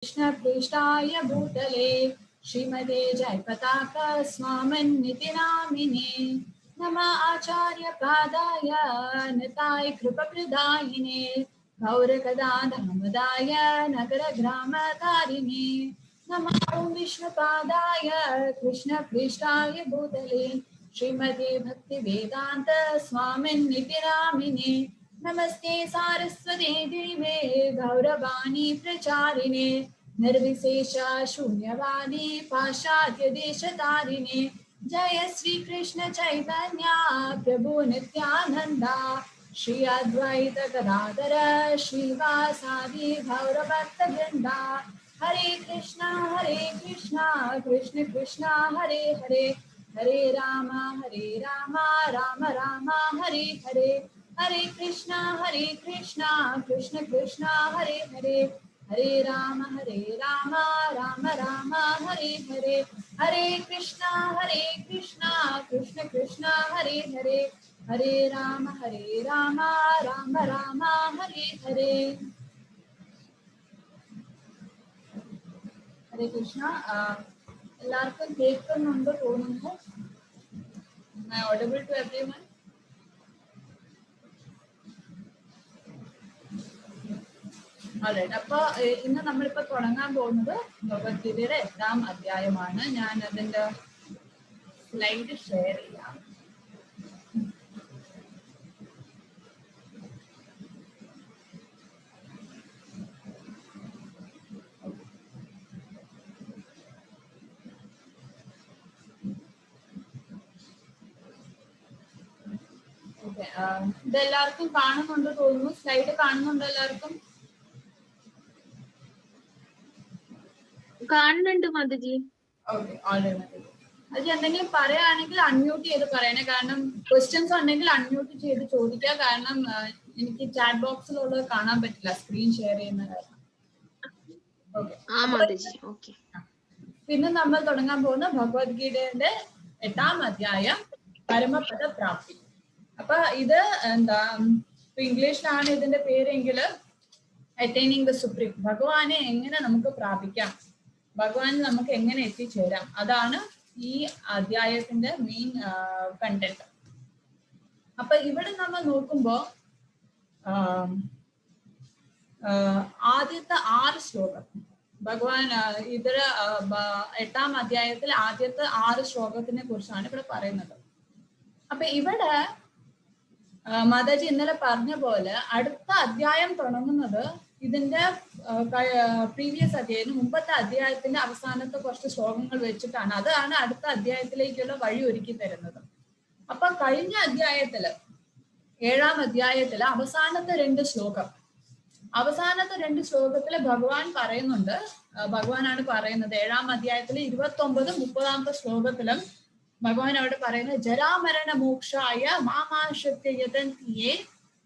कृष्ण पृष्ठाय भूतले श्रीमते जयपताका स्वामिन्निति नामिने नमः आचार्य पादाय निताय कृपप्रदायिने गौरकदाधामदाय नगरग्रामकारिणे नमः ॐ विष्णुपादाय कृष्णपृष्ठाय भूतले श्रीमते भक्तिवेदान्त स्वामिन्निति नामिने नमस्ते सारस्वते देवे गौरवाणी प्रचारिणे निर्विशेष शून्यवादी पाश्चात्य देशतारिणे जय श्री कृष्ण चैतन्य प्रभु नित्यानंदा श्री अद्वैत गदाधर श्रीवासादि गौरभक्त वृंदा हरे कृष्णा कृष्ण कृष्णा हरे हरे हरे राम राम राम हरे हरे हरे कृष्णा कृष्ण कृष्णा हरे हरे हरे राम राम राम हरे हरे हरे कृष्णा कृष्ण कृष्णा हरे हरे हरे राम राम राम हरे हरे हरे कृष्णा എല്ലാവർക്കും കേൾക്കുന്നുണ്ട് തോന്നുന്നു ഓഡിബിൾ ടു എവരിവൺ അപ്പൊ ഇന്ന് നമ്മളിപ്പോ തുടങ്ങാൻ പോകുന്നത് ഭഗവത്ഗീതയുടെ 8ാം അധ്യായമാണ്. ഞാൻ അതിന്റെ സ്ലൈഡ് ഷെയർ ചെയ്യാം. ഇതെല്ലാവർക്കും കാണുന്നുണ്ട് തോന്നുന്നു. സ്ലൈഡ് കാണുന്നുണ്ടോ എല്ലാവർക്കും? കാണുന്നുണ്ട് മാതാജി. Okay, already. അത് എന്തെങ്കിലും പറയുകയാണെങ്കിൽ അൺമ്യൂട്ട് ചെയ്ത് പറയണേ. കാരണം ക്വസ്റ്റ്യൻസ് ഉണ്ടെങ്കിൽ അൺമ്യൂട്ട് ചെയ്ത് ചോദിക്കുക. കാരണം എനിക്ക് ചാറ്റ് ബോക്സിലുള്ളത് കാണാൻ പറ്റില്ല, സ്ക്രീൻ ഷെയർ ചെയ്യുന്ന കാരണം. ഓക്കെ. പിന്നെ നമ്മൾ തുടങ്ങാൻ പോകുന്ന ഭഗവത്ഗീതയുടെ 8ാം അധ്യായം പരമപദ പ്രാപ്തി. അപ്പൊ ഇത് എന്താ, ഇംഗ്ലീഷിലാണ് ഇതിന്റെ പേരെങ്കിൽ അറ്റൈനിങ് ദ സുപ്രീം. ഭഗവാനെ എങ്ങനെ നമുക്ക് പ്രാപിക്കാം, ഭഗവാനിൽ നമുക്ക് എങ്ങനെ എത്തിച്ചേരാം, അതാണ് ഈ അധ്യായത്തിന്റെ മെയിൻ കണ്ടന്റ്. അപ്പൊ ഇവിടെ നമ്മൾ നോക്കുമ്പോ ആദ്യത്തെ 6 ശ്ലോകം ഭഗവാൻ ഇതിൽ 8ാം അധ്യായത്തിൽ ആദ്യത്തെ 6 ശ്ലോകത്തിനെ കുറിച്ചാണ് ഇവിടെ പറയുന്നത്. അപ്പൊ ഇവിടെ മാതാജി ഇന്നലെ പറഞ്ഞ പോലെ അടുത്ത അധ്യായം തുടങ്ങുന്നത് ഇതിന്റെ പ്രീവിയസ് അധ്യായം, മുമ്പത്തെ അധ്യായത്തിന്റെ അവസാനത്തെ കുറച്ച് ശ്ലോകങ്ങൾ വെച്ചിട്ടാണ്. അതാണ് അടുത്ത അധ്യായത്തിലേക്കുള്ള വഴി ഒരുക്കി തരുന്നത്. അപ്പൊ കഴിഞ്ഞ അധ്യായത്തില് 7ാം അധ്യായത്തില് അവസാനത്തെ 2 ശ്ലോകത്തില് ഭഗവാൻ പറയുന്നുണ്ട്, ഭഗവാനാണ് പറയുന്നത് 7ാം അധ്യായത്തില് 29, 30 ശ്ലോകത്തിലും ഭഗവാൻ അവിടെ പറയുന്നത് ജരാമരണ മോക്ഷായ മാമാശ്രിത്യ യതന്തിയേ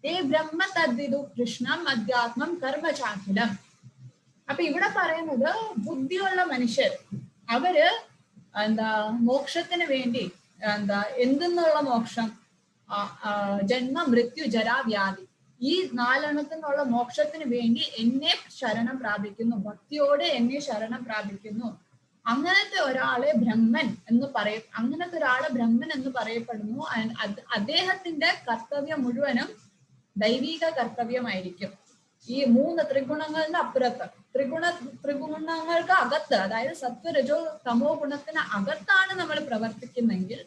തേ ബ്രഹ്മ തദ്വിദു കൃഷ്ണം അധ്യാത്മം കർമ്മചാഖിലം. അപ്പൊ ഇവിടെ പറയുന്നത് ബുദ്ധിയുള്ള മനുഷ്യർ അവര് മോക്ഷത്തിന് വേണ്ടി എന്തെന്നുള്ള മോക്ഷം, ജന്മ മൃത്യു ജരാ വ്യാധി, ഈ 4 മോക്ഷത്തിന് വേണ്ടി എന്നെ ശരണം പ്രാപിക്കുന്നു, ഭക്തിയോടെ എന്നെ ശരണം പ്രാപിക്കുന്നു. അങ്ങനത്തെ ഒരാളെ ബ്രഹ്മൻ എന്ന് പറയപ്പെടുന്നു. അദ്ദേഹത്തിന്റെ കർത്തവ്യം മുഴുവനും ദൈവിക കർത്തവ്യമായിരിക്കും. ഈ 3 ത്രിഗുണങ്ങളുടെ അപ്പുറത്ത്, ത്രിഗുണങ്ങൾക്ക് അകത്ത്, അതായത് സത്വരജോ തമോ ഗുണത്തിന് അകത്താണ് നമ്മൾ പ്രവർത്തിക്കുന്നെങ്കിൽ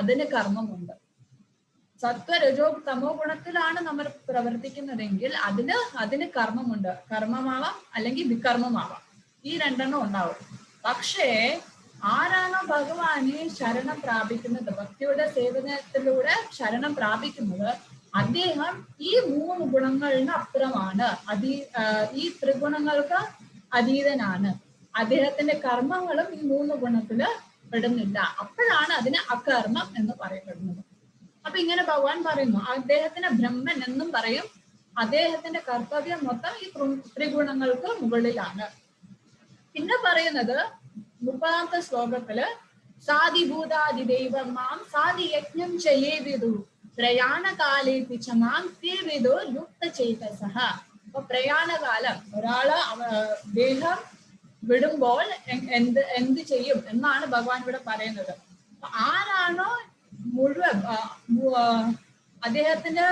അതിന് കർമ്മമുണ്ട്. സത്വരജോ തമോ ഗുണത്തിലാണ് നമ്മൾ പ്രവർത്തിക്കുന്നതെങ്കിൽ അതിന് കർമ്മമുണ്ട്. കർമ്മമാവാം അല്ലെങ്കിൽ വികർമ്മമാവാം, ഈ 2 ഉണ്ടാവും. പക്ഷേ ആരാണോ ഭഗവാനെ ശരണം പ്രാപിക്കുന്നത്, ഭക്തിയുടെ സേവനത്തിലൂടെ ശരണം പ്രാപിക്കുന്നത്, അദ്ദേഹം ഈ 3 ഗുണങ്ങളിന് അപ്പുറമാണ്, ഈ ത്രിഗുണങ്ങൾക്ക് അതീതനാണ്. അദ്ദേഹത്തിന്റെ കർമ്മങ്ങളും ഈ 3 ഗുണത്തില് പെടുന്നില്ല. അപ്പോഴാണ് അതിന് അകർമ്മം എന്ന് പറയപ്പെടുന്നത്. അപ്പൊ ഇങ്ങനെ ഭഗവാൻ പറയുന്നു, അദ്ദേഹത്തിന് ബ്രഹ്മൻ എന്നും പറയും. അദ്ദേഹത്തിന്റെ കർത്തവ്യം മൊത്തം ഈ ത്രിഗുണങ്ങൾക്ക് മുകളിലാണ്. പിന്നെ പറയുന്നത് 30ാമത്തെ ശ്ലോകത്തില് സാദിഭൂതാദിദൈവം മാം സാദി യജ്ഞം ചെയ്യേവിദു പ്രയാണകാലേ പിച്ചമാം തീർവിദോ യുക്ത ചേതസഹ. അപ്പൊ പ്രയാണകാലം, ഒരാള് ദേഹം വിടുമ്പോൾ എന്ത് ചെയ്യും എന്നാണ് ഭഗവാൻ ഇവിടെ പറയുന്നത്. ആരാണോ മുഴുവൻ അദ്ദേഹത്തിന്റെ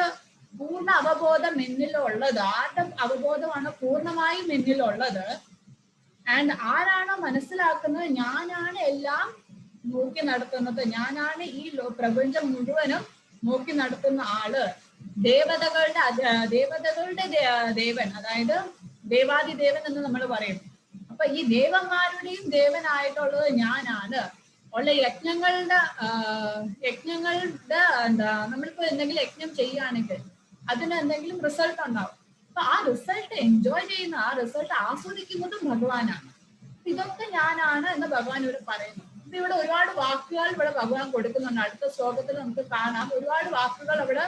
പൂർണ്ണ അവബോധം എന്നിലുള്ളത്, ആരുടെ അവബോധമാണ് പൂർണ്ണമായും എന്നിലുള്ളത്, ആൻഡ് ആരാണോ മനസ്സിലാക്കുന്നത് ഞാനാണ് എല്ലാം നോക്കി നടത്തുന്നത്, ഞാനാണ് ഈ പ്രപഞ്ചം മുഴുവനും നോക്കി നടത്തുന്ന ആള്, ദേവതകളുടെ ദേവൻ, അതായത് ദേവാദിദേവൻ എന്ന് നമ്മൾ പറയും. അപ്പൊ ഈ ദേവന്മാരുടെയും ദേവനായിട്ടുള്ളത് ഞാനാണ്. ഉള്ള യജ്ഞങ്ങളുടെ എന്താ, നമ്മളിപ്പോ എന്തെങ്കിലും യജ്ഞം ചെയ്യുകയാണെങ്കിൽ അതിന് എന്തെങ്കിലും റിസൾട്ട് ഉണ്ടാവും. അപ്പൊ ആ റിസൾട്ട് എൻജോയ് ചെയ്യുന്ന, ആ റിസൾട്ട് ആസ്വദിക്കുന്നതും ഭഗവാനാണ്. ഇതൊക്കെ ഞാനാണ് എന്ന് ഭഗവാൻ ഇവിടെ പറയുന്നു. അപ്പൊ ഇവിടെ ഒരുപാട് വാക്കുകൾ ഇവിടെ ഭഗവാൻ കൊടുക്കുന്നുണ്ട്. അടുത്ത ശ്ലോകത്തിൽ നമുക്ക് കാണാം ഒരുപാട് വാക്കുകൾ അവിടെ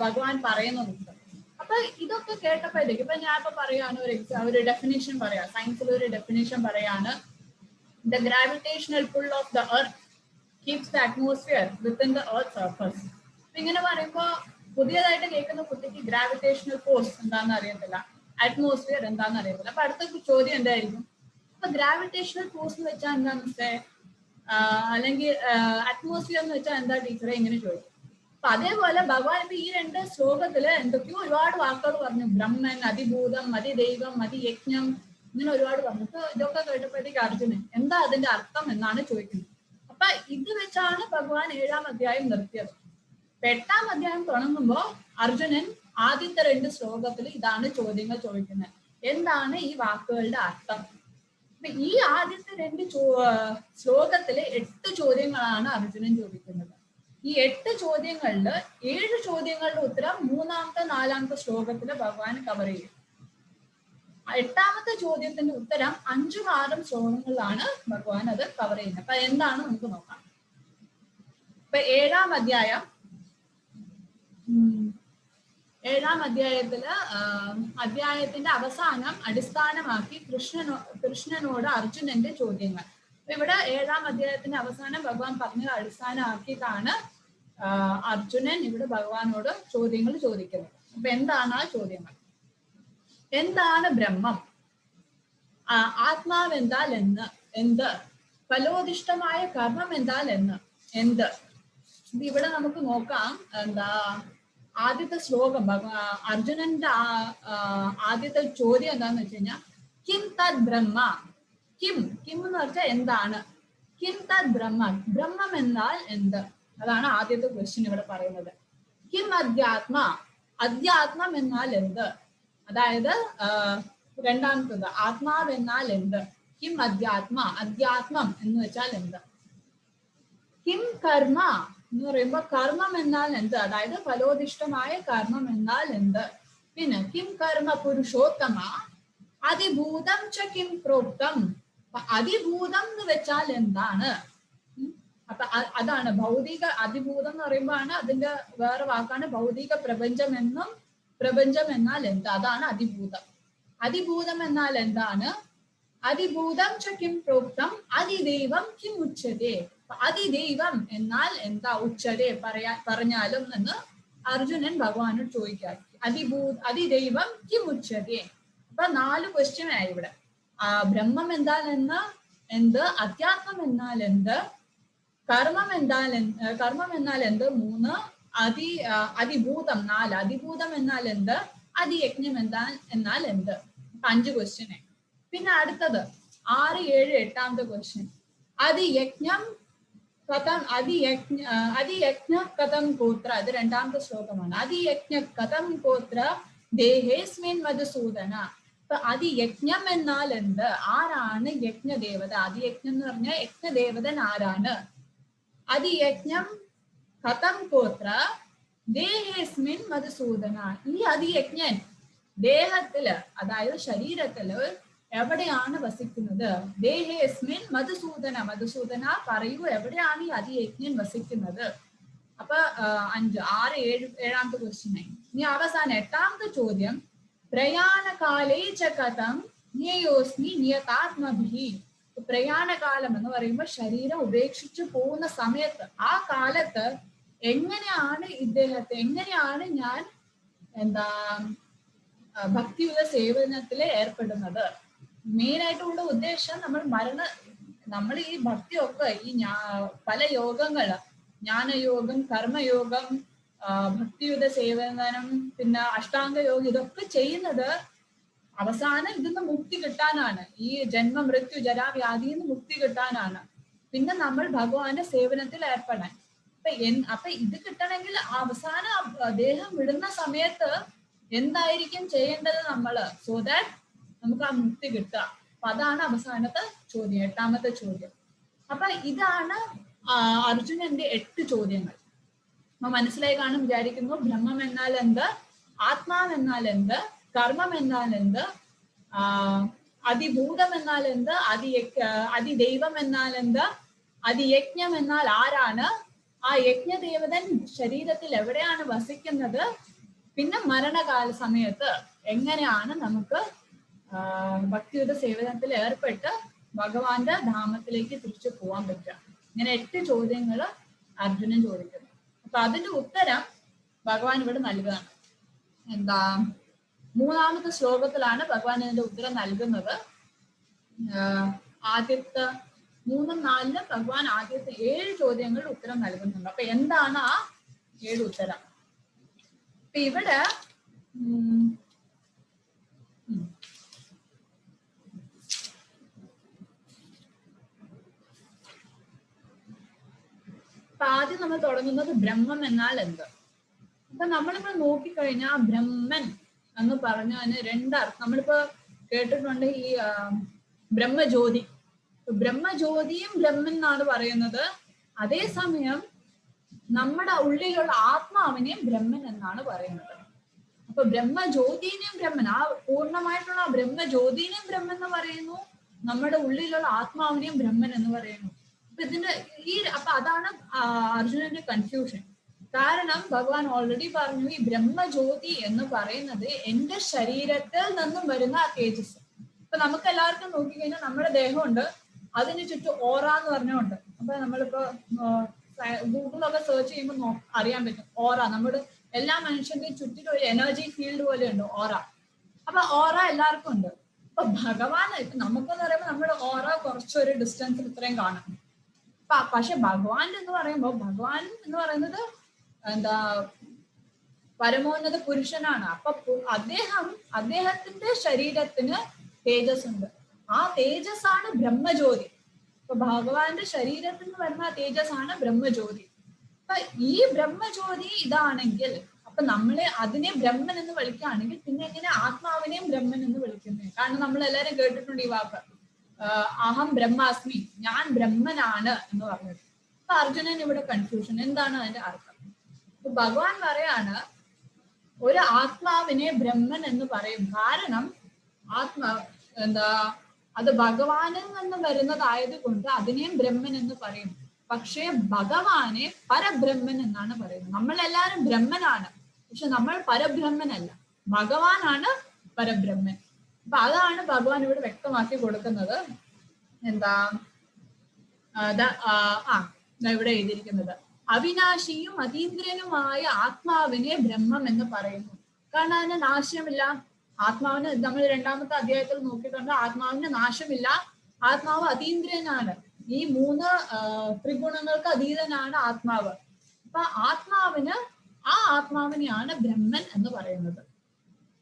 ഭഗവാൻ പറയുന്നുണ്ട്. അപ്പൊ ഇതൊക്കെ കേട്ടപ്പോഴത്തേക്ക് ഇപ്പൊ ഞാൻ ഇപ്പൊ പറയാണ് ഒരു ഡെഫിനേഷൻ പറയാം, സയൻസിൽ ഒരു ഡെഫിനേഷൻ പറയാണ്. The gravitational pull of the earth keeps the atmosphere within the earth's surface. ഇങ്ങനെ പറയുമ്പോ പുതിയതായിട്ട് കേൾക്കുന്ന കുട്ടിക്ക് ഗ്രാവിറ്റേഷണൽ ഫോഴ്സ് എന്താണെന്ന് അറിയത്തില്ല, അറ്റ്മോസ്ഫിയർ എന്താണെന്ന് അറിയത്തില്ല. അപ്പൊ അടുത്ത ചോദ്യം എന്തായിരിക്കും? അപ്പൊ ഗ്രാവിറ്റേഷണൽ ഫോഴ്സ് എന്ന് വെച്ചാൽ എന്താന്ന് വെച്ചാൽ, അല്ലെങ്കിൽ അറ്റ്മോസ്ഫിയർ എന്ന് വെച്ചാൽ എന്താ ടീച്ചറെ, ഇങ്ങനെ ചോദിക്കും. അപ്പൊ അതേപോലെ ഭഗവാൻ ഇപ്പൊ ഈ രണ്ട് ശ്ലോകത്തില് എന്തൊക്കെയോ ഒരുപാട് വാക്കുകൾ പറഞ്ഞു. ബ്രഹ്മൻ, അതിഭൂതം, അതിദൈവം, അതിയജ്ഞം, ഇങ്ങനെ ഒരുപാട് പറഞ്ഞിട്ട് ഇതൊക്കെ കേട്ടപ്പോഴത്തേക്ക് അർജുനൻ എന്താ അതിന്റെ അർത്ഥം എന്നാണ് ചോദിക്കുന്നത്. അപ്പൊ ഇത് വെച്ചാണ് ഭഗവാൻ 7-ാം അധ്യായം നിർത്തിയത്. 8-ാം അധ്യായം തുടങ്ങുമ്പോ അർജുനൻ ആദ്യത്തെ 2 ശ്ലോകത്തിൽ ഇതാണ് ചോദ്യങ്ങൾ ചോദിക്കുന്നത്, എന്താണ് ഈ വാക്കുകളുടെ അർത്ഥം. അപ്പൊ ഈ ആദ്യത്തെ 2 ശ്ലോകത്തിലെ 8 ചോദ്യങ്ങളാണ് അർജുനൻ ചോദിക്കുന്നത്. ഈ 8 ചോദ്യങ്ങളില് 7 ചോദ്യങ്ങളുടെ ഉത്തരം 3-ാമത്തെ 4-ാമത്തെ ശ്ലോകത്തില് ഭഗവാൻ കവർ ചെയ്യും. 8-ാമത്തെ ചോദ്യത്തിന്റെ ഉത്തരം 5-ഉം 6-ഉം ശ്ലോകങ്ങളിലാണ് ഭഗവാൻ അത് കവർ ചെയ്യുന്നത്. അപ്പൊ എന്താണ് നമുക്ക് നോക്കാം. ഇപ്പൊ 7-ാം അധ്യായം, 7-ാം അധ്യായത്തില് അധ്യായത്തിന്റെ അവസാനം അടിസ്ഥാനമാക്കി കൃഷ്ണനോട് അർജുനന്റെ ചോദ്യങ്ങൾ. അപ്പൊ ഇവിടെ 7-ാം അധ്യായത്തിന്റെ അവസാനം ഭഗവാൻ പറഞ്ഞത് അടിസ്ഥാനമാക്കിയിട്ടാണ് അർജുനൻ ഇവിടെ ഭഗവാനോട് ചോദ്യങ്ങൾ ചോദിക്കുന്നത്. അപ്പൊ എന്താണ് ആ ചോദ്യങ്ങൾ? എന്താണ് ബ്രഹ്മം? ആത്മാവ് എന്താൽ എന്ത്? ഫലോദിഷ്ടമായ കർമ്മം എന്താൽ എന്ത്? ഇവിടെ നമുക്ക് നോക്കാം. എന്താ ആദ്യത്തെ ശ്ലോകം, അർജുനന്റെ ആദ്യത്തെ ചോദ്യം എന്താന്ന് വെച്ച് കഴിഞ്ഞാൽ, കിം തദ് ബ്രഹ്മ. കിം എന്ന് വെച്ചാൽ എന്താണ്? കിം തദ് ബ്രഹ്മ, ബ്രഹ്മം എന്നാൽ എന്ത്? അതാണ് ആദ്യത്തെ ക്വസ്റ്റ്യൻ ഇവിടെ പറയുന്നത്. കിം അധ്യാത്മം എന്നാൽ എന്ത്? അതായത് രണ്ടാമത്തത് ആത്മാവ് എന്നാൽ എന്ത്? കിം അധ്യാത്മം എന്ന് വെച്ചാൽ എന്ത്? കിം കർമ്മ എന്ന് പറയുമ്പോ കർമ്മം എന്നാൽ എന്ത്? അതായത് ഫലോദിഷ്ടമായ കർമ്മം എന്നാൽ എന്ത്? പിന്നെ കിം കർമ്മ പുരുഷോത്തമ അതിഭൂതം ച കിം പ്രോക്തം. അതിഭൂതം എന്ന് വെച്ചാൽ എന്താണ്? അപ്പൊ അതാണ് ഭൗതിക. അതിഭൂതം എന്ന് പറയുമ്പോഴാണ് അതിന്റെ വേറെ വാക്കാണ് ഭൗതിക പ്രപഞ്ചം എന്നും. പ്രപഞ്ചം എന്നാൽ എന്താ? അതാണ് അതിഭൂതം. അതിഭൂതം എന്നാൽ എന്താണ്? അതിഭൂതം ച കിം പ്രോക്തം അതിദൈവം കിം ഉച്യതേ. അതിദൈവം എന്നാൽ എന്താ? ഉച്യതേ പറഞ്ഞാലും എന്ന് അർജുനൻ ഭഗവാനോട് ചോദിക്കാം. അതിദൈവം കിം ഉച്യതേ. അപ്പൊ 4 ക്വസ്റ്റ്യൻ ആയി ഇവിടെ. ബ്രഹ്മം എന്നാൽ എന്ത്? അധ്യാത്മം എന്നാൽ എന്ത്? കർമ്മം എന്നാൽ എന്ത്? 3. അതിഭൂതം 4. അതിഭൂതം എന്നാൽ എന്ത്? അതിയജ്ഞം എന്നാൽ എന്ത്? 5 ക്വസ്റ്റ്യൻ. പിന്നെ അടുത്തത് 6, 7, 8-ാമത്തെ ക്വസ്റ്റ്യൻ. അതിയജ്ഞം കഥം ഗോത്ര. ഇത് 2-ാമത്തെ ശ്ലോകമാണ്. അതിയജ്ഞ കഥം ഗോത്ര ദേഹേസ്മിൻ മധുസൂദന. അപ്പൊ അതിയജ്ഞം എന്നാൽ എന്ത്? ആരാണ് യജ്ഞദേവത? അതിയജ്ഞം എന്ന് പറഞ്ഞാൽ യജ്ഞദേവതൻ ആരാണ്? അതിയജ്ഞം കഥം ഗോത്ര ദേഹേസ്മിൻ മധുസൂദന. ഈ അതിയജ്ഞൻ ദേഹത്തില്, അതായത് ശരീരത്തില് എവിടെയാണ് വസിക്കുന്നത്? ദേഹേസ്മിൻ മധുസൂദന. മധുസൂദന പറയൂ, എവിടെയാണ് ഈ അതിയജ്ഞൻ വസിക്കുന്നത്? അപ്പൊ 5, 6, 7-ാമത്തെ ക്വസ്റ്റ്യൻ. ഇനി അവസാനം 8-ാമത്തെ ചോദ്യം. പ്രയാണകാലേ ച കഥം ജ്ഞേയോസ്മി നിയതാത്മഭിഃ. പ്രയാണകാലം എന്ന് പറയുമ്പോൾ ശരീരം ഉപേക്ഷിച്ചു പോകുന്ന സമയത്ത്, ആ കാലത്ത് എങ്ങനെയാണ് ഞാൻ ഭക്തിയുടെ സേവനത്തിൽ ഏർപ്പെടുന്നത്? മെയിൻ ആയിട്ടുള്ള ഉദ്ദേശം നമ്മൾ ഈ ഭക്തിയൊക്കെ ഈ പല യോഗങ്ങള്, ജ്ഞാനയോഗം, കർമ്മയോഗം, ഭക്തിയുത സേവനം, പിന്നെ അഷ്ടാംഗ യോഗം, ഇതൊക്കെ ചെയ്യുന്നത് അവസാനം ഇതിന്ന് മുക്തി കിട്ടാനാണ്. ഈ ജന്മ മൃത്യു ജരാവ്യാധിയിൽ നിന്ന് മുക്തി കിട്ടാനാണ്. പിന്നെ നമ്മൾ ഭഗവാന്റെ സേവനത്തിൽ ഏർപ്പെടാൻ. അപ്പൊ ഇത് കിട്ടണമെങ്കിൽ അവസാനം ദേഹം വിടുന്ന സമയത്ത് എന്തായിരിക്കും ചെയ്യേണ്ടത് നമ്മള്, സോ ദാറ്റ് നമുക്ക് ആ മുക്തി കിട്ടുക. അപ്പൊ അതാണ് അവസാനത്തെ ചോദ്യം, 8ാമത്തെ ചോദ്യം. അപ്പൊ ഇതാണ് അർജുനന്റെ 8 ചോദ്യങ്ങൾ. അപ്പൊ മനസ്സിലായി കാണും വിചാരിക്കുന്നു. ബ്രഹ്മം എന്നാൽ എന്ത്, ആത്മാവ് എന്നാൽ എന്ത്, കർമ്മം എന്നാൽ എന്ത്, അതിഭൂതം എന്നാൽ എന്ത്, അതിദൈവം എന്നാൽ എന്ത്, അതിയജ്ഞം എന്നാൽ ആരാണ്, ആ യജ്ഞദേവതൻ ശരീരത്തിൽ എവിടെയാണ് വസിക്കുന്നത്, പിന്നെ മരണകാല സമയത്ത് എങ്ങനെയാണ് നമുക്ക് ഭക്തിയുത സേവനത്തിൽ ഏർപ്പെട്ട് ഭഗവാന്റെ ധാമത്തിലേക്ക് തിരിച്ചു പോകാൻ പറ്റുക. ഇങ്ങനെ 8 ചോദ്യങ്ങൾ അർജുനൻ ചോദിക്കുന്നു. അപ്പൊ അതിന്റെ ഉത്തരം ഭഗവാൻ ഇവിടെ നൽകുകയാണ്. എന്താ, 3ാമത്തെ ശ്ലോകത്തിലാണ് ഭഗവാൻ ഇതിന്റെ ഉത്തരം നൽകുന്നത്. ആദ്യത്തെ 3ഉം 4ഉം ഭഗവാൻ ആദ്യത്തെ 7 ചോദ്യങ്ങളുടെ ഉത്തരം നൽകുന്നുണ്ട്. അപ്പൊ എന്താണ് ആ 7 ഉത്തരം? അപ്പൊ ഇവിടെ ആദ്യം നമ്മൾ തുടങ്ങുന്നത് ബ്രഹ്മം എന്നാൽ എന്ത്. അപ്പൊ നമ്മളിപ്പോ നോക്കിക്കഴിഞ്ഞാൽ ബ്രഹ്മൻ എന്ന് പറഞ്ഞതിന് 2 അർത്ഥം നമ്മളിപ്പോ കേട്ടിട്ടുണ്ട്. ഈ ബ്രഹ്മജ്യോതി, ബ്രഹ്മജ്യോതിയും ബ്രഹ്മൻ എന്നാണ് പറയുന്നത്. അതേസമയം നമ്മുടെ ഉള്ളിലുള്ള ആത്മാവിനെയും ബ്രഹ്മൻ എന്നാണ് പറയുന്നത്. അപ്പൊ ബ്രഹ്മജ്യോതിനെയും ബ്രഹ്മൻ, ആ പൂർണ്ണമായിട്ടുള്ള ബ്രഹ്മജ്യോതിനെയും ബ്രഹ്മൻ എന്ന് പറയുന്നു, നമ്മുടെ ഉള്ളിലുള്ള ആത്മാവിനെയും ബ്രഹ്മൻ എന്ന് പറയുന്നു. അപ്പൊ അതാണ് അർജുനന്റെ കൺഫ്യൂഷൻ. കാരണം ഭഗവാൻ ഓൾറെഡി പറഞ്ഞു, ഈ ബ്രഹ്മജ്യോതി എന്ന് പറയുന്നത് എന്റെ ശരീരത്തിൽ നിന്നും വരുന്ന ആ തേജസ്. ഇപ്പൊ നമുക്ക് എല്ലാവർക്കും നോക്കിക്കഴിഞ്ഞാൽ നമ്മുടെ ദേഹമുണ്ട്, അതിന് ചുറ്റും ഓറ എന്ന് പറഞ്ഞുണ്ട്. അപ്പൊ നമ്മളിപ്പോ ഗൂഗിളൊക്കെ സെർച്ച് ചെയ്യുമ്പോൾ അറിയാൻ പറ്റും ഓറ. നമ്മുടെ എല്ലാ മനുഷ്യന്റെയും ചുറ്റിലും ഒരു എനർജി ഫീൽഡ് പോലെ ഉണ്ട് ഓറ. അപ്പൊ ഓറ എല്ലാവർക്കും ഉണ്ട്. അപ്പൊ ഭഗവാൻ നമുക്കെന്ന് പറയുമ്പോൾ നമ്മുടെ ഓറ കുറച്ചൊരു ഡിസ്റ്റൻസിൽ ഇത്രയും കാണും. പക്ഷെ ഭഗവാൻ എന്ന് പറയുമ്പോൾ, ഭഗവാൻ എന്ന് പറയുന്നത് എന്താ, പരമോന്നത പുരുഷനാണ്. അപ്പൊ അദ്ദേഹത്തിന്റെ ശരീരത്തിന് തേജസ് ഉണ്ട്. ആ തേജസ്സാണ് ബ്രഹ്മജ്യോതി. അപ്പൊ ഭഗവാന്റെ ശരീരത്തിൽ നിന്ന് വരുന്ന തേജസ്സാണ് ബ്രഹ്മജ്യോതി. അപ്പൊ ഈ ബ്രഹ്മജ്യോതി ഇതാണെങ്കിൽ, അപ്പൊ നമ്മളെ അതിനെ ബ്രഹ്മൻ എന്ന് വിളിക്കുകയാണെങ്കിൽ പിന്നെ എങ്ങനെ ആത്മാവിനെയും ബ്രഹ്മൻ എന്ന് വിളിക്കുന്നത്? കാരണം നമ്മൾ എല്ലാവരും കേട്ടിട്ടുണ്ട് ഈ വാക്ക്, അഹം ബ്രഹ്മാസ്മി, ഞാൻ ബ്രഹ്മനാണ് എന്ന് പറഞ്ഞത്. അപ്പൊ അർജുനൻ ഇവിടെ കൺഫ്യൂഷൻ, എന്താണ് അതിന്റെ അർത്ഥം? അപ്പൊ ഭഗവാൻ പറയാണ്, ഒരു ആത്മാവിനെ ബ്രഹ്മൻ എന്ന് പറയും. കാരണം അത് ഭഗവാനിൽ നിന്ന് വരുന്നതായത് കൊണ്ട് അതിനെയും ബ്രഹ്മൻ എന്ന് പറയും. പക്ഷേ ഭഗവാനെ പരബ്രഹ്മൻ എന്നാണ് പറയുന്നത്. നമ്മളെല്ലാരും ബ്രഹ്മനാണ്, പക്ഷെ നമ്മൾ പരബ്രഹ്മനല്ല, ഭഗവാനാണ് പരബ്രഹ്മൻ. അപ്പൊ അതാണ് ഭഗവാൻ ഇവിടെ വ്യക്തമാക്കി കൊടുക്കുന്നത്. എന്താ ഇവിടെ എഴുതിയിരിക്കുന്നത്, അവിനാശിയും അതീന്ദ്രനുമായ ആത്മാവിനെ ബ്രഹ്മം എന്ന് പറയുന്നു. കാരണം അതിന് നാശമില്ല. ആത്മാവിന് നമ്മൾ 2ാമത്തെ അധ്യായത്തിൽ നോക്കിയിട്ടുണ്ട്, ആത്മാവിന് നാശമില്ല, ആത്മാവ് അതീന്ദ്രനാണ്. ഈ 3 ത്രിഗുണങ്ങൾക്ക് അതീതനാണ് ആത്മാവ്. അപ്പൊ ആ ആത്മാവിനെയാണ് ബ്രഹ്മൻ എന്ന് പറയുന്നത്.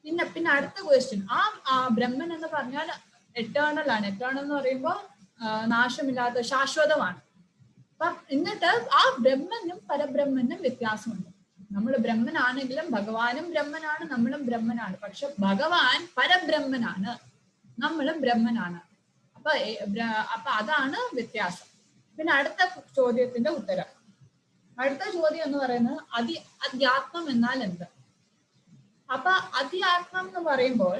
പിന്നെ അടുത്ത ക്വസ്റ്റ്യൻ, ആ ബ്രഹ്മൻ എന്ന് പറഞ്ഞാൽ എറ്റേണൽ ആണ്. എറ്റേണൽ എന്ന് പറയുമ്പോൾ നാശമില്ലാത്ത, ശാശ്വതമാണ്. അപ്പൊ എന്നിട്ട് ആ ബ്രഹ്മനും പരബ്രഹ്മനും വ്യത്യാസമുണ്ട്. നമ്മൾ ബ്രഹ്മനാണെങ്കിലും ഭഗവാനും ബ്രഹ്മനാണ്, നമ്മളും ബ്രഹ്മനാണ്. പക്ഷെ ഭഗവാൻ പരബ്രഹ്മനാണ്, നമ്മളും ബ്രഹ്മനാണ്. അപ്പൊ അതാണ് വ്യത്യാസം. പിന്നെ അടുത്ത ചോദ്യത്തിന്റെ ഉത്തരം, അടുത്ത ചോദ്യം എന്ന് പറയുന്നത് അധ്യാത്മം എന്നാൽ എന്ത്? അപ്പൊ അധ്യാത്മം എന്ന് പറയുമ്പോൾ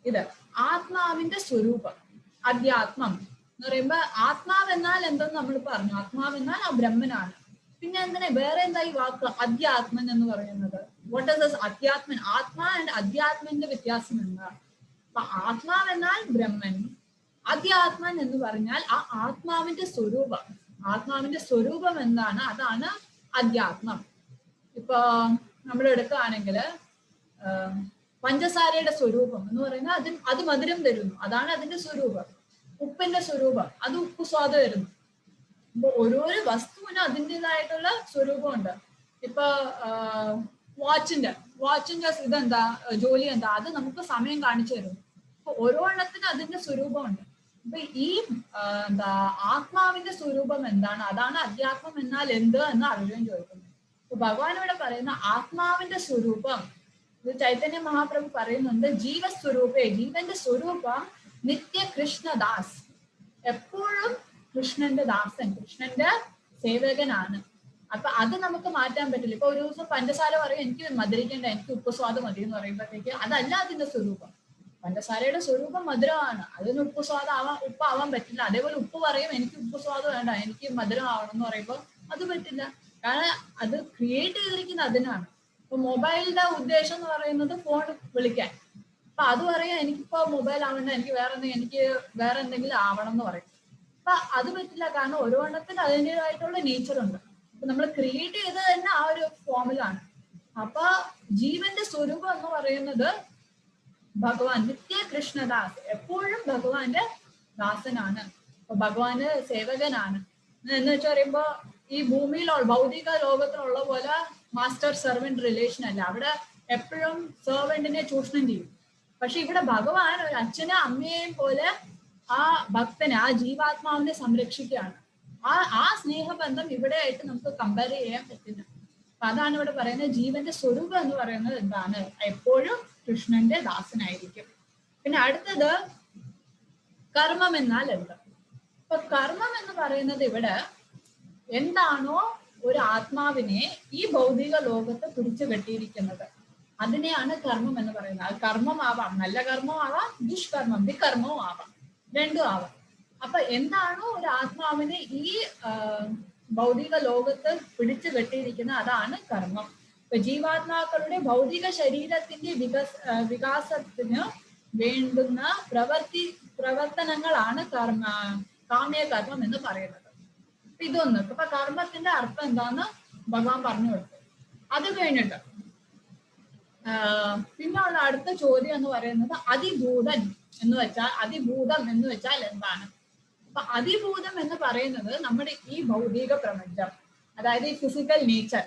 ഇത് ആത്മാവിന്റെ സ്വരൂപം. അധ്യാത്മം എന്ന് പറയുമ്പോ ആത്മാവ് എന്നാൽ എന്തെന്ന് നമ്മൾ പറഞ്ഞു, ആത്മാവ് എന്നാൽ ആ ബ്രഹ്മനാണ്. പിന്നെ എന്തിനാ വേറെ എന്താ ഈ വാക്ക് അധ്യാത്മൻ എന്ന് പറയുന്നത്? വാട്ട് ഈസ് ദിസ് അധ്യാത്മൻ? ആത്മാ ആൻഡ് അധ്യാത്മന്റെ വ്യത്യാസം എന്താണ്? അപ്പൊ ആത്മാവ് എന്നാൽ ബ്രഹ്മൻ, അധ്യാത്മൻ എന്ന് പറഞ്ഞാൽ ആ ആത്മാവിന്റെ സ്വരൂപം. ആത്മാവിന്റെ സ്വരൂപം എന്താണ്? അതാണ് അധ്യാത്മം. ഇപ്പൊ നമ്മൾ എടുക്കുകയാണെങ്കിൽ പഞ്ചസാരയുടെ സ്വരൂപം എന്ന് പറയുന്നത് അത് മധുരം തരുന്നു, അതാണ് അതിന്റെ സ്വരൂപം. ഉപ്പിന്റെ സ്വരൂപം അത് ഉപ്പ് സ്വാദ് വരുന്നു. അപ്പൊ ഓരോരോ വസ്തുവിനും അതിൻ്റെതായിട്ടുള്ള സ്വരൂപമുണ്ട്. ഇപ്പൊ വാച്ചിന്റെ ഇതെന്താ, ജോലി എന്താ, അത് നമുക്ക് സമയം കാണിച്ചു തരുന്നു. അപ്പൊ ഓരോ എണ്ണത്തിനും അതിന്റെ സ്വരൂപമുണ്ട്. അപ്പൊ ഈ എന്താ ആത്മാവിന്റെ സ്വരൂപം എന്താണ്, അതാണ് അധ്യാത്മം എന്നാൽ എന്ത് എന്ന് അർജുനൻ ചോദിക്കുന്നത്. അപ്പൊ ഭഗവാൻ ഇവിടെ പറയുന്ന ആത്മാവിന്റെ സ്വരൂപം, ഇത് ചൈതന്യ മഹാപ്രഭു പറയുന്നുണ്ട്, ജീവസ്വരൂപേ, ജീവന്റെ സ്വരൂപം നിത്യ കൃഷ്ണദാസ്, എപ്പോഴും കൃഷ്ണന്റെ ദാസൻ, കൃഷ്ണന്റെ സേവകനാണ്. അപ്പൊ അത് നമുക്ക് മാറ്റാൻ പറ്റില്ല. ഇപ്പൊ ഒരു ദിവസം പഞ്ചസാര പറയും എനിക്ക് മധുരിക്കണ്ട, എനിക്ക് ഉപ്പ് സ്വാദ് മതി എന്ന് പറയുമ്പോഴത്തേക്ക് അതല്ല അതിന്റെ സ്വരൂപം. പഞ്ചസാരയുടെ സ്വരൂപം മധുരമാണ്, അതിന് ഉപ്പ് ആവാൻ പറ്റില്ല. അതേപോലെ ഉപ്പ് പറയും എനിക്ക് ഉപ്പ് സ്വാദ് വേണ്ട, എനിക്ക് മധുരം ആവണം എന്ന് പറയുമ്പോൾ അത് പറ്റില്ല. കാരണം അത് ക്രിയേറ്റ് ചെയ്തിരിക്കുന്നത് അതിനാണ്. ഇപ്പൊ മൊബൈലിന്റെ ഉദ്ദേശം എന്ന് പറയുന്നത് ഫോൺ വിളിക്കാൻ. അപ്പൊ അത് പറയാം എനിക്കിപ്പോ മൊബൈൽ ആവണ്ട, എനിക്ക് വേറെ എന്തെങ്കിലും ആവണം എന്ന് പറയും. അപ്പൊ അത് പറ്റില്ല, കാരണം ഓരോ എണ്ണത്തിന് അതിൻ്റെതായിട്ടുള്ള നേച്ചർ ഉണ്ട്. അപ്പൊ നമ്മൾ ക്രിയേറ്റ് ചെയ്തത് തന്നെ ആ ഒരു ഫോമിലാണ്. അപ്പൊ ജീവന്റെ സ്വരൂപം എന്ന് പറയുന്നത് ഭഗവാൻ നിത്യ കൃഷ്ണദാസ്, എപ്പോഴും ഭഗവാന്റെ ദാസനാണ്, അപ്പൊ ഭഗവാന്റെ സേവകനാണ്. എന്ന് വെച്ച് പറയുമ്പോ ഈ ഭൂമിയിലുള്ള ഭൗതിക ലോകത്തിലുള്ള പോലെ മാസ്റ്റർ സെർവന്റ് റിലേഷൻ അല്ല. അവിടെ എപ്പോഴും സെർവന്റിനെ ചൂഷണം ചെയ്യും. പക്ഷെ ഇവിടെ ഭഗവാൻ ഒരു അച്ഛനും അമ്മയെയും പോലെ ആ ഭക്തനെ, ആ ജീവാത്മാവിനെ സംരക്ഷിക്കുകയാണ്. ആ സ്നേഹബന്ധം ഇവിടെ ആയിട്ട് നമുക്ക് കമ്പയർ ചെയ്യാൻ പറ്റില്ല. അപ്പൊ അതാണ് ഇവിടെ പറയുന്നത്, ജീവന്റെ സ്വരൂപം എന്ന് പറയുന്നത് എന്താണ്, എപ്പോഴും കൃഷ്ണന്റെ ദാസനായിരിക്കും. പിന്നെ അടുത്തത് കർമ്മം എന്നാൽ എന്ത്. അപ്പൊ കർമ്മം എന്ന് പറയുന്നത് ഇവിടെ എന്താണോ ഒരു ആത്മാവിനെ ഈ ഭൗതിക ലോകത്ത് പിടിച്ചു കെട്ടിയിരിക്കുന്നത്, അതിനെയാണ് കർമ്മം എന്ന് പറയുന്നത്. അത് കർമ്മമാവാം, നല്ല കർമ്മമാവാം, ദുഷ്കർമ്മം വികർമ്മവും ആവാം, രണ്ടും ആവാം. അപ്പൊ എന്താണോ ഒരു ആത്മാവിനെ ഈ ഭൗതിക ലോകത്ത് പിടിച്ചു കെട്ടിയിരിക്കുന്നത് അതാണ് കർമ്മം. ഇപ്പൊ ജീവാത്മാക്കളുടെ ഭൗതിക ശരീരത്തിന്റെ വികാസത്തിന് വേണ്ടുന്ന പ്രവർത്തനങ്ങളാണ് കാമ്യകർമ്മം എന്ന് പറയുന്നത്. ഇതൊന്ന്. അപ്പൊ കർമ്മത്തിന്റെ അർത്ഥം എന്താന്ന് ഭഗവാൻ പറഞ്ഞു കൊടുത്തു. അത് കഴിഞ്ഞിട്ട് പിന്നെയുള്ള അടുത്ത ചോദ്യം എന്ന് പറയുന്നത് അതിഭൂതൻ എന്ന് വെച്ചാൽ, അതിഭൂതം എന്ന് വെച്ചാൽ എന്താണ്. അപ്പൊ അതിഭൂതം എന്ന് പറയുന്നത് നമ്മുടെ ഈ ഭൗതിക പ്രപഞ്ചം, അതായത് ഈ ഫിസിക്കൽ നേച്ചർ,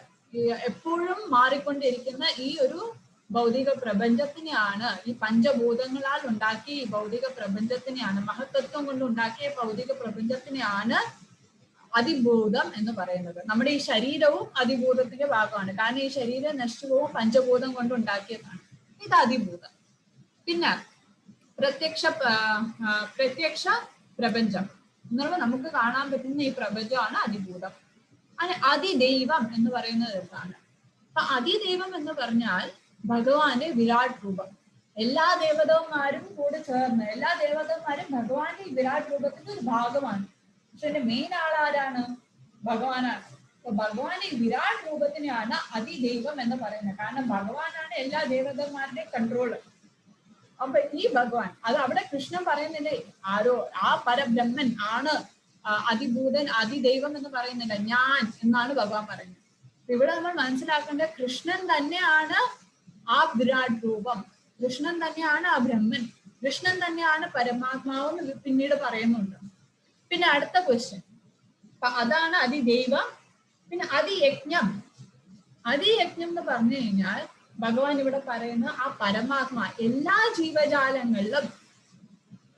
എപ്പോഴും മാറിക്കൊണ്ടിരിക്കുന്ന ഈ ഒരു ഭൗതിക പ്രപഞ്ചത്തിനെയാണ്, ഈ പഞ്ചഭൂതങ്ങളാൽ ഉണ്ടാക്കിയ ഈ ഭൗതിക പ്രപഞ്ചത്തിനെയാണ്, മഹത്തത്വം കൊണ്ട് ഉണ്ടാക്കിയ ഭൗതിക പ്രപഞ്ചത്തിനെയാണ് അതിഭൂതം എന്ന് പറയുന്നത്. നമ്മുടെ ഈ ശരീരവും അതിഭൂതത്തിന്റെ ഭാഗമാണ്. കാരണം ഈ ശരീരം നഷ്ടവും പഞ്ചഭൂതം കൊണ്ട് ഉണ്ടാക്കിയതാണ്. ഇത് അതിഭൂതം. പിന്നെ പ്രത്യക്ഷ പ്രപഞ്ചം എന്നുള്ള നമുക്ക് കാണാൻ പറ്റുന്ന ഈ പ്രപഞ്ചമാണ് അതിഭൂതം. അതിദൈവം എന്ന് പറയുന്നത് എന്താണ്. അപ്പൊ അതിദൈവം എന്ന് പറഞ്ഞാൽ ഭഗവാന്റെ വിരാട് രൂപം. എല്ലാ ദേവതന്മാരും കൂടെ ചേർന്ന്, എല്ലാ ദേവതന്മാരും ഭഗവാന്റെ ഈ വിരാട് രൂപത്തിന്റെ ഒരു ഭാഗമാണ്. പക്ഷെ എന്റെ മെയിൻ ആളാരാണ്, ഭഗവാനാണ്. അപ്പൊ ഭഗവാന്റെ ഈ വിരാട് രൂപത്തിനെയാണ് അതിദൈവം എന്ന് പറയുന്നത്. കാരണം ഭഗവാനാണ് എല്ലാ ദേവതന്മാരുടെയും കൺട്രോള്. അപ്പൊ ഈ ഭഗവാൻ, അത് അവിടെ കൃഷ്ണൻ പറയുന്നില്ലേ ആരോ, ആ പരബ്രഹ്മൻ ആണ് അതിഭൂതൻ അതിദൈവം എന്ന് പറയുന്നില്ല, ഞാൻ എന്നാണ് ഭഗവാൻ പറയുന്നത്. ഇവിടെ നമ്മൾ മനസ്സിലാക്കേണ്ടത് കൃഷ്ണൻ തന്നെയാണ് ആ വിരാട് രൂപം, കൃഷ്ണൻ തന്നെയാണ് ആ ബ്രഹ്മൻ, കൃഷ്ണൻ തന്നെയാണ് പരമാത്മാവെന്ന് പിന്നീട് പറയുന്നുണ്ട്. പിന്നെ അടുത്ത ക്വസ്റ്റ്യൻ, അപ്പൊ അതാണ് അതിദൈവം. പിന്നെ അതിയജ്ഞം. അതിയജ്ഞം എന്ന് പറഞ്ഞു കഴിഞ്ഞാൽ ഭഗവാൻ ഇവിടെ പറയുന്ന ആ പരമാത്മാ, എല്ലാ ജീവജാലങ്ങളിലും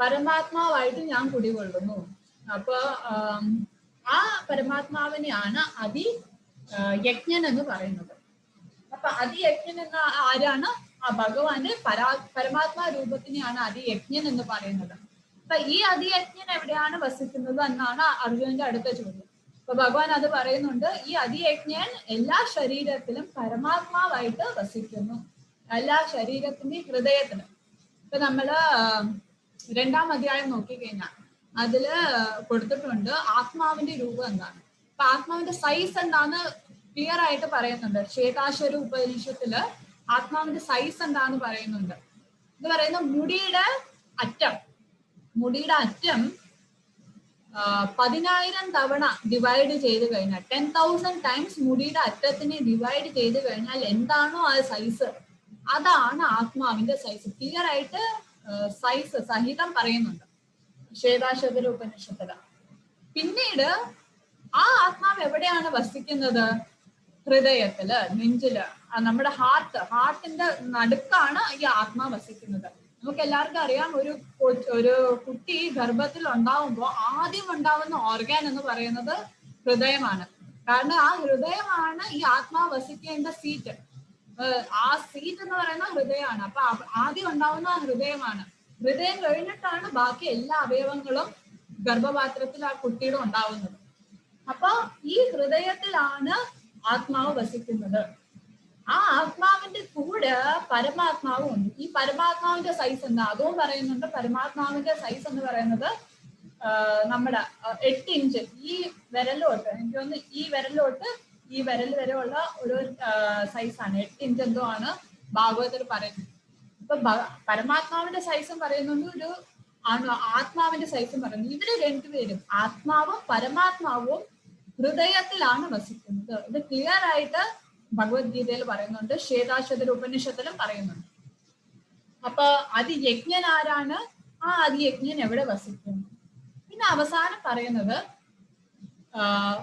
പരമാത്മാവായിട്ട് ഞാൻ കുടികൊള്ളുന്നു. അപ്പൊ ആ പരമാത്മാവിനെയാണ് യജ്ഞൻ എന്ന് പറയുന്നത്. അപ്പൊ അതിയജ്ഞൻ എന്ന ആരാണ്, ആ ഭഗവാന്റെ പരമാത്മാ രൂപത്തിനെയാണ് അതിയജ്ഞൻ എന്ന് പറയുന്നത്. അപ്പൊ ഈ അതിയജ്ഞൻ എവിടെയാണ് വസിക്കുന്നത് എന്നാണ് അർജുനന്റെ അടുത്ത ചോദ്യം. അപ്പൊ ഭഗവാൻ അത് പറയുന്നുണ്ട്, ഈ അതിയജ്ഞൻ എല്ലാ ശരീരത്തിലും പരമാത്മാവായിട്ട് വസിക്കുന്നു, എല്ലാ ശരീരത്തിന്റെ ഹൃദയത്തിലും. ഇപ്പൊ നമ്മള് 2-ാം അധ്യായം നോക്കിക്കഴിഞ്ഞാൽ അതില് കൊടുത്തിട്ടുണ്ട് ആത്മാവിന്റെ രൂപം എന്താണ്. അപ്പൊ ആത്മാവിന്റെ സൈസ് എന്താന്ന് ക്ലിയർ ആയിട്ട് പറയുന്നുണ്ട്. ശ്വേതാശ്വര ഉപനിഷത്തില് ആത്മാവിന്റെ സൈസ് എന്താന്ന് പറയുന്നുണ്ട്. ഇത് പറയുന്ന മുടിയുടെ അറ്റം 10,000 തവണ ഡിവൈഡ് ചെയ്ത് കഴിഞ്ഞാൽ, 10,000 ടൈംസ് മുടിയുടെ അറ്റത്തിനെ ഡിവൈഡ് ചെയ്ത് കഴിഞ്ഞാൽ എന്താണോ ആ സൈസ്, അതാണ് ആത്മാവിന്റെ സൈസ്. ക്ലിയർ ആയിട്ട് സൈസ് സഹിതം പറയുന്നുണ്ട് ശ്വേതാശ്വതര ഉപനിഷത്തില്. പിന്നീട് ആ ആത്മാവ് എവിടെയാണ് വസിക്കുന്നത്? ഹൃദയത്തില്, നെഞ്ചില്, നമ്മുടെ ഹാർട്ടിന്റെ നടുക്കാണ് ഈ ആത്മാവ് വസിക്കുന്നത്. നമുക്ക് എല്ലാവർക്കും അറിയാം, ഒരു കുട്ടി ഗർഭത്തിൽ ഉണ്ടാവുമ്പോൾ ആദ്യം ഉണ്ടാവുന്ന ഓർഗാൻ എന്ന് പറയുന്നത് ഹൃദയമാണ്. കാരണം ആ ഹൃദയമാണ് ഈ ആത്മാവ് വസിക്കേണ്ട സീറ്റ്. ആ സീറ്റ് എന്ന് പറയുന്ന ഹൃദയമാണ്. അപ്പൊ ആദ്യം ഉണ്ടാവുന്ന ആ ഹൃദയമാണ്. ഹൃദയം കഴിഞ്ഞിട്ടാണ് ബാക്കി എല്ലാ അവയവങ്ങളും ഗർഭപാത്രത്തിൽ ആ കുട്ടിയുടെ ഉണ്ടാവുന്നത്. അപ്പൊ ഈ ഹൃദയത്തിലാണ് ആത്മാവ് വസിക്കുന്നത്. ആ ആത്മാവിന്റെ കൂടെ പരമാത്മാവും ഉണ്ട്. ഈ പരമാത്മാവിന്റെ സൈസ് എന്താ അതും പറയുന്നുണ്ട്. പരമാത്മാവിന്റെ സൈസ് എന്ന് പറയുന്നത് നമ്മുടെ 8 ഇഞ്ച്, ഈ വിരലോട്ട്, എനിക്ക് തോന്നുന്നു ഈ വിരലോട്ട് ഈ വിരൽ വരെ ഉള്ള ഒരു സൈസാണ്. 8 ഇഞ്ച് എന്തോ ആണ് ഭാഗവതത്തിൽ പറയുന്നത്. ഇപ്പൊ പരമാത്മാവിന്റെ സൈസും പറയുന്നുണ്ട്, ഒരു ആത്മാവിന്റെ സൈസും പറയുന്നു. ഇവര് രണ്ടുപേരും, ആത്മാവും പരമാത്മാവും ഹൃദയത്തിലാണ് വസിക്കുന്നത്. ഇത് ക്ലിയർ ആയിട്ട് ഭഗവത്ഗീതയിൽ പറയുന്നുണ്ട്, ശ്വേതാശ്വതര ഉപനിഷത്തിലും പറയുന്നുണ്ട്. അപ്പൊ അതിയജ്ഞൻ ആരാണ്? ആ അതിയജ്ഞൻ എവിടെ വസിക്കുന്നു? പിന്നെ അവസാനം പറയുന്നത്,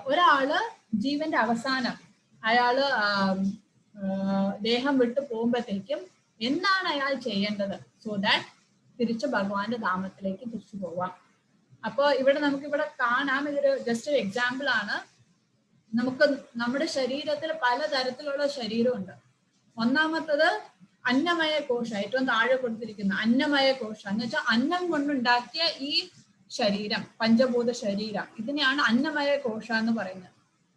ഒരാള് ജീവന്റെ അവസാനം അയാള് ദേഹം വിട്ടു പോകുമ്പോഴത്തേക്കും എന്താണ് അയാൾ ചെയ്യേണ്ടത്? സോ ദാറ്റ് തിരിച്ച് ഭഗവാന്റെ ധാമത്തിലേക്ക് തിരിച്ചു പോവാം. അപ്പൊ ഇവിടെ നമുക്കിവിടെ കാണാം, ഇതൊരു ജസ്റ്റ് ഒരു എക്സാമ്പിൾ ആണ്. നമുക്ക് നമ്മുടെ ശരീരത്തിൽ പലതരത്തിലുള്ള ശരീരമുണ്ട്. ഒന്നാമത്തത് അന്നമയ കോശ, ഏറ്റവും താഴെ കൊടുത്തിരിക്കുന്ന അന്നമയ കോശ എന്ന് വെച്ചാൽ അന്നം കൊണ്ടുണ്ടാക്കിയ ഈ ശരീരം, പഞ്ചഭൂത ശരീരം, ഇതിനെയാണ് അന്നമയ കോശ എന്ന് പറയുന്നത്.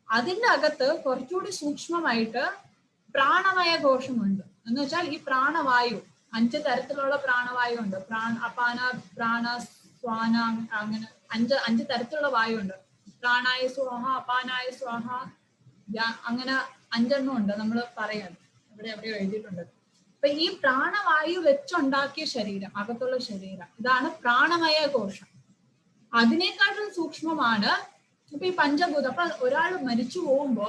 അതിൻ്റെ അകത്ത് കുറച്ചുകൂടി സൂക്ഷ്മമായിട്ട് പ്രാണമയ കോശമുണ്ട്. എന്ന് വെച്ചാൽ ഈ പ്രാണവായു, 5 തരത്തിലുള്ള പ്രാണവായു ഉണ്ട്. അപാന, പ്രാണ, സ്വാന, അങ്ങനെ 5 തരത്തിലുള്ള വായു ഉണ്ട്. പ്രാണായ സ്വാഹ, അപാനായ സ്വാഹ, അങ്ങനെ 5 എണ്ണം ഉണ്ട് നമ്മൾ പറയുന്നത്. എവിടെയോ എഴുതിയിട്ടുണ്ട്. അപ്പൊ ഈ പ്രാണവായു വെച്ചുണ്ടാക്കിയ ശരീരം, അകത്തുള്ള ശരീരം, ഇതാണ് പ്രാണമയ കോശം. അതിനേക്കാളും സൂക്ഷ്മമാണ് ഇപ്പൊ ഈ പഞ്ചഭൂതം. അപ്പൊ ഒരാൾ മരിച്ചു പോകുമ്പോ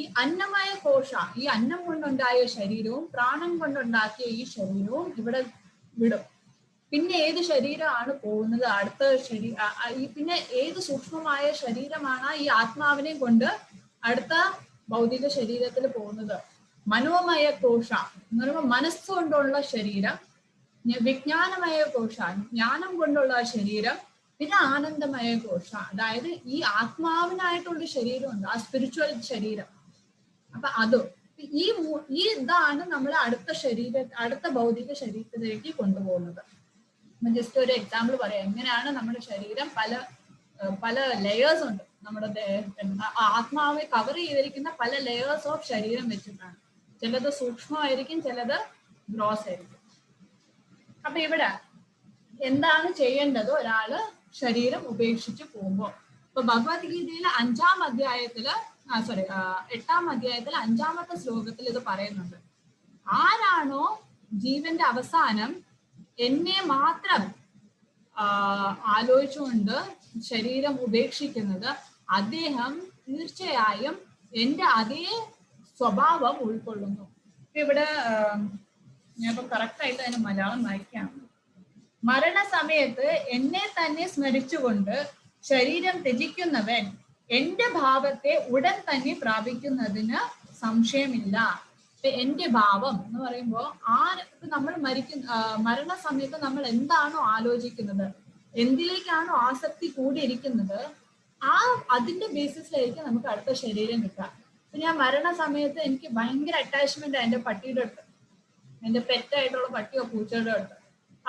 ഈ അന്നമയ കോശ, ഈ അന്നം കൊണ്ടുണ്ടായ ശരീരവും പ്രാണം കൊണ്ടുണ്ടാക്കിയ ഈ ശരീരവും ഇവിടെ വിടും. പിന്നെ ഏത് ശരീരമാണ് പോകുന്നത്? അടുത്ത പിന്നെ ഏത് സൂക്ഷ്മമായ ശരീരമാണ് ഈ ആത്മാവിനെ കൊണ്ട് അടുത്ത ഭൗതിക ശരീരത്തിൽ പോകുന്നത്? മനോമയ കോശ എന്ന് പറയുമ്പോൾ മനസ്സുകൊണ്ടുള്ള ശരീരം, വിജ്ഞാനമയ കോശ ജ്ഞാനം കൊണ്ടുള്ള ശരീരം, പിന്നെ ആനന്ദമയ കോശ, അതായത് ഈ ആത്മാവിനായിട്ടുള്ള ശരീരമുണ്ട്, ആ സ്പിരിച്വൽ ശരീരം. അപ്പൊ അതും ഈ ഇതാണ് നമ്മൾ അടുത്ത ഭൗതിക ശരീരത്തിലേക്ക് കൊണ്ടുപോകുന്നത്. ജസ്റ്റ് ഒരു എക്സാമ്പിൾ പറയാം, എങ്ങനെയാണ് നമ്മുടെ ശരീരം പല ലെയേഴ്സ് ഉണ്ട്. നമ്മുടെ ആത്മാവെ കവർ ചെയ്തിരിക്കുന്ന പല ലെയേഴ്സ് ഓഫ് ശരീരം വെച്ചിട്ടാണ്. ചിലത് സൂക്ഷ്മമായിരിക്കും, ചിലത് ഗ്രോസ് ആയിരിക്കും. അപ്പൊ ഇവിടെ എന്താണ് ചെയ്യേണ്ടത് ഒരാള് ശരീരം ഉപേക്ഷിച്ച് പോകുമ്പോൾ? ഇപ്പൊ ഭഗവത്ഗീതയിലെ 8ാം അധ്യായത്തിൽ 5ാമത്തെ ശ്ലോകത്തിൽ ഇത് പറയുന്നുണ്ട്. ആരാണോ ജീവന്റെ അവസാനം എന്നെ മാത്രം ആലോചിച്ചുകൊണ്ട് ശരീരം ഉപേക്ഷിക്കുന്നത്, അദ്ദേഹം തീർച്ചയായും എന്റെ അതേ സ്വഭാവം ഉൾക്കൊള്ളുന്നു. ഇവിടെ ഞാനിപ്പോ കറക്റ്റ് ആയിട്ട് അതിന് മലയാളം വായിക്കാം. മരണസമയത്ത് എന്നെ തന്നെ സ്മരിച്ചുകൊണ്ട് ശരീരം ത്യജിക്കുന്നവൻ എന്റെ ഭാവത്തെ ഉടൻ തന്നെ പ്രാപിക്കുന്നതിന് സംശയമില്ല. എന്റെ ഭാവം എന്ന് പറയുമ്പോൾ നമ്മൾ മരണസമയത്ത് നമ്മൾ എന്താണോ ആലോചിക്കുന്നത്, എന്തിലേക്കാണോ ആസക്തി കൂടിയിരിക്കുന്നത്, അതിന്റെ ബേസിസിലായിരിക്കും നമുക്ക് അടുത്ത ശരീരം കിട്ടുക. ഇപ്പൊ ഞാൻ മരണസമയത്ത് എനിക്ക് ഭയങ്കര അറ്റാച്ച്മെന്റ് എന്റെ പട്ടിയുടെ അടുത്ത്, എന്റെ പെറ്റായിട്ടുള്ള പട്ടിയോ പൂച്ചയുടെ അടുത്ത്.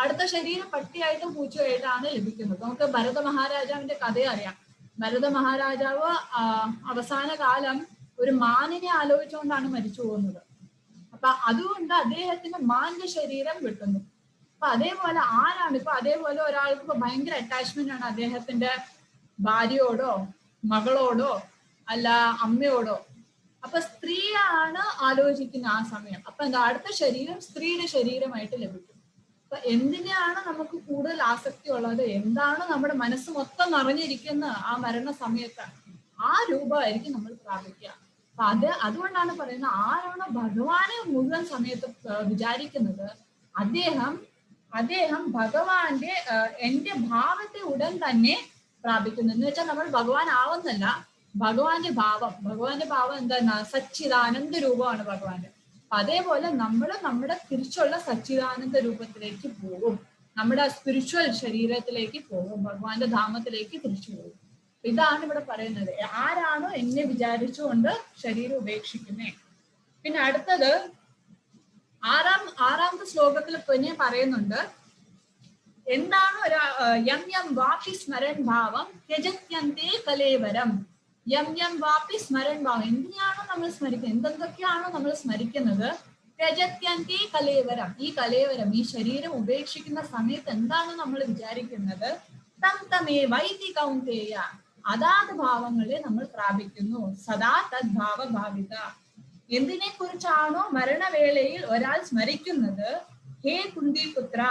അടുത്ത ശരീരം പട്ടിയായിട്ടും പൂച്ചയായിട്ടാണ് ലഭിക്കുന്നത്. നമുക്ക് ഭരത മഹാരാജാവിന്റെ കഥ അറിയാം. ഭരത മഹാരാജാവ് അവസാന കാലം ഒരു മാനിനെ ആലോചിച്ചുകൊണ്ടാണ് മരിച്ചു പോകുന്നത്. അപ്പൊ അതുകൊണ്ട് അദ്ദേഹത്തിന് മാന്റെ ശരീരം കിട്ടുന്നു. അപ്പൊ അതേപോലെ അതേപോലെ ഒരാൾക്ക് ഇപ്പൊ ഭയങ്കര അറ്റാച്ച്മെന്റ് ആണ് അദ്ദേഹത്തിന്റെ ഭാര്യയോടോ മകളോടോ അല്ല അമ്മയോടോ. അപ്പൊ സ്ത്രീയാണ് ആലോചിക്കുന്ന ആ സമയം. അപ്പൊ അടുത്ത ശരീരം സ്ത്രീയുടെ ശരീരമായിട്ട് ലഭിക്കും. അപ്പൊ എന്തിനാണ് നമുക്ക് കൂടുതൽ ആസക്തി ഉള്ളത്, എന്താണ് നമ്മുടെ മനസ്സ് മൊത്തം നിറഞ്ഞിരിക്കുന്ന ആ മരണ സമയത്ത്, ആ രൂപമായിരിക്കും നമ്മൾ പ്രാപിക്കുക. അതുകൊണ്ടാണ് പറയുന്നത്, ആരാണോ ഭഗവാനെ മുഴുവൻ സമയത്ത് വിചാരിക്കുന്നത്, അദ്ദേഹം ഭഗവാന്റെ എന്റെ ഭാവത്തെ ഉടൻ തന്നെ പ്രാപിക്കുന്നു. എന്ന് വെച്ചാൽ നമ്മൾ ഭഗവാൻ ആവുന്നല്ല, ഭഗവാന്റെ ഭാവം എന്താ? സച്ചിദാനന്ദ രൂപമാണ് ഭഗവാന്റെ. അതേപോലെ നമ്മൾ നമ്മുടെ തിരിച്ചുള്ള സച്ചിദാനന്ദ രൂപത്തിലേക്ക് പോകും, നമ്മുടെ സ്പിരിച്വൽ ശരീരത്തിലേക്ക് പോകും, ഭഗവാന്റെ ധാമത്തിലേക്ക് തിരിച്ചു പോകും. ഇതാണ് ഇവിടെ പറയുന്നത്, ആരാണോ എന്നെ വിചാരിച്ചുകൊണ്ട് ശരീരം ഉപേക്ഷിക്കുന്നേ. പിന്നെ അടുത്തത് ആറാമത്തെ ശ്ലോകത്തിൽ പിന്നെ പറയുന്നുണ്ട്, എന്താണ് യം യം വാപി സ്മരൺ ഭാവം ത്യജത്യന്തേ കലേവരം. യം വാപി സ്മരൺ ഭാവം, എന്തിനാണോ നമ്മൾ സ്മരിക്കുന്നത്, എന്തൊക്കെയാണോ നമ്മൾ സ്മരിക്കുന്നത്, ത്യജത്യന്തേ കലേവരം, ഈ കലേവരം, ഈ ശരീരം ഉപേക്ഷിക്കുന്ന സമയത്ത് എന്താണോ നമ്മൾ വിചാരിക്കുന്നത്, തം തമേ വൈതി കൗന്ദേയ, അതാത് ഭാവങ്ങളെ നമ്മൾ പ്രാപിക്കുന്നു. സദാ തദ്ഭാവ ഭാവിത, എന്തിനെ കുറിച്ചാണോ മരണവേളയിൽ ഒരാൾ സ്മരിക്കുന്നത്, ഹേ കുന്തിപുത്ര,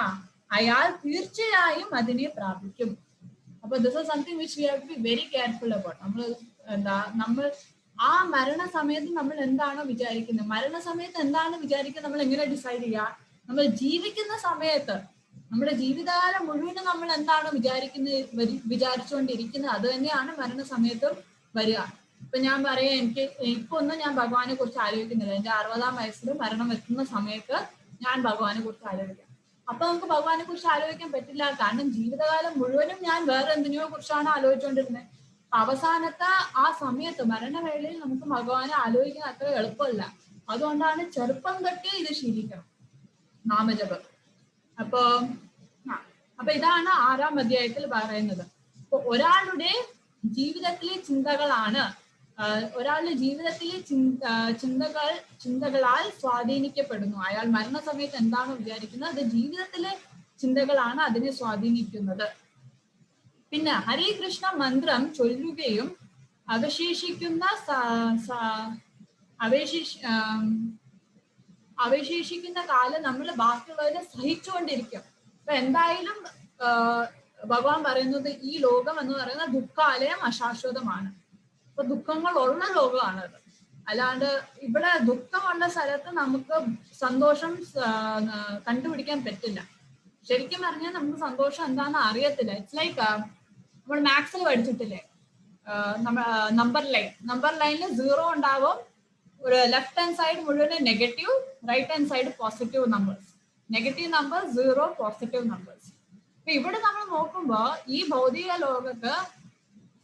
അയാൾ തീർച്ചയായും അതിനെ പ്രാപിക്കും. അപ്പൊ this is something which we have to be very careful about. നമ്മൾ ആ മരണ സമയത്ത് നമ്മൾ എന്താണോ വിചാരിക്കുന്നത്, മരണസമയത്ത് എന്താണ് വിചാരിക്കുന്നത്, നമ്മൾ എങ്ങനെ ഡിസൈഡ് ചെയ്യുക? നമ്മൾ ജീവിക്കുന്ന സമയത്ത്, നമ്മുടെ ജീവിതകാലം മുഴുവനും നമ്മൾ എന്താണോ വിചാരിച്ചുകൊണ്ടിരിക്കുന്നത്, അത് തന്നെയാണ് മരണസമയത്തും വരിക. ഇപ്പൊ ഞാൻ പറയാം, ഇപ്പൊ ഒന്നും ഞാൻ ഭഗവാനെ കുറിച്ച് ആലോചിക്കുന്നില്ല, എന്റെ 60-ാം വയസ്സിൽ മരണം എത്തുന്ന സമയത്ത് ഞാൻ ഭഗവാനെ കുറിച്ച് ആലോചിക്കാം. അപ്പൊ നമുക്ക് ഭഗവാനെ കുറിച്ച് ആലോചിക്കാൻ പറ്റില്ല, കാരണം ജീവിതകാലം മുഴുവനും ഞാൻ വേറെ എന്തിനെയോ കുറിച്ചാണ് ആലോചിച്ചുകൊണ്ടിരുന്നത്. അവസാനത്തെ ആ സമയത്ത്, മരണവേളയിൽ നമുക്ക് ഭഗവാനെ ആലോചിക്കാൻ അത്ര എളുപ്പമല്ല. അതുകൊണ്ടാണ് ചെറുപ്പം തൊട്ടേ ഇത് ശീലിക്കണം, നാമജപം. അപ്പൊ ഇതാണ് 6-ാം അധ്യായത്തിൽ പറയുന്നത്. അപ്പൊ ഒരാളുടെ ജീവിതത്തിലെ ചിന്തകളാണ്, ഒരാളുടെ ജീവിതത്തിലെ ചിന്തകളാൽ സ്വാധീനിക്കപ്പെടുന്നു. അയാൾ മരണസമയത്ത് എന്താണോ വിചാരിക്കുന്നത്, അത് ജീവിതത്തിലെ ചിന്തകളാണ് അതിനെ സ്വാധീനിക്കുന്നത്. പിന്നെ ഹരേ കൃഷ്ണ മന്ത്രം ചൊല്ലുകയും അവശേഷിക്കുന്ന കാലം നമ്മൾ ബാക്കിയുള്ളവരെ സഹിച്ചുകൊണ്ടിരിക്കും. അപ്പൊ എന്തായാലും ഭഗവാൻ പറയുന്നത്, ഈ ലോകം എന്ന് പറയുന്നത് ദുഃഖാലയം, അശാശ്വതമാണ്. അപ്പൊ ദുഃഖങ്ങൾ ഉള്ള ലോകമാണത്. അല്ലാണ്ട് ഇവിടെ ദുഃഖമുള്ള സ്ഥലത്ത് നമുക്ക് സന്തോഷം കണ്ടുപിടിക്കാൻ പറ്റില്ല. ശരിക്കും പറഞ്ഞാൽ നമുക്ക് സന്തോഷം എന്താണെന്ന് അറിയത്തില്ല. ഇറ്റ്സ് ലൈക്ക് നമ്മൾ മാത്സിൽ പഠിച്ചിട്ടില്ലേ, നമ്പർ ലൈനിൽ 0 ഉണ്ടാവും, ഒരു ലെഫ്റ്റ് ഹാൻഡ് സൈഡ് മുഴുവൻ negative, right hand side positive numbers. Negative number 0, positive numbers. അപ്പൊ ഇവിടെ നമ്മൾ നോക്കുമ്പോ ഈ ഭൗതിക ലോകത്ത്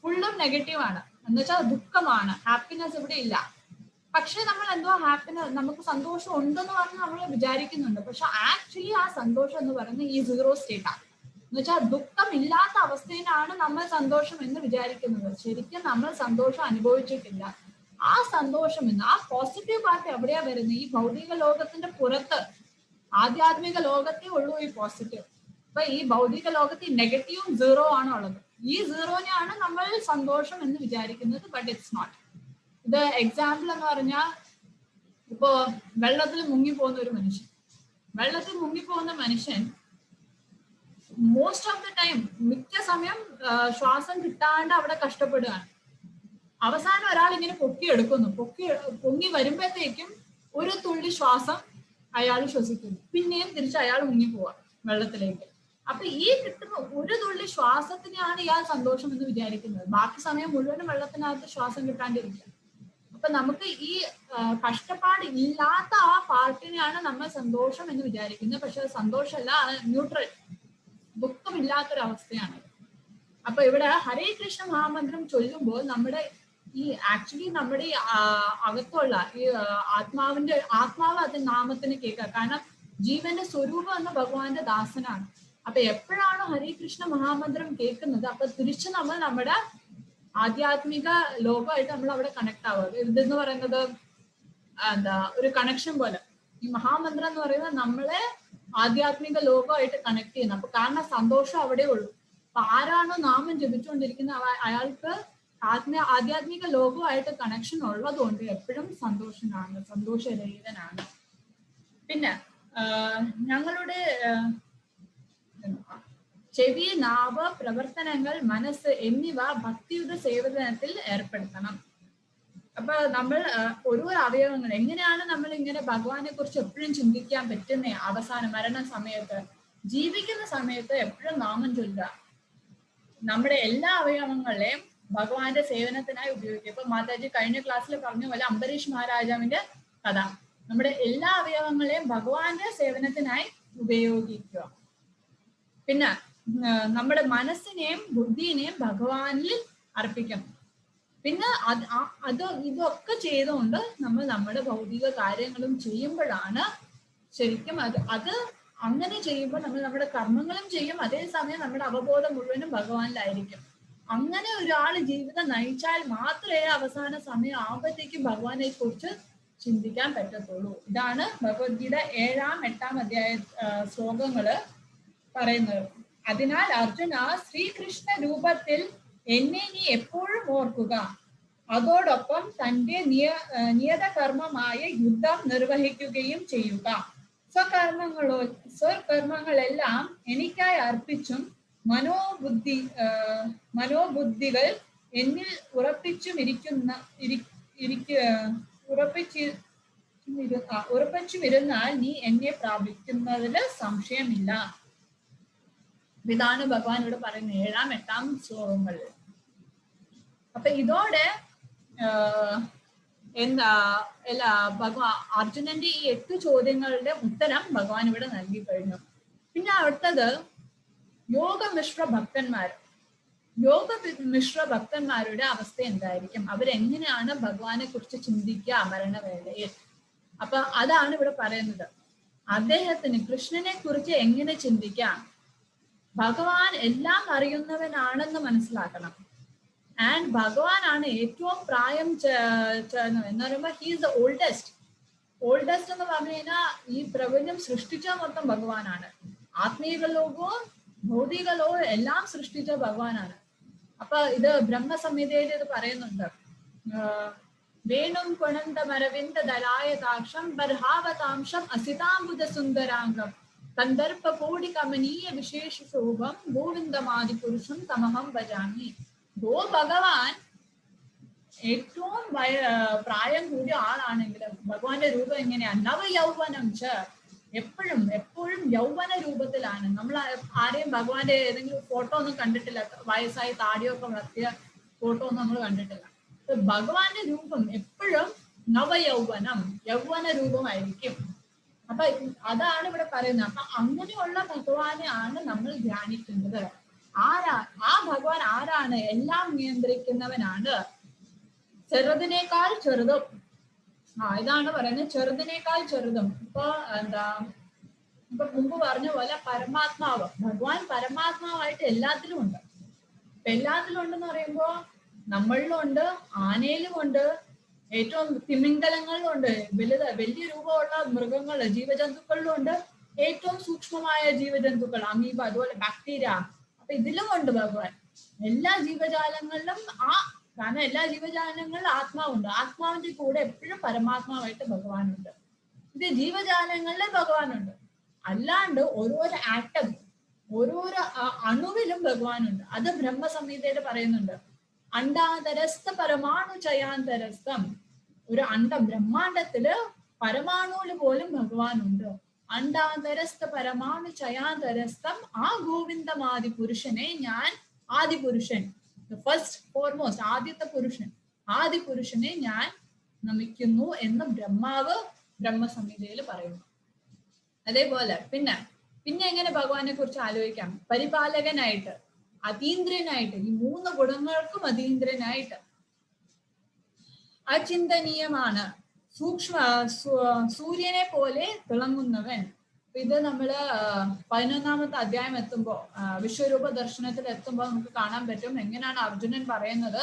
ഫുള്ളും നെഗറ്റീവ് ആണ്, എന്ന് വെച്ചാൽ ദുഃഖമാണ്, ഹാപ്പിനെസ് ഇവിടെ ഇല്ല. പക്ഷെ നമ്മൾ എന്തോ നമുക്ക് സന്തോഷം ഉണ്ടെന്ന് പറഞ്ഞ് നമ്മൾ വിചാരിക്കുന്നുണ്ട്. പക്ഷെ ആക്ച്വലി ആ സന്തോഷം എന്ന് പറയുന്നത് ഈ 0 സ്റ്റേറ്റാണ്. എന്ന് വെച്ചാൽ ദുഃഖം ഇല്ലാത്ത അവസ്ഥയിലാണ് നമ്മൾ സന്തോഷം എന്ന് വിചാരിക്കുന്നത്. ശരിക്കും നമ്മൾ സന്തോഷം അനുഭവിച്ചിട്ടില്ല. ആ സന്തോഷം എന്ന്, ആ പോസിറ്റീവ് പാർട്ട് എവിടെയാ വരുന്നത്? ഈ ഭൗതിക ലോകത്തിന്റെ പുറത്ത്, ആധ്യാത്മിക ലോകത്തേ ഉള്ളൂ ഈ പോസിറ്റീവ്. അപ്പൊ ഈ ഭൗതിക ലോകത്ത് നെഗറ്റീവും 0 ആണ് ഉള്ളത്. ഈ 0-നെയാണ് നമ്മൾ സന്തോഷം എന്ന് വിചാരിക്കുന്നത്, ബട്ട് ഇറ്റ്സ് നോട്ട്. ഇത് എക്സാമ്പിൾ എന്ന് പറഞ്ഞാൽ, ഇപ്പോ വെള്ളത്തിൽ മുങ്ങിപ്പോകുന്ന ഒരു മനുഷ്യൻ മോസ്റ്റ് ഓഫ് ദ ടൈം, മിക്ക സമയം ശ്വാസം കിട്ടാണ്ട് അവിടെ കഷ്ടപ്പെടുകയാണ്. അവസാനം ഒരാൾ ഇങ്ങനെ പൊങ്ങി വരുമ്പോഴത്തേക്കും ഒരു തുള്ളി ശ്വാസം അയാൾ ശ്വസിക്കുന്നു, പിന്നെയും തിരിച്ച് അയാൾ മുങ്ങിപ്പോവാ വെള്ളത്തിലേക്ക്. അപ്പൊ ഈ കിട്ടുന്ന ഒരു തുള്ളി ശ്വാസത്തിനെയാണ് ഇയാൾ സന്തോഷം എന്ന് വിചാരിക്കുന്നത്. ബാക്കി സമയം മുഴുവനും വെള്ളത്തിനകത്ത് ശ്വാസം കിട്ടാണ്ടിരിക്കുക. അപ്പൊ നമുക്ക് ഈ കഷ്ടപ്പാട് ഇല്ലാത്ത ആ പാർട്ടിനെയാണ് നമ്മൾ സന്തോഷം എന്ന് വിചാരിക്കുന്നത്. പക്ഷെ അത് സന്തോഷമല്ല, ന്യൂട്രൽ, ദുഃഖമില്ലാത്തൊരവസ്ഥയാണ്. അപ്പൊ ഇവിടെ ഹരേ കൃഷ്ണ മഹാമന്ത്രം ചൊല്ലുമ്പോൾ നമ്മുടെ ഈ അകത്തുള്ള ഈ ആത്മാവ് അത് നാമത്തിന് കേൾക്കുക. കാരണം ജീവന്റെ സ്വരൂപം എന്ന ഭഗവാന്റെ ദാസനാണ്. അപ്പൊ എപ്പോഴാണോ ഹരേ കൃഷ്ണ മഹാമന്ത്രം കേൾക്കുന്നത്, അപ്പൊ തിരിച്ച് നമ്മൾ നമ്മുടെ ആധ്യാത്മിക ലോകമായിട്ട് നമ്മൾ അവിടെ കണക്ട് ആവുക. ഇതെന്ന് പറയുന്നത് ഒരു കണക്ഷൻ പോലെ. ഈ മഹാമന്ത്രം എന്ന് പറയുന്നത് നമ്മളെ ആധ്യാത്മിക ലോകമായിട്ട് കണക്ട് ചെയ്യുന്നത്. അപ്പൊ കാരണം സന്തോഷം അവിടെ ഉള്ളൂ. അപ്പൊ ആരാണോ നാമം ജപിച്ചുകൊണ്ടിരിക്കുന്നത് അയാൾക്ക് ആധ്യാത്മിക ലോകമായിട്ട് കണക്ഷൻ ഉള്ളതുകൊണ്ട് എപ്പോഴും സന്തോഷരഹിതനാണ്. പിന്നെ ഞങ്ങളുടെ ചെവി, നാവ്, പ്രവർത്തനങ്ങൾ, മനസ്സ് എന്നിവ ഭക്തിയുടെ സേവനത്തിൽ ഏർപ്പെടുത്തണം. അപ്പൊ നമ്മൾ ഓരോ അവയവങ്ങൾ എങ്ങനെയാണ് നമ്മൾ ഇങ്ങനെ ഭഗവാനെ കുറിച്ച് എപ്പോഴും ചിന്തിക്കാൻ പറ്റുന്നേ? അവസാന മരണ സമയത്ത്, ജീവിക്കുന്ന സമയത്ത് എപ്പോഴും നാമം ചൊല്ലുക. നമ്മുടെ എല്ലാ അവയവങ്ങളെയും ഭഗവാന്റെ സേവനത്തിനായി ഉപയോഗിക്കുക. ഇപ്പൊ മാതാജി കഴിഞ്ഞ ക്ലാസ്സിൽ പറഞ്ഞ പോലെ അംബരീഷ് മഹാരാജാവിന്റെ കഥ, നമ്മുടെ എല്ലാ അവയവങ്ങളെയും ഭഗവാന്റെ സേവനത്തിനായി ഉപയോഗിക്കുക. പിന്നെ നമ്മുടെ മനസ്സിനെയും ബുദ്ധിനെയും ഭഗവാനിൽ അർപ്പിക്കണം. പിന്നെ ഇതൊക്കെ ചെയ്തുകൊണ്ട് നമ്മൾ നമ്മുടെ ഭൗതിക കാര്യങ്ങളും ചെയ്യുമ്പോഴാണ് ശരിക്കും അത് അങ്ങനെ ചെയ്യുമ്പോൾ നമ്മൾ നമ്മുടെ കർമ്മങ്ങളും ചെയ്യും, അതേസമയം നമ്മുടെ അവബോധം മുഴുവനും ഭഗവാനിലായിരിക്കും. അങ്ങനെ ഒരാൾ ജീവിതം നയിച്ചാൽ മാത്രമേ അവസാന സമയം ആകുമ്പോഴത്തേക്കും ഭഗവാനെ കുറിച്ച് ചിന്തിക്കാൻ പറ്റത്തുള്ളൂ. ഇതാണ് ഭഗവത്ഗീത 7-ാം 8-ാം അധ്യായ ശ്ലോകങ്ങള് പറയുന്നത്. അതിനാൽ അർജുന, ശ്രീകൃഷ്ണ രൂപത്തിൽ എന്നെ നീ എപ്പോഴും ഓർക്കുക. അതോടൊപ്പം തന്റെ നിയതകർമ്മമായ യുദ്ധം നിർവഹിക്കുകയും ചെയ്യുക. സ്വകർമ്മങ്ങളെല്ലാം എനിക്കായി അർപ്പിച്ചും മനോബുദ്ധികൾ എന്നിൽ ഉറപ്പിച്ചുമിരുന്നാൽ നീ എന്നെ പ്രാപിക്കുന്നതിൽ സംശയമില്ല. ഇതാണ് ഭഗവാൻ ഇവിടെ പറയുന്നത് 7-ാം 8-ാം ശ്ലോകങ്ങളിൽ. അപ്പൊ ഇതോടെ അർജുനന്റെ ഈ 8 ചോദ്യങ്ങളുടെ ഉത്തരം ഭഗവാൻ ഇവിടെ നൽകി കഴിഞ്ഞു. പിന്നെ അടുത്തത് യോഗമിശ്ര ഭക്തന്മാരുടെ അവസ്ഥ എന്തായിരിക്കും? അവരെങ്ങനെയാണ് ഭഗവാനെ കുറിച്ച് ചിന്തിക്കുക മരണവേളയിൽ? അപ്പൊ അതാണ് ഇവിടെ പറയുന്നത്. അദ്ദേഹത്തിന് കൃഷ്ണനെ കുറിച്ച് എങ്ങനെ ചിന്തിക്കാം? ഭഗവാൻ എല്ലാം അറിയുന്നവനാണെന്ന് മനസ്സിലാക്കണം. ആൻഡ് ഭഗവാനാണ് ഏറ്റവും പ്രായം എന്ന് പറയുമ്പോൾ ഹീസ് ദ ഓൾഡസ്റ്റ് എന്ന് പറഞ്ഞു കഴിഞ്ഞാൽ ഈ പ്രപഞ്ചം സൃഷ്ടിച്ച മൊത്തം ഭഗവാനാണ്. ആത്മീയ ലോകവും ഭൗതിക ലോകവും എല്ലാം സൃഷ്ടിച്ച ഭഗവാനാണ്. അപ്പൊ ഇത് ബ്രഹ്മസംഹിതയിൽ ഇത് പറയുന്നുണ്ട്. വേണും പുണന്തമരവിന്ദ ദലായതാക്ഷം ബർഹാവതാംശം അസിതാംബുജ സുന്ദരാംഗം കന്ദർപ്പ കോടി കമനീയ വിശേഷ ശോഭം ഗോവിന്ദമാദി പുരുഷം തമഹം ഭജാമി. ഭഗവാൻ ഏറ്റവും പ്രായം കൂടിയ ആളാണെങ്കിലും ഭഗവാന്റെ രൂപം എങ്ങനെയാണ്? നവയൗവനം എപ്പോഴും യൗവന രൂപത്തിലാണ്. നമ്മൾ ആരെയും ഭഗവാന്റെ ഏതെങ്കിലും ഫോട്ടോ ഒന്നും കണ്ടിട്ടില്ല, വയസ്സായി താടിയൊക്കെ വളർത്തിയ ഫോട്ടോ ഒന്നും നമ്മൾ കണ്ടിട്ടില്ല. ഭഗവാന്റെ രൂപം എപ്പോഴും യൗവന രൂപമായിരിക്കും. അപ്പൊ അതാണ് ഇവിടെ പറയുന്നത്. അപ്പൊ അങ്ങനെയുള്ള ഭഗവാനെ ആണ് നമ്മൾ ധ്യാനിക്കുന്നത്. ആ ഭഗവാൻ ആരാണ്? എല്ലാം നിയന്ത്രിക്കുന്നവനാണ്. ചെറുതിനേക്കാൾ ചെറുതും. ഇതാണ് പറയുന്നത്, ചെറുതിനേക്കാൾ ചെറുതും. ഇപ്പൊ മുമ്പ് പറഞ്ഞ പോലെ പരമാത്മാവ്, ഭഗവാൻ പരമാത്മാവായിട്ട് എല്ലാത്തിലും ഉണ്ട്. ഇപ്പൊ എല്ലാത്തിലും ഉണ്ടെന്ന് പറയുമ്പോ നമ്മളിലും ഉണ്ട്, ആനയിലും ഉണ്ട്, ഏറ്റവും തിമിംഗലങ്ങളിലും ഉണ്ട്, വലിയ രൂപമുള്ള മൃഗങ്ങൾ ജീവജന്തുക്കളിലും ഉണ്ട്, ഏറ്റവും സൂക്ഷ്മമായ ജീവജന്തുക്കൾ അമീബ, അതുപോലെ ബാക്ടീരിയ. അപ്പൊ ഇതിലും ഉണ്ട് ഭഗവാൻ. എല്ലാ ജീവജാലങ്ങളിലും കാരണം എല്ലാ ജീവജാലങ്ങളിലും ആത്മാവുണ്ട്. ആത്മാവിന്റെ കൂടെ എപ്പോഴും പരമാത്മാവായിട്ട് ഭഗവാനുണ്ട്. ഇത് ജീവജാലങ്ങളിലെ ഭഗവാനുണ്ട്. അല്ലാണ്ട് ഓരോരോ ആറ്റം, ഓരോരോ അണുവിലും ഭഗവാനുണ്ട്. അത് ബ്രഹ്മസംഹിതയിൽ പറയുന്നുണ്ട്. അണ്ടാന്തരസ്ഥ പരമാണു ചയാന്തരസ്ഥം. ഒരു ബ്രഹ്മാണ്ടത്തില് പരമാണുവില് പോലും ഭഗവാനുണ്ട്. അണ്ടാന്തരസ്ഥ പരമാണു ചയാന്തരസ്ഥം ആ ഗോവിന്ദമാദി പുരുഷനെ ഞാൻ, ആദിപുരുഷൻ, ഫസ്റ്റ് ഫോർമോസ്റ്റ്, ആദ്യത്തെ പുരുഷൻ, ആദിപുരുഷനെ ഞാൻ നമിക്കുന്നു എന്ന് ബ്രഹ്മാവ് ബ്രഹ്മസംഹിതയിൽ പറയുന്നു. അതേപോലെ പിന്നെ എങ്ങനെ ഭഗവാനെ കുറിച്ച് ആലോചിക്കാം? പരിപാലകനായിട്ട്, അതീന്ദ്രനായിട്ട്, ഈ 3 ഗുണങ്ങൾക്കും അതീന്ദ്രനായിട്ട്, അചിന്തനീയമാണ്, സൂര്യനെ പോലെ തിളങ്ങുന്നവൻ. ഇത് നമ്മള് 11-ാമത്തെ അധ്യായം എത്തുമ്പോ, വിശ്വരൂപ ദർശനത്തിൽ എത്തുമ്പോ നമുക്ക് കാണാൻ പറ്റും എങ്ങനെയാണ് അർജുനൻ പറയുന്നത്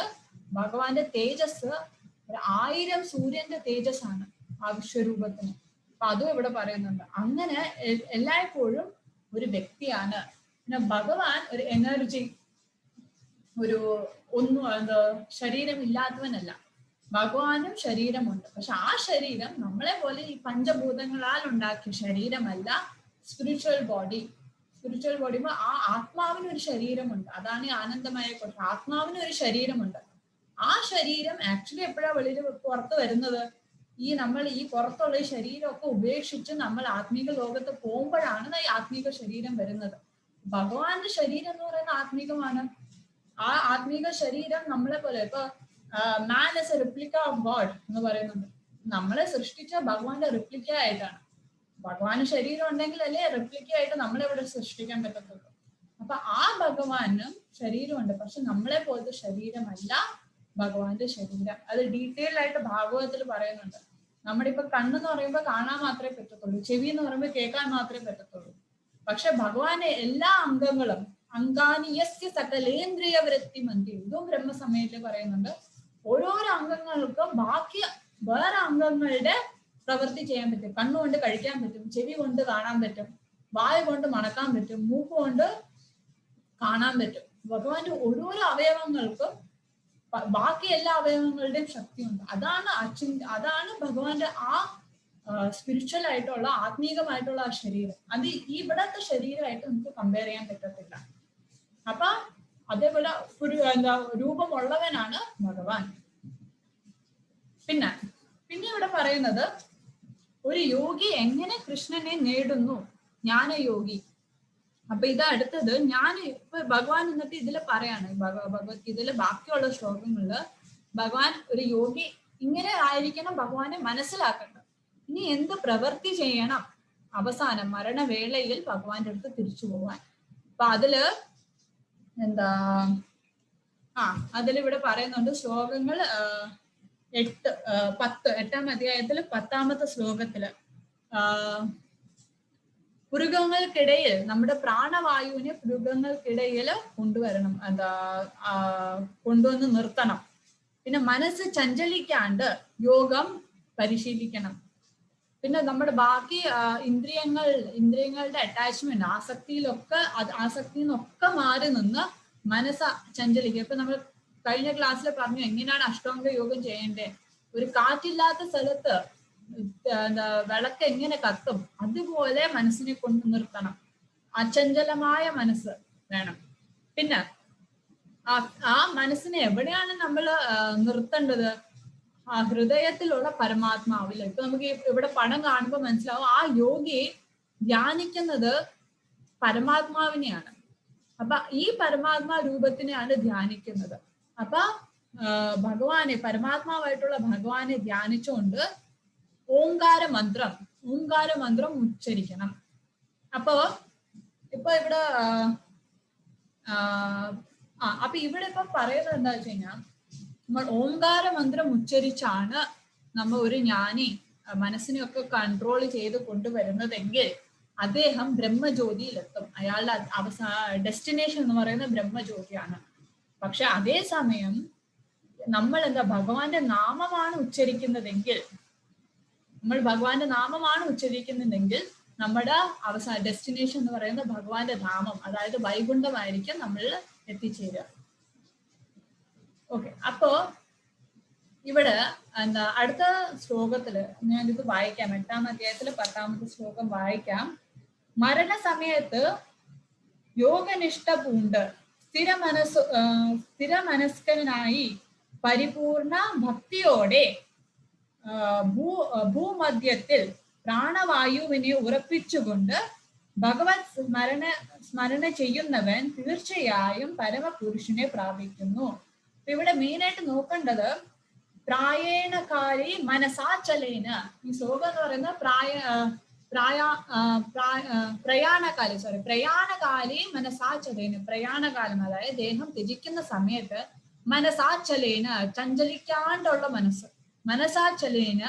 ഭഗവാന്റെ തേജസ് 1000 സൂര്യന്റെ തേജസ്സാണ് ആ വിശ്വരൂപത്തിന്. അപ്പൊ അതും ഇവിടെ പറയുന്നുണ്ട്. അങ്ങനെ എല്ലായ്പ്പോഴും ഒരു വ്യക്തിയാണ്. പിന്നെ ഭഗവാൻ ഒരു എനർജി, ശരീരമില്ലാത്തവനല്ല. ഭഗവാനും ശരീരമുണ്ട്. പക്ഷെ ആ ശരീരം നമ്മളെ പോലെ ഈ പഞ്ചഭൂതങ്ങളാൽ ഉണ്ടാക്കിയ ശരീരമല്ല. സ്പിരിച്വൽ ബോഡി ആ ആത്മാവിന് ഒരു ശരീരമുണ്ട്. അതാണ് ഈ ആനന്ദമയ കോശം. ആത്മാവിന് ഒരു ശരീരമുണ്ട്. ആ ശരീരം ആക്ച്വലി എപ്പോഴാണ് വെളിയിൽ പുറത്ത് വരുന്നത്? ഈ നമ്മൾ ഈ പുറത്തുള്ള ഈ ശരീരമൊക്കെ ഉപേക്ഷിച്ച് നമ്മൾ ആത്മീക ലോകത്ത് പോകുമ്പോഴാണ് ഈ ആത്മീക ശരീരം വരുന്നത്. ഭഗവാന്റെ ശരീരം എന്ന് പറയുന്നത് ആത്മീകമാണ്. ആ ആത്മീക ശരീരം നമ്മളെ പോലെ ഇപ്പൊ man is A replica of God എന്ന് പറയുന്നുണ്ട്. നമ്മളെ സൃഷ്ടിച്ച ഭഗവാന്റെ റിപ്ലിക്ക ആയിട്ടാണ്. ഭഗവാന് ശരീരം ഉണ്ടെങ്കിൽ അല്ലേ റിപ്ലിക്ക ആയിട്ട് നമ്മളെ ഇവിടെ സൃഷ്ടിക്കാൻ പറ്റത്തുള്ളൂ. അപ്പൊ ആ ഭഗവാനും ശരീരമുണ്ട്, പക്ഷെ നമ്മളെ പോലത്തെ ശരീരമല്ല ഭഗവാന്റെ ശരീരം. അത് ഡീറ്റെയിൽ ആയിട്ട് ഭാഗവതത്തിൽ പറയുന്നുണ്ട്. നമ്മുടെ ഇപ്പൊ കണ്ണെന്ന് പറയുമ്പോൾ കാണാൻ മാത്രമേ പറ്റത്തുള്ളൂ, ചെവി എന്ന് പറയുമ്പോൾ കേൾക്കാൻ മാത്രമേ പറ്റത്തുള്ളൂ. പക്ഷെ ഭഗവാന്റെ എല്ലാ അംഗങ്ങളും അംഗാനിയസ്യ സകലേന്ദ്രിയ വൃത്തി മന്തി, ഇതും ബ്രഹ്മസമയത്തിൽ പറയുന്നുണ്ട്. ഓരോരോ അംഗങ്ങൾക്കും ബാക്കി വേറെ അംഗങ്ങളുടെ പ്രവൃത്തി ചെയ്യാൻ പറ്റും. കണ്ണുകൊണ്ട് കഴിക്കാൻ പറ്റും, ചെവി കൊണ്ട് കാണാൻ പറ്റും, വായ കൊണ്ട് മണക്കാൻ പറ്റും, മൂക്ക് കൊണ്ട് കാണാൻ പറ്റും. ഭഗവാന്റെ ഓരോരോ അവയവങ്ങൾക്കും ബാക്കി എല്ലാ അവയവങ്ങളുടെയും ശക്തിയുണ്ട്. അതാണ് ഭഗവാന്റെ ആ സ്പിരിച്വൽ ആയിട്ടുള്ള ആത്മീകമായിട്ടുള്ള ആ ശരീരം. അത് ഇവിടത്തെ ശരീരമായിട്ട് നമുക്ക് കമ്പയർ ചെയ്യാൻ പറ്റത്തില്ല. അപ്പൊ അതേപോലെ ഒരു രൂപമുള്ളവനാണ് ഭഗവാൻ. പിന്നെ ഇവിടെ പറയുന്നത് ഒരു യോഗി എങ്ങനെ കൃഷ്ണനെ നേടുന്നു, ജ്ഞാനയോഗി. അപ്പൊ ഇതാ അടുത്തത്. ഇപ്പൊ ഭഗവാൻ എന്നിട്ട് ഇതിൽ പറയാണ്, ഭഗവത്ഗീതയില് ബാക്കിയുള്ള ശ്ലോകങ്ങളില് ഭഗവാൻ ഒരു യോഗി ഇങ്ങനെ ആയിരിക്കണം ഭഗവാനെ മനസ്സിലാക്കേണ്ടത്. ഇനി എന്ത് പ്രവൃത്തി ചെയ്യണം അവസാനം മരണവേളയിൽ ഭഗവാന്റെ അടുത്ത് തിരിച്ചു പോവാൻ. അപ്പൊ അതില് അതിലിവിടെ പറയുന്നുണ്ട് ശ്ലോകങ്ങൾ 8-10 അധ്യായത്തിൽ 10ാമത്തെ ശ്ലോകത്തില് പുരുകങ്ങൾക്കിടയിൽ നമ്മുടെ പ്രാണവായുവിനെ പുരുകങ്ങൾക്കിടയിൽ കൊണ്ടുവരണം, കൊണ്ടുവന്ന് നിർത്തണം. പിന്നെ മനസ്സ് ചഞ്ചലിക്കാണ്ട് യോഗം പരിശീലിക്കണം. പിന്നെ നമ്മുടെ ബാക്കി ഇന്ദ്രിയങ്ങളുടെ അറ്റാച്ച്മെന്റ് ആസക്തിന്നൊക്കെ മാറി നിന്ന് മനസ്സ് ചഞ്ചലിക്കുക. ഇപ്പൊ നമ്മൾ കഴിഞ്ഞ ക്ലാസ്സിൽ പറഞ്ഞു എങ്ങനെയാണ് അഷ്ടാംഗ യോഗം ചെയ്യേണ്ടത്. ഒരു കാറ്റില്ലാത്ത സ്ഥലത്ത് വിളക്ക് എങ്ങനെ കത്തും, അതുപോലെ മനസ്സിനെ കൊണ്ട് നിർത്തണം. അചഞ്ചലമായ മനസ്സ് വേണം. പിന്നെ ആ മനസ്സിനെ എവിടെയാണ് നമ്മൾ നിർത്തേണ്ടത്? ആ ഹൃദയത്തിലുള്ള പരമാത്മാവിൽ. ഇപ്പൊ നമുക്ക് ഇവിടെ പടം കാണുമ്പോൾ മനസ്സിലാവും ആ യോഗി ധ്യാനിക്കുന്നത് പരമാത്മാവിനെയാണ്. അപ്പൊ ഈ പരമാത്മാ രൂപത്തിനെയാണ് ധ്യാനിക്കുന്നത്. അപ്പൊ പരമാത്മാവായിട്ടുള്ള ഭഗവാനെ ധ്യാനിച്ചുകൊണ്ട് ഓംകാര മന്ത്രം ഉച്ചരിക്കണം. ഇപ്പൊ ഇവിടെ ഇവിടെ ഇപ്പൊ പറയുന്നത് എന്താ വെച്ച് കഴിഞ്ഞാൽ, നമ്മൾ ഓംകാര മന്ത്രം ഉച്ചരിച്ചാണ് നമ്മൾ ഒരു ജ്ഞാനി മനസ്സിനെയൊക്കെ കൺട്രോൾ ചെയ്ത് കൊണ്ടുവരുന്നതെങ്കിൽ അദ്ദേഹം ബ്രഹ്മജ്യോതിയിലെത്തും. അയാളുടെ ഡെസ്റ്റിനേഷൻ എന്ന് പറയുന്നത് ബ്രഹ്മജ്യോതിയാണ്. പക്ഷെ അതേസമയം നമ്മൾ ഭഗവാന്റെ നാമമാണ് ഉച്ചരിക്കുന്നതെങ്കിൽ നമ്മുടെ ഡെസ്റ്റിനേഷൻ എന്ന് പറയുന്നത് ഭഗവാന്റെ ധാമം, അതായത് വൈകുണ്ഠമായിരിക്കും നമ്മൾ എത്തിച്ചേരുക. ഓക്കെ, അപ്പോ ഇവിടെ അടുത്ത ശ്ലോകത്തില് ഞാനിത് വായിക്കാം. 8ാം അധ്യായത്തില് 10ാമത്തെ ശ്ലോകം വായിക്കാം. മരണസമയത്ത് യോഗനിഷ്ഠ പൂണ്ട് സ്ഥിരമനസ്കനായി പരിപൂർണ ഭക്തിയോടെ ഭൂമധ്യത്തിൽ പ്രാണവായുവിനെ ഉറപ്പിച്ചുകൊണ്ട് ഭഗവത് സ്മരണ ചെയ്യുന്നവൻ തീർച്ചയായും പരമപുരുഷനെ പ്രാപിക്കുന്നു. ഇവിടെ മെയിനായിട്ട് നോക്കേണ്ടത് പ്രായേണകാരി മനസാചലേന. ഈ ശ്ലോകം എന്ന് പറയുന്നത് പ്രയാണകാലി മനസാചലേന. പ്രയാണകാലം അതായത് ദേഹം ത്യജിക്കുന്ന സമയത്ത് മനസാചലേന ചഞ്ചലിക്കാണ്ടുള്ള മനസാചലേന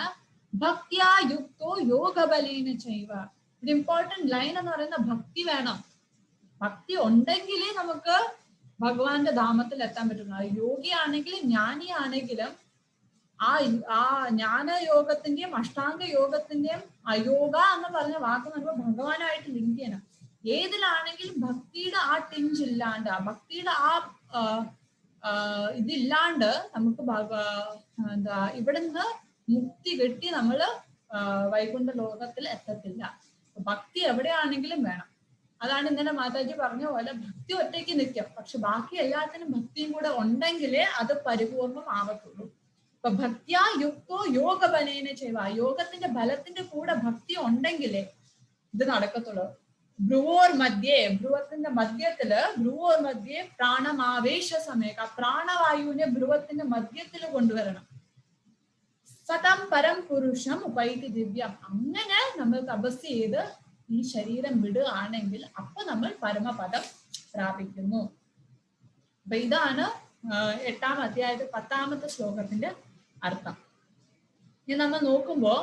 ഭക്തിയാ യുക്തോ യോഗബലേന ചൈവ. ഒരു ഇമ്പോർട്ടന്റ് ലൈൻ എന്ന് പറയുന്നത് ഭക്തി വേണം. ഭക്തി ഉണ്ടെങ്കിലേ നമുക്ക് ഭഗവാന്റെ ധാമത്തിൽ എത്താൻ പറ്റുന്നു. യോഗിയാണെങ്കിലും ജ്ഞാനിയാണെങ്കിലും ആ ജ്ഞാനയോഗത്തിന്റെയും അഷ്ടാംഗ യോഗത്തിന്റെയും യോഗ എന്ന് പറഞ്ഞ വാക്ക് നമുക്ക് ഭഗവാനായിട്ട് ലിങ്ക് ചെയ്യണം. ഏതിലാണെങ്കിലും ഭക്തിയുടെ ആ ടിഞ്ച് ഇല്ലാണ്ട്, ഭക്തിയുടെ ഇതില്ലാണ്ട് നമുക്ക് ഇവിടുന്ന് മുക്തി കിട്ടി നമ്മള് വൈകുണ്ഠ ലോകത്തിൽ എത്തത്തില്ല. ഭക്തി എവിടെയാണെങ്കിലും വേണം. അതാണ് ഇന്നലെ മാതാജി പറഞ്ഞ പോലെ ഭക്തി ഒറ്റയ്ക്ക് നിൽക്കും, പക്ഷെ ബാക്കി എല്ലാത്തിനും ഭക്തിയും കൂടെ ഉണ്ടെങ്കിലേ അത് പരിപൂർണം ആവത്തുള്ളൂ. ഇപ്പൊ ഭക്തിയാ യുക്തോ യോഗ ബലേന ചെയ്യുക, യോഗത്തിന്റെ ബലത്തിന്റെ കൂടെ ഭക്തി ഉണ്ടെങ്കിലേ ഇത് നടക്കത്തുള്ളൂ. ഭ്രുവോർ മധ്യേ, ഭ്രുവത്തിന്റെ മധ്യത്തില്, ഭ്രുവോർ മധ്യേ പ്രാണമാവേശ സമയക, പ്രാണവായുവിനെ ഭ്രുവത്തിന്റെ മധ്യത്തിൽ കൊണ്ടുവരണം. സതം പരം പുരുഷം ഉപൈതി ദിവ്യം, അങ്ങനെ നമ്മൾ തപസ് ചെയ്ത് ഈ ശരീരം വിടുകയാണെങ്കിൽ അപ്പൊ നമ്മൾ പരമപദം പ്രാപിക്കുന്നു. അപ്പൊ ഇതാണ് 8-ാം അധ്യായത്തിൽ 10-ാമത്തെ ശ്ലോകത്തിന്റെ അർത്ഥം. ഇനി നമ്മൾ നോക്കുമ്പോ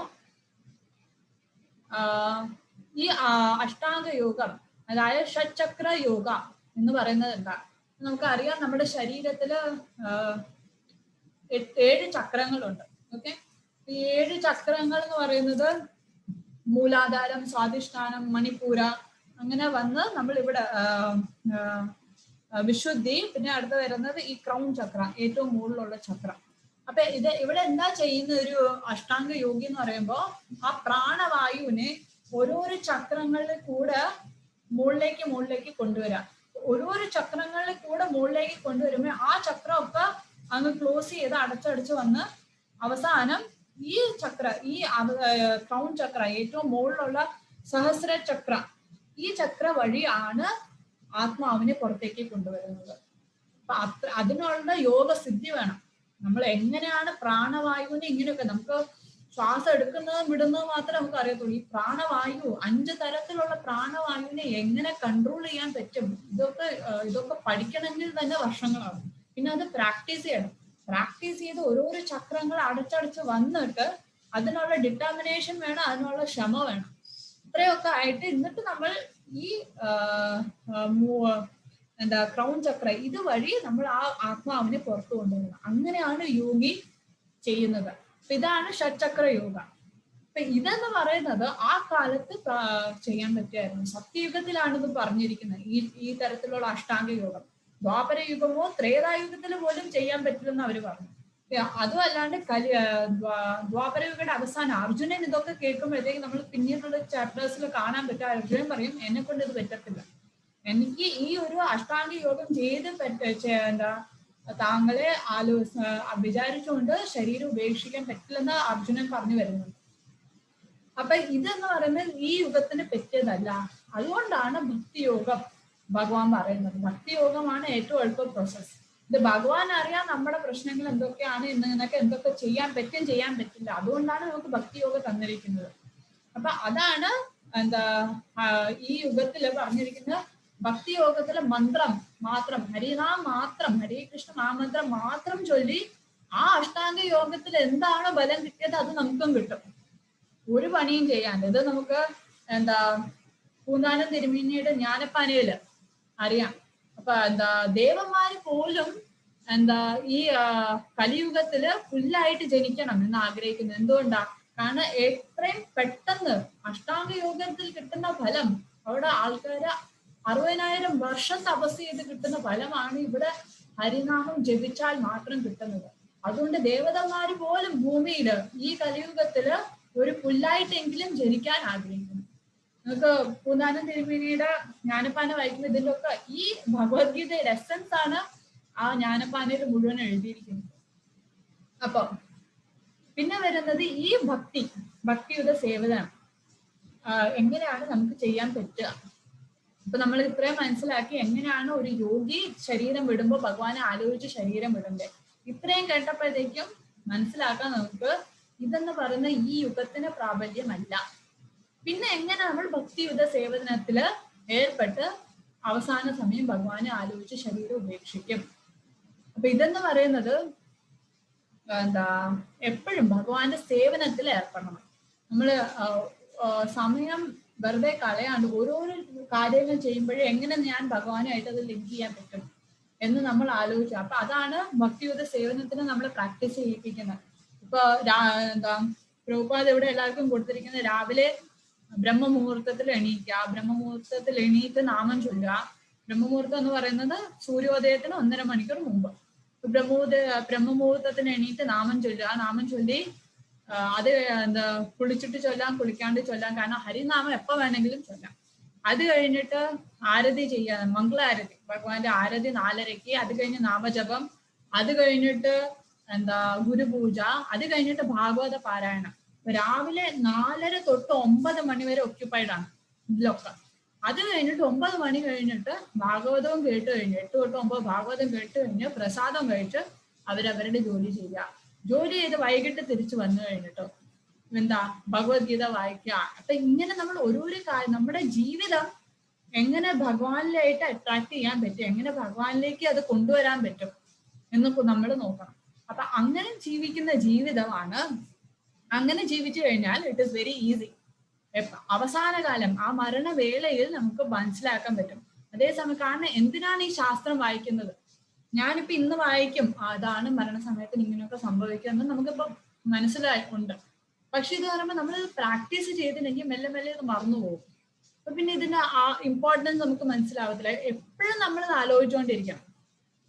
ഈ അഷ്ടാംഗ യോഗം, അതായത് ഷഡ്ചക്ര യോഗ എന്ന് പറയുന്നത് എന്താ? നമുക്കറിയാം, നമ്മുടെ ശരീരത്തില് 7 ചക്രങ്ങളുണ്ട്. ഓക്കെ, ഈ 7 ചക്രങ്ങൾ എന്ന് പറയുന്നത് മൂലാധാരം, സ്വാധിഷ്ഠാനം, മണിപ്പൂര, അങ്ങനെ വന്ന് നമ്മൾ ഇവിടെ വിശുദ്ധി, പിന്നെ അടുത്ത് വരുന്നത് ഈ ക്രൗൺ ചക്ര, ഏറ്റവും മുകളിലുള്ള ചക്ര. അപ്പൊ ഇവിടെ എന്താ ചെയ്യുന്ന ഒരു അഷ്ടാംഗ യോഗി എന്ന് പറയുമ്പോൾ ആ പ്രാണവായുവിനെ ഓരോരോ ചക്രങ്ങളിൽ കൂടെ മുകളിലേക്ക് കൊണ്ടുവരാം. ഓരോരോ ചക്രങ്ങളിൽ കൂടെ മുകളിലേക്ക് കൊണ്ടുവരുമ്പോൾ ആ ചക്രമൊക്കെ അങ്ങ് ക്ലോസ് ചെയ്ത് അടച്ചടച്ച് വന്ന് അവസാനം ഈ ചക്ര, ഈ ക്രൗൺ ചക്ര, ഏറ്റവും മുകളിലുള്ള സഹസ്ര ചക്ര, ഈ ചക്ര വഴിയാണ് ആത്മാവിനെ പുറത്തേക്ക് കൊണ്ടുവരുന്നത്. അപ്പൊ അതിനുള്ള യോഗസിദ്ധി വേണം. നമ്മൾ എങ്ങനെയാണ് പ്രാണവായുവിനെ ഇങ്ങനെയൊക്കെ, നമുക്ക് ശ്വാസം എടുക്കുന്നതും വിടുന്നതും മാത്രമേ നമുക്ക് അറിയത്തുള്ളൂ. ഈ പ്രാണവായു, 5 തരത്തിലുള്ള പ്രാണവായുവിനെ എങ്ങനെ കൺട്രോൾ ചെയ്യാൻ പറ്റും, ഇതൊക്കെ പഠിക്കണമെങ്കിൽ തന്നെ വർഷങ്ങളാണ്. പിന്നെ അത് പ്രാക്ടീസ് ചെയ്യണം. പ്രാക്ടീസ് ചെയ്ത് ഓരോരോ ചക്രങ്ങൾ അടച്ചടച്ച് വന്നിട്ട് അതിനുള്ള ഡിറ്റർമിനേഷൻ വേണം, അതിനുള്ള ക്ഷമ വേണം. ഇത്രയൊക്കെ ആയിട്ട് എന്നിട്ട് നമ്മൾ ഈ ക്രൗൺ ചക്ര ഇതുവഴി നമ്മൾ ആ ആത്മാവിനെ പുറത്തു കൊണ്ടുവരണം. അങ്ങനെയാണ് യോഗി ചെയ്യുന്നത്. അപ്പൊ ഇതാണ് ഷഡ്ചക്ര യോഗ. അപ്പൊ ഇതെന്ന് പറയുന്നത് ആ കാലത്ത് ചെയ്യാൻ പറ്റുമായിരുന്നു. സത്യയുഗത്തിലാണ് ഇത് പറഞ്ഞിരിക്കുന്നത്, ഈ തരത്തിലുള്ള അഷ്ടാംഗ യോഗം. ദ്വാപര യുഗമോ ത്രേതായുഗത്തില് പോലും ചെയ്യാൻ പറ്റില്ലെന്ന് അവര് പറഞ്ഞു. അതും അല്ലാണ്ട് ദ്വാപര യുഗയുടെ അവസാനം അർജുനൻ ഇതൊക്കെ കേൾക്കുമ്പോഴത്തേക്ക് നമ്മൾ പിന്നീടുള്ള ചാപ്റ്റേഴ്സിൽ കാണാൻ പറ്റും, അർജുനൻ പറയും എന്നെ കൊണ്ട് ഇത് പറ്റത്തില്ല, എനിക്ക് ഈ ഒരു അഷ്ടാംഗ യോഗം ചെയ്ത് താങ്കളെ വിചാരിച്ചുകൊണ്ട് ശരീരം ഉപേക്ഷിക്കാൻ പറ്റില്ലെന്ന് അർജുനൻ പറഞ്ഞു വരുന്നുണ്ട്. അപ്പൊ ഇതെന്ന് പറയുന്നത് ഈ യുഗത്തിന് പറ്റിയതല്ല. അതുകൊണ്ടാണ് ഭക്തിയോഗം ഭഗവാൻ പറയുന്നത്. ഭക്തിയോഗമാണ് ഏറ്റവും എളുപ്പ പ്രോസസ്. ഇത് ഭഗവാൻ അറിയാം നമ്മുടെ പ്രശ്നങ്ങൾ എന്തൊക്കെയാണ്, നിനക്ക് എന്തൊക്കെ ചെയ്യാൻ പറ്റും, ചെയ്യാൻ പറ്റില്ല. അതുകൊണ്ടാണ് നമുക്ക് ഭക്തിയോഗം തന്നിരിക്കുന്നത്. അപ്പൊ അതാണ് ഈ യുഗത്തില് പറഞ്ഞിരിക്കുന്നത്. ഭക്തിയോഗത്തിലെ മന്ത്രം മാത്രം, ഹരിനാം മാത്രം, ഹരേ കൃഷ്ണ നാമന്ത്രം മാത്രം ചൊല്ലി ആ അഷ്ടാംഗ യോഗത്തിൽ എന്താണോ ബലം കിട്ടിയത് അത് നമുക്കും കിട്ടും, ഒരു പണിയും ചെയ്യാണ്ട്. ഇത് നമുക്ക് പൂന്താനം തിരുമേനിയുടെ ജ്ഞാനപ്പാനയില് അറിയാം. അപ്പൊ ദേവന്മാര് പോലും ഈ കലിയുഗത്തില് പുല്ലായിട്ട് ജനിക്കണം എന്ന് ആഗ്രഹിക്കുന്നത്. എന്തുകൊണ്ടാ? കാരണം എത്രയും പെട്ടെന്ന് അഷ്ടാംഗ യോഗത്തിൽ കിട്ടുന്ന ഫലം അവിടെ ആൾക്കാര് 60,000 വർഷം തപസ് ചെയ്ത് കിട്ടുന്ന ഫലമാണ് ഇവിടെ ഹരിനാമം ജപിച്ചാൽ മാത്രം കിട്ടുന്നത്. അതുകൊണ്ട് ദേവതന്മാര് പോലും ഭൂമിയില് ഈ കലിയുഗത്തില് ഒരു പുല്ലായിട്ടെങ്കിലും ജനിക്കാൻ ആഗ്രഹിക്കുന്നു. നമുക്ക് പൂന്താനം തിരുമേനിയുടെ ജ്ഞാനപ്പാന വായിക്കുമ്പോൾ ഇതിന്റെ ഒക്കെ ഈ ഭഗവത്ഗീതയുടെ എസൻസ് ആണ് ആ ജ്ഞാനപ്പാനയിൽ മുഴുവൻ എഴുതിയിരിക്കുന്നത്. അപ്പൊ പിന്നെ വരുന്നത് ഈ ഭക്തിയുടെ സേവനം എങ്ങനെയാണ് നമുക്ക് ചെയ്യാൻ പറ്റുക. അപ്പൊ നമ്മൾ ഇത്രയും മനസ്സിലാക്കി എങ്ങനെയാണ് ഒരു യോഗി ശരീരം വിടുമ്പോൾ ഭഗവാനെ ആലോചിച്ച് ശരീരം വിടണ്ടേ. ഇത്രയും കേട്ടപ്പോഴത്തേക്കും മനസ്സിലാക്കാൻ നമുക്ക് ഇതെന്ന് പറയുന്ന ഈ യുഗത്തിന് പ്രാബല്യമല്ല. പിന്നെ എങ്ങനെ നമ്മൾ ഭക്തിയുത സേവനത്തില് ഏർപ്പെട്ട് അവസാന സമയം ഭഗവാനെ ആലോചിച്ച് ശരീരം ഉപേക്ഷിക്കും. അപ്പൊ ഇതെന്ന് പറയുന്നത് എപ്പോഴും ഭഗവാന്റെ സേവനത്തിൽ ഏർപ്പെടണം. നമ്മള് സമയം വെറുതെ കളയാണ്ട് ഓരോരോ കാര്യങ്ങൾ ചെയ്യുമ്പോഴേ എങ്ങനെ ഞാൻ ഭഗവാനുമായിട്ട് അത് ലിങ്ക് ചെയ്യാൻ പറ്റും എന്ന് നമ്മൾ ആലോചിച്ചു. അപ്പൊ അതാണ് ഭക്തിയുത സേവനത്തിന് നമ്മൾ പ്രാക്ടീസ് ചെയ്യിപ്പിക്കുന്നത്. ഇപ്പൊ പ്രഭുപാദ് ഇവിടെ എല്ലാവർക്കും കൊടുത്തിരിക്കുന്നത് രാവിലെ ബ്രഹ്മമുഹൂർത്തത്തിൽ എണീക്കുക, ബ്രഹ്മമുഹൂർത്തത്തിൽ എണീറ്റ് നാമം ചൊല്ലുക. ബ്രഹ്മമുഹൂർത്തം എന്ന് പറയുന്നത് സൂര്യോദയത്തിന് 1.5 മണിക്കൂർ മുമ്പ്. ബ്രഹ്മമുഹൂർത്തത്തിന് എണീറ്റ് നാമം ചൊല്ലുക. നാമം ചൊല്ലി അത് കുളിച്ചിട്ട് ചൊല്ലാം, കുളിക്കാണ്ട് ചൊല്ലാം. കാരണം ഹരിനാമം എപ്പോ വേണമെങ്കിലും ചൊല്ലാം. അത് കഴിഞ്ഞിട്ട് ആരതി ചെയ്യാൻ, മംഗളാരതി, ഭഗവാന്റെ ആരതി 4:30. അത് കഴിഞ്ഞ് നാമജപം, അത് കഴിഞ്ഞിട്ട് എന്താ ഗുരുപൂജ, അത് കഴിഞ്ഞിട്ട് ഭാഗവത പാരായണം. രാവിലെ 4:30 തൊട്ട് 9 മണി വരെ ഒക്യുപ്പൈഡ് ആണ് ഇതിലൊക്കെ. അത് കഴിഞ്ഞിട്ട് 9 മണി കഴിഞ്ഞിട്ട് ഭാഗവതവും കേട്ട് കഴിഞ്ഞ് 8 തൊട്ട് 9 ഭാഗവതം കേട്ട് കഴിഞ്ഞ് പ്രസാദം കഴിച്ച് അവരവരുടെ ജോലി ചെയ്യുക. ജോലി ചെയ്ത് വൈകിട്ട് തിരിച്ചു വന്നു കഴിഞ്ഞിട്ട് എന്താ ഭഗവത്ഗീത വായിക്കുക. അപ്പൊ ഇങ്ങനെ നമ്മൾ ഓരോരോ കാര്യം, നമ്മുടെ ജീവിതം എങ്ങനെ ഭഗവാനിലായിട്ട് അട്രാക്ട് ചെയ്യാൻ പറ്റും, എങ്ങനെ ഭഗവാനിലേക്ക് അത് കൊണ്ടുവരാൻ പറ്റും എന്നൊക്കെ നമ്മൾ നോക്കണം. അപ്പൊ അങ്ങനെ ജീവിക്കുന്ന ജീവിതമാണ്. അങ്ങനെ ജീവിച്ചു കഴിഞ്ഞാൽ ഇറ്റ് ഇസ് വെരി ഈസി. അവസാന കാലം ആ മരണവേളയിൽ നമുക്ക് മനസ്സിലാക്കാൻ പറ്റും. അതേസമയം കാരണം എന്തിനാണ് ഈ ശാസ്ത്രം വായിക്കുന്നത്? ഞാനിപ്പോ ഇന്ന് വായിക്കും അതാണ് മരണസമയത്തിന് ഇങ്ങനെയൊക്കെ സംഭവിക്കുമെന്ന് നമുക്കിപ്പോ മനസ്സിലായി ഉണ്ട്. പക്ഷെ ഇത് പറയുമ്പോൾ നമ്മൾ പ്രാക്ടീസ് ചെയ്തില്ലെങ്കിൽ മെല്ലെ മെല്ലെ ഇത് മറന്നുപോകും. അപ്പൊ പിന്നെ ഇതിന്റെ ആ ഇമ്പോർട്ടൻസ് നമുക്ക് മനസ്സിലാവത്തില്ല. എപ്പോഴും നമ്മൾ ആലോചിച്ചുകൊണ്ടിരിക്കണം.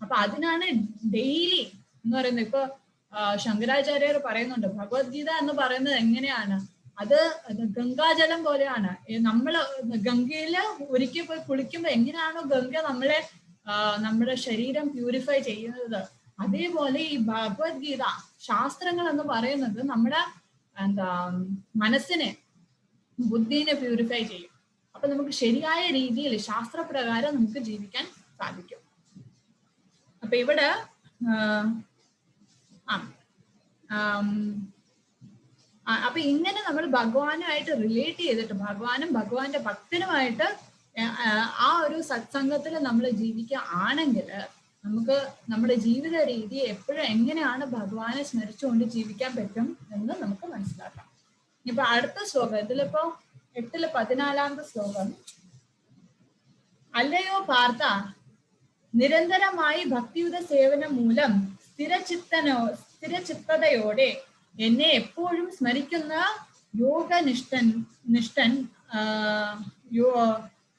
അപ്പൊ അതിനാണ് ഡെയിലി എന്ന് പറയുന്നത്. ഇപ്പൊ ശങ്കരാചാര്യർ പറയുന്നുണ്ട് ഭഗവത്ഗീത എന്ന് പറയുന്നത് എങ്ങനെയാണ്, അത് ഗംഗാജലം പോലെയാണ്. നമ്മള് ഗംഗയില് ഒരിക്കൽ പോയി കുളിക്കുമ്പോ എങ്ങനെയാണോ ഗംഗ നമ്മളെ നമ്മുടെ ശരീരം പ്യൂരിഫൈ ചെയ്യുന്നത്, അതേപോലെ ഈ ഭഗവത്ഗീത ശാസ്ത്രങ്ങൾ എന്ന് പറയുന്നത് നമ്മുടെ എന്താ മനസ്സിനെ, ബുദ്ധിനെ പ്യൂരിഫൈ ചെയ്യും. അപ്പൊ നമുക്ക് ശരിയായ രീതിയിൽ ശാസ്ത്രപ്രകാരം നമുക്ക് ജീവിക്കാൻ സാധിക്കും. അപ്പൊ ഇവിടെ അപ്പൊ ഇങ്ങനെ നമ്മൾ ഭഗവാനുമായിട്ട് റിലേറ്റ് ചെയ്തിട്ട്, ഭഗവാനും ഭഗവാന്റെ ഭക്തനുമായിട്ട് ആ ഒരു സത്സംഗത്തിൽ നമ്മൾ ജീവിക്കുകയാണെങ്കിൽ നമുക്ക് നമ്മുടെ ജീവിത രീതി എപ്പോഴും എങ്ങനെയാണ് ഭഗവാനെ സ്മരിച്ചുകൊണ്ട് ജീവിക്കാൻ പറ്റും എന്ന് നമുക്ക് മനസ്സിലാക്കാം. ഇപ്പൊ അടുത്ത ശ്ലോകം, ഇതിലിപ്പോ 8-ലെ 14-ാമത്തെ ശ്ലോകം. അല്ലയോ പാർത്ഥ, നിരന്തരമായി ഭക്തിയുത സേവനം മൂലം സ്ഥിരചിത്തതയോടെ എന്നെ എപ്പോഴും സ്മരിക്കുന്ന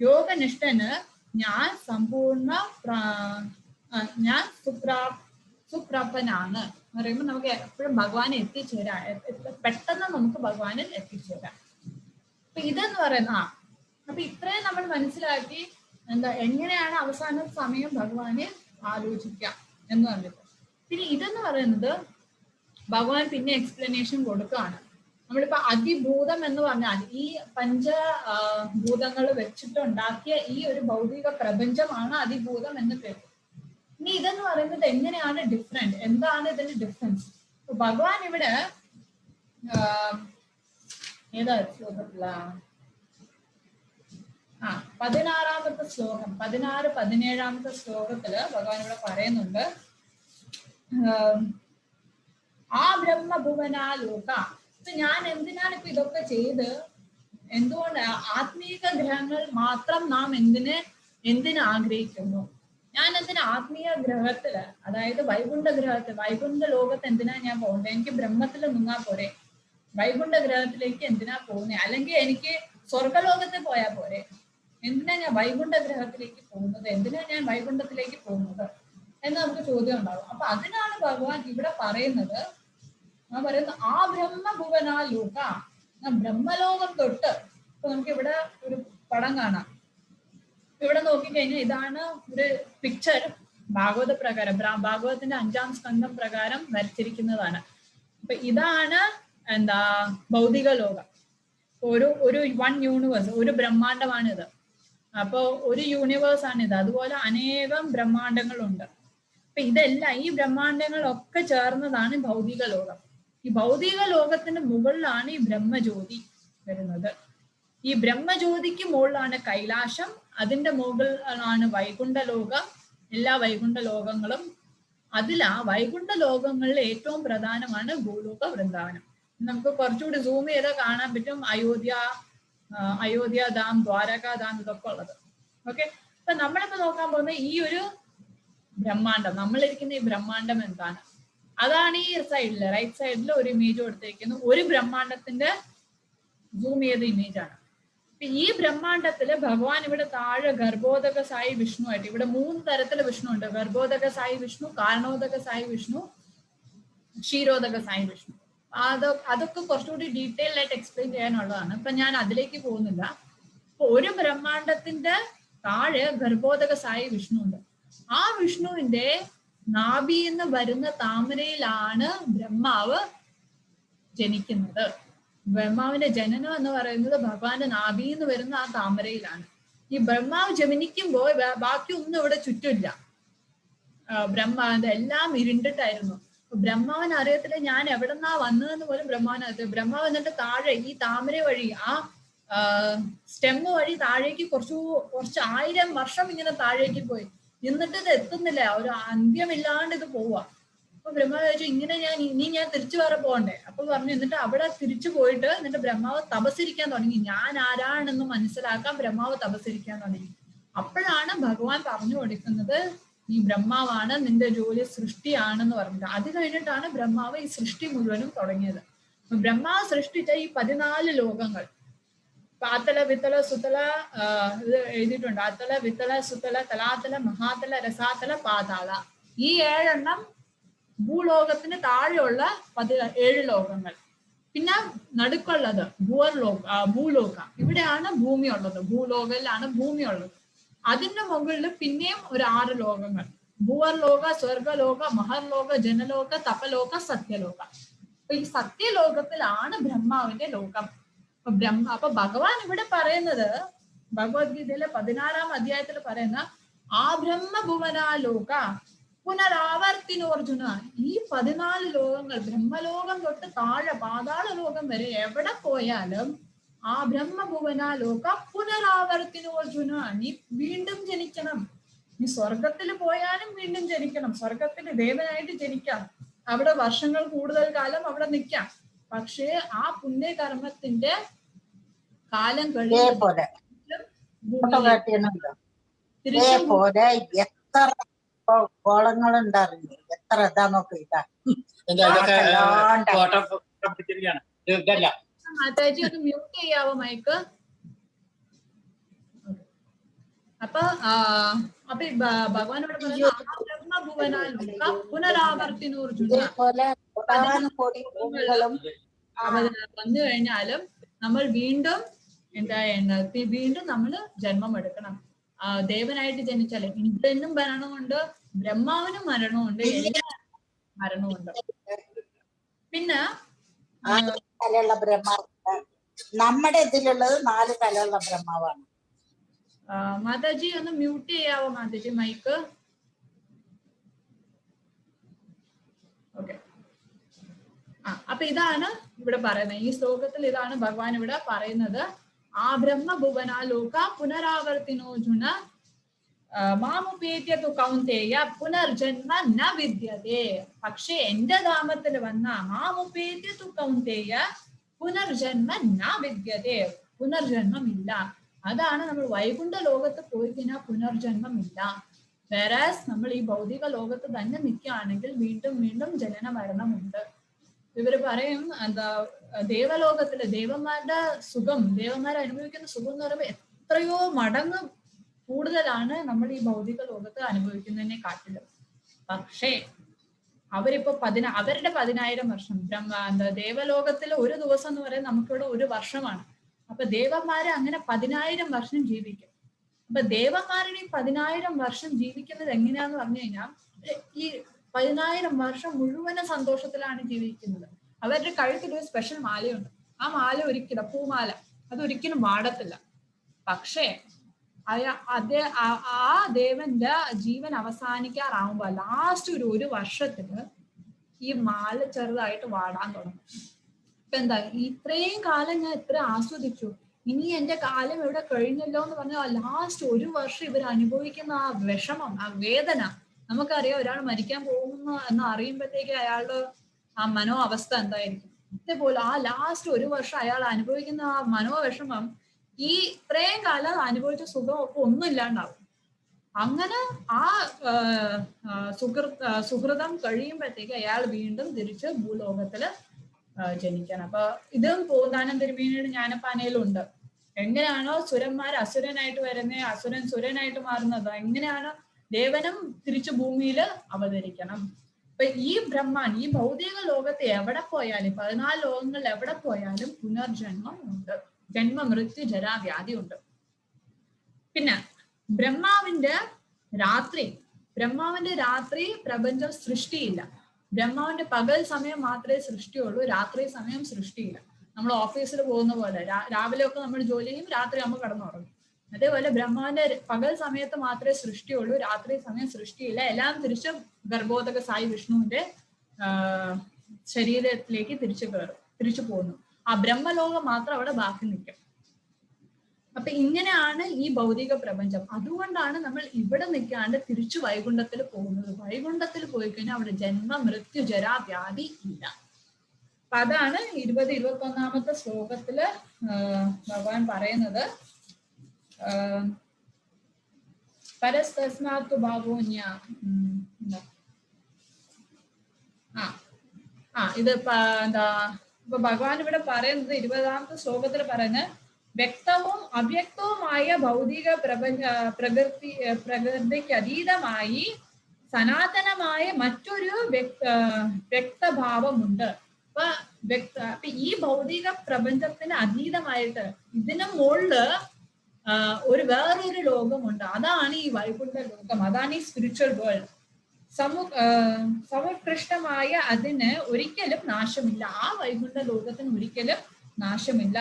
യോഗനിഷ്ഠന് ഞാൻ സുപ്രാപനാണ് പറയുമ്പോൾ നമുക്ക് എപ്പോഴും ഭഗവാനെ എത്തിച്ചേരാം. പെട്ടെന്ന് നമുക്ക് ഭഗവാനിൽ എത്തിച്ചേരാം. അപ്പൊ ഇതെന്ന് പറയുന്ന അപ്പൊ ഇത്രയും നമ്മൾ മനസ്സിലാക്കി എന്താ എങ്ങനെയാണ് അവസാന സമയം ഭഗവാനെ ആലോചിക്കാം എന്ന് പറഞ്ഞിട്ട്. പിന്നെ ഇതെന്ന് പറയുന്നത് ഭഗവാൻ പിന്നെ എക്സ്പ്ലനേഷൻ കൊടുക്കുകയാണ്. നമ്മളിപ്പോ അതിഭൂതം എന്ന് പറഞ്ഞാൽ ഈ പഞ്ചഭൂതങ്ങൾ വെച്ചിട്ടുണ്ടാക്കിയ ഈ ഒരു ഭൗതിക പ്രപഞ്ചമാണ് അതിഭൂതം എന്ന് കേട്ടു. ഇനി ഇതെന്ന് പറയുന്നത് എങ്ങനെയാണ് ഡിഫറെന്റ്, എന്താണ് ഇതിന്റെ ഡിഫറൻസ്? ഭഗവാൻ ഇവിടെ ഏതാ ശ്ലോകത്തില 16-ാമത്തെ ശ്ലോകം, 16-17-ാമത്തെ ശ്ലോകത്തില് ഭഗവാൻ ഇവിടെ പറയുന്നുണ്ട്, ആ ബ്രഹ്മഭുവനാലോക. ഞാൻ എന്തിനാണ് ഇപ്പൊ ഇതൊക്കെ ചെയ്ത്, എന്തുകൊണ്ട് ആത്മീക ഗ്രഹങ്ങൾ മാത്രം നാം എന്തിന് ആഗ്രഹിക്കുന്നു? ഞാൻ എന്തിനാ ആത്മീയ ഗ്രഹത്തില്, അതായത് വൈകുണ്ഠ ഗ്രഹത്തിൽ, വൈകുണ്ഠ ലോകത്ത് എന്തിനാ ഞാൻ പോകുന്നത്? എനിക്ക് ബ്രഹ്മത്തിൽ നിന്നാ പോരെ, വൈകുണ്ഠ ഗ്രഹത്തിലേക്ക് എന്തിനാ പോകുന്നത്? അല്ലെങ്കിൽ എനിക്ക് സ്വർഗലോകത്തിൽ പോയാൽ പോരെ? എന്തിനാ ഞാൻ വൈകുണ്ഠ ഗ്രഹത്തിലേക്ക് പോകുന്നത്? എന്തിനാ ഞാൻ വൈകുണ്ഠത്തിലേക്ക് പോകുന്നത് എന്ന് നമുക്ക് ചോദ്യം ഉണ്ടാവും. അപ്പൊ അതിനാണ് ഭഗവാൻ ഇവിടെ പറയുന്നത്, ആ ബ്രഹ്മഭുവനാലോക, ബ്രഹ്മലോകം തൊട്ട്. ഇപ്പൊ നമുക്ക് ഇവിടെ ഒരു പടം കാണാം. ഇവിടെ നോക്കിക്കഴിഞ്ഞാൽ ഇതാണ് ഒരു പിക്ചർ ഭാഗവത പ്രകാരം, ഭാഗവതത്തിന്റെ 5-ാം സ്കന്ധം പ്രകാരം വരച്ചിരിക്കുന്നതാണ്. അപ്പൊ ഇതാണ് എന്താ ഭൗതിക ലോകം. ഒരു വൺ യൂണിവേഴ്സ്, ഒരു ബ്രഹ്മാണ്ടമാണിത്. അപ്പൊ ഒരു യൂണിവേഴ്സ് ആണിത്. അതുപോലെ അനേകം ബ്രഹ്മാണ്ടങ്ങളുണ്ട്. അപ്പൊ ഇതെല്ലാം, ഈ ബ്രഹ്മാണ്ടങ്ങളൊക്കെ ചേർന്നതാണ് ഭൗതിക ലോകം. ഈ ഭൗതിക ലോകത്തിന് മുകളിലാണ് ഈ ബ്രഹ്മജ്യോതി വരുന്നത്. ഈ ബ്രഹ്മജ്യോതിക്ക് മുകളിലാണ് കൈലാസം, അതിന്റെ മുകളിലാണ് വൈകുണ്ഠ ലോകം, എല്ലാ വൈകുണ്ഠ ലോകങ്ങളും. ആ വൈകുണ്ഠ ലോകങ്ങളിൽ ഏറ്റവും പ്രധാനമാണ് ഭൂലോക വൃന്ദാവനം. നമുക്ക് കുറച്ചുകൂടി സൂം ചെയ്താൽ കാണാൻ പറ്റും അയോധ്യ ധാം, ദ്വാരകാ ധാം, ഇതൊക്കെ ഉള്ളത്. ഓക്കെ, അപ്പൊ നമ്മളിപ്പോ നോക്കാൻ പോകുന്ന ഈ ഒരു ബ്രഹ്മാണ്ടം, നമ്മളിരിക്കുന്ന ഈ ബ്രഹ്മാണ്ടം എന്താണ്? അതാണ് ഈ സൈഡില്, റൈറ്റ് സൈഡിൽ ഒരു ഇമേജ് കൊടുത്തിരിക്കുന്നു. ഒരു ബ്രഹ്മാണ്ടത്തിന്റെ സൂം ചെയ്ത ഇമേജ് ആണ്. ഈ ബ്രഹ്മാണ്ടത്തില് ഭഗവാൻ ഇവിടെ താഴെ ഗർഭോദക സായി വിഷ്ണു ആയിട്ട്, ഇവിടെ 3 തരത്തില് വിഷ്ണു ഉണ്ട്. ഗർഭോദക സായി വിഷ്ണു, കാരണോദക സായി വിഷ്ണു, ക്ഷീരോദക സായി വിഷ്ണു. അതൊക്കെ കുറച്ചുകൂടി ഡീറ്റെയിൽ ആയിട്ട് എക്സ്പ്ലെയിൻ ചെയ്യാനുള്ളതാണ്. ഇപ്പൊ ഞാൻ അതിലേക്ക് പോകുന്നില്ല. ഒരു ബ്രഹ്മാണ്ടത്തിന്റെ താഴെ ഗർഭോദക സായി വിഷ്ണു ഉണ്ട്. ആ വിഷ്ണുവിന്റെ നാഭിന്ന് വരുന്ന താമരയിലാണ് ബ്രഹ്മാവ് ജനിക്കുന്നത്. ബ്രഹ്മാവിന്റെ ജനനം എന്ന് പറയുന്നത് ഭഗവാന്റെ നാഭിന്ന് വരുന്ന ആ താമരയിലാണ്. ഈ ബ്രഹ്മാവ് ജനിക്കുമ്പോൾ ബാക്കി ഒന്നും ഇവിടെ ചുറ്റില്ല. ബ്രഹ്മാവിന്റെ എല്ലാം ഇരുണ്ടിട്ടായിരുന്നു. ബ്രഹ്മാവിന് അറിയത്തില്ല ഞാൻ എവിടെന്നാ വന്നതെന്ന് പോലും ബ്രഹ്മാവിനകത്ത്. ബ്രഹ്മാവ് എന്നിട്ട് താഴെ ഈ താമര വഴി ആ സ്റ്റെമ്മ് വഴി താഴേക്ക് കുറച്ച് 1000 വർഷം ഇങ്ങനെ താഴേക്ക് പോയി. എന്നിട്ട് ഇത് എത്തുന്നില്ല, ഒരു അന്ത്യമില്ലാണ്ട് ഇത് പോവാ. അപ്പൊ ബ്രഹ്മാവ് ചോദിച്ചു ഇങ്ങനെ ഇനി ഞാൻ തിരിച്ചു വേറെ പോകണ്ടേ? അപ്പൊ പറഞ്ഞു എന്നിട്ട് അവിടെ തിരിച്ചു പോയിട്ട് എന്നിട്ട് ബ്രഹ്മാവ് തപസ്സിരിക്കാൻ തുടങ്ങി. ഞാൻ ആരാണെന്ന് മനസ്സിലാക്കാൻ ബ്രഹ്മാവ് തപസ്സിരിക്കാൻ തുടങ്ങി. അപ്പോഴാണ് ഭഗവാൻ പറഞ്ഞു കൊടുക്കുന്നത് ഈ ബ്രഹ്മാവാണ് നിന്റെ ജോലി, സൃഷ്ടിയാണെന്ന് പറഞ്ഞിട്ട്. അത് കഴിഞ്ഞിട്ടാണ് ബ്രഹ്മാവ് ഈ സൃഷ്ടി മുഴുവനും തുടങ്ങിയത്. ബ്രഹ്മാവ് സൃഷ്ടിച്ച ഈ 14 ലോകങ്ങൾ, പാത്തല വിത്തല സുത്തല ഇത് എഴുതിയിട്ടുണ്ട്. അത്തല വിത്തല സുത്തല തലാത്തല മഹാതല രസാതല പാതാള. ഈ 7 എണ്ണം ഭൂലോകത്തിന് താഴെയുള്ള 7 ലോകങ്ങൾ. പിന്നെ നടുക്കുള്ളത് ഭൂലോക, ഇവിടെയാണ് ഭൂമി ഉള്ളത്. ഭൂലോകയിലാണ് ഭൂമി ഉള്ളത്. അതിന്റെ മുകളിൽ പിന്നെയും ഒരു 6 ലോകങ്ങൾ: ഭൂവർലോക, സ്വർഗലോക, മഹർലോക, ജനലോക, തപലോക, സത്യലോക. അപ്പൊ ഈ സത്യലോകത്തിലാണ് ബ്രഹ്മാവിന്റെ ലോകം. അപ്പൊ ഭഗവാൻ ഇവിടെ പറയുന്നത് ഭഗവത്ഗീതയിലെ 16-ാം അധ്യായത്തിൽ പറയുന്ന ആ ബ്രഹ്മഭുവനാലോക പുനരാവർത്തിനോർജുന. ഈ 14 ലോകങ്ങൾ, ബ്രഹ്മലോകം തൊട്ട് താഴെ പാതാള ലോകം വരെ എവിടെ പോയാലും ആ ബ്രഹ്മഭുവനാലോക പുനരാവർത്തിനോർജുന. നീ വീണ്ടും ജനിക്കണം. നീ സ്വർഗത്തിൽ പോയാലും വീണ്ടും ജനിക്കണം. സ്വർഗത്തിൽ ദേവനായിട്ട് ജനിക്കാം, അവിടെ വർഷങ്ങൾ കൂടുതൽ കാലം അവിടെ നിൽക്കാം. പക്ഷേ ആ പുണ്യകർമ്മത്തിന്റെ കാലം കഴിയുമ്പോൾ എത്ര കോളങ്ങളുണ്ടായിരുന്നു, എത്ര ഇതാ നോക്കിട്ടാ. മാതാജി ഒന്ന് മ്യൂട്ട് ചെയ്യാവോ മൈക്ക്? അപ്പൊ ഭഗവാനോട് വന്നു കഴിഞ്ഞാലും നമ്മൾ വീണ്ടും വീണ്ടും നമ്മൾ ജന്മം എടുക്കണം. ദേവനായിട്ട് ജനിച്ചാല് ഇന്ദ്രനും മരണമുണ്ട്, ബ്രഹ്മാവിനും മരണമുണ്ട്, എല്ലാ മരണമുണ്ട്. പിന്നെ നമ്മുടെ ഇതിലുള്ളത് 4 തലമുള്ള ബ്രഹ്മാവാണ്. മാതാജി ഒന്ന് മ്യൂട്ട് ചെയ്യാവോ മാതാജി മൈക്ക്? ഓക്കെ. അപ്പൊ ഇതാണ് ഇവിടെ പറയുന്നത്. ഈ ശ്ലോകത്തിൽ ഇതാണ് ഭഗവാൻ ഇവിടെ പറയുന്നത്. ആ ബ്രഹ്മഭുവനാലോക പുനരാവർത്തിനോജുന മാമുപേത്യ തു കൗന്തേയ പുനർജന്മ ന വിദ്യതേ. പക്ഷെ എന്റെ ധാമത്തിൽ വന്ന മാമുപേത്യ തു കൗന്തേയ പുനർജന്മ ന വിദ്യതേ, പുനർജന്മമില്ല. അതാണ് നമ്മൾ വൈകുണ്ഠ ലോകത്ത് പോയി കഴിഞ്ഞാൽ പുനർജന്മമില്ല. വേറാസ് നമ്മൾ ഈ ഭൗതിക ലോകത്ത് തന്നെ നിൽക്കുകയാണെങ്കിൽ വീണ്ടും വീണ്ടും ജനന മരണമുണ്ട്. ഇവര് പറയും എന്താ, ദേവലോകത്തില് ദേവന്മാരുടെ സുഖം, ദേവന്മാരെ അനുഭവിക്കുന്ന സുഖം എന്ന് പറയുമ്പോൾ എത്രയോ മടങ്ങ് കൂടുതലാണ് നമ്മൾ ഈ ഭൗതിക ലോകത്ത് അനുഭവിക്കുന്നതിനെ കാട്ടിലും. പക്ഷേ അവരിപ്പോ അവരുടെ 10,000 വർഷം ദേവലോകത്തിൽ ഒരു ദിവസം എന്ന് പറയുന്നത് നമുക്കിവിടെ 1 വർഷമാണ്. അപ്പൊ ദേവന്മാരെ അങ്ങനെ 10,000 വർഷം ജീവിക്കും. അപ്പൊ ദേവന്മാരുടെ ഈ 10,000 വർഷം ജീവിക്കുന്നത് എങ്ങനെയാന്ന് പറഞ്ഞു കഴിഞ്ഞാൽ ഈ 10,000 വർഷം മുഴുവനും സന്തോഷത്തിലാണ് ജീവിക്കുന്നത്. അവരുടെ കഴുത്തിൽ ഒരു സ്പെഷ്യൽ മാലയുണ്ട്. ആ മാല ഒരിക്കലും, പൂമാല, അതൊരിക്കലും വാടത്തില്ല. പക്ഷേ ആ ദേവന്റെ ജീവൻ അവസാനിക്കാറാവുമ്പോ ലാസ്റ്റ് ഒരു വർഷത്തില് ഈ മാല ചെറുതായിട്ട് വാടാൻ തുടങ്ങും. ഇപ്പൊ എന്താ, ഇത്രയും കാലം ഞാൻ ഇത്ര ആസ്വദിച്ചു, ഇനി എന്റെ കാലം ഇവിടെ കഴിഞ്ഞല്ലോ എന്ന് പറഞ്ഞാൽ ലാസ്റ്റ് 1 വർഷം ഇവർ അനുഭവിക്കുന്ന ആ വിഷമം, ആ വേദന. നമുക്കറിയാം ഒരാൾ മരിക്കാൻ പോകുന്നു എന്ന് അറിയുമ്പോഴത്തേക്ക് അയാളുടെ ആ മനോ അവസ്ഥ എന്തായിരിക്കും. ഇതേപോലെ ആ ലാസ്റ്റ് 1 വർഷം അയാൾ അനുഭവിക്കുന്ന ആ മനോവിഷമം ഈ ഇത്രയും കാലം അനുഭവിച്ച സുഖം ഒക്കെ ഒന്നും ഇല്ലാണ്ടാവും. അങ്ങനെ ആ സുഹൃതം കഴിയുമ്പോഴത്തേക്ക് അയാൾ വീണ്ടും തിരിച്ച് ഭൂലോകത്തില് ജനിക്കണം. അപ്പൊ ഇതും പൂന്താനം തിരുമേനിയുടെ ജ്ഞാനപ്പാനയിലുണ്ട്. എങ്ങനെയാണോ സുരന്മാർ അസുരനായിട്ട് വരുന്നത്, അസുരൻ സുരനായിട്ട് മാറുന്നത്, എങ്ങനെയാണോ ദേവനും തിരിച്ചു ഭൂമിയിൽ അവതരിക്കണം. അപ്പൊ ഈ ബ്രഹ്മാൻ ഈ ഭൗതിക ലോകത്ത് എവിടെ പോയാലും 14 ലോകങ്ങളിൽ എവിടെ പോയാലും പുനർജന്മം ഉണ്ട്. ജന്മ മൃത്യു ജരാ വ്യാധി ഉണ്ട്. പിന്നെ ബ്രഹ്മാവിന്റെ രാത്രി പ്രപഞ്ചം സൃഷ്ടിയില്ല. ബ്രഹ്മാവിന്റെ പകൽ സമയം മാത്രമേ സൃഷ്ടിയുള്ളൂ, രാത്രി സമയം സൃഷ്ടിയില്ല. നമ്മൾ ഓഫീസിൽ പോകുന്ന പോലെ രാവിലെ ഒക്കെ നമ്മൾ ജോലി ചെയ്യും, രാത്രി ആകുമ്പോൾ കിടന്നുറങ്ങും. അതേപോലെ ബ്രഹ്മാവിന്റെ പകൽ സമയത്ത് മാത്രമേ സൃഷ്ടിയുള്ളൂ, രാത്രി സമയം സൃഷ്ടിയില്ല. എല്ലാം തിരിച്ച് ഗർഭോദക സായി വിഷ്ണുവിന്റെ ശരീരത്തിലേക്ക് തിരിച്ചു പോകുന്നു. ആ ബ്രഹ്മലോകം മാത്രം അവിടെ ബാക്കി നിൽക്കും. അപ്പൊ ഇങ്ങനെയാണ് ഈ ഭൗതിക പ്രപഞ്ചം. അതുകൊണ്ടാണ് നമ്മൾ ഇവിടെ നിൽക്കാണ്ട് തിരിച്ചു വൈകുണ്ഠത്തിൽ പോകുന്നത്. വൈകുണ്ഠത്തിൽ പോയി കഴിഞ്ഞാൽ അവിടെ ജന്മ മൃത്യു ജരാ വ്യാധി ഇല്ല. അപ്പൊ അതാണ് 20-21 ശ്ലോകത്തില് ഭഗവാൻ പറയുന്നത്. പരസ്തസ്മാത്തു ഭാവോന്യ ഇത് എന്താ ഇപ്പൊ ഭഗവാൻ ഇവിടെ പറയുന്നത് 20 ശ്ലോകത്തിൽ പറയുന്നത്, വ്യക്തവും അവ്യക്തവുമായ ഭൗതിക പ്രകൃതിക്ക് അതീതമായി സനാതനമായ മറ്റൊരു വ്യക്തഭാവമുണ്ട്. അപ്പൊ ഈ ഭൗതിക പ്രപഞ്ചത്തിന് അതീതമായിട്ട് ഇതിന് മുകളില് വേറൊരു ലോകമുണ്ട്. അതാണ് ഈ വൈകുണ്ഠ ലോകം, അതാണ് ഈ സ്പിരിച്വൽ വേൾഡ്. സമുത്കൃഷ്ടമായ അതിന് ഒരിക്കലും നാശമില്ല. ആ വൈകുണ്ഠ ലോകത്തിന് ഒരിക്കലും നാശമില്ല.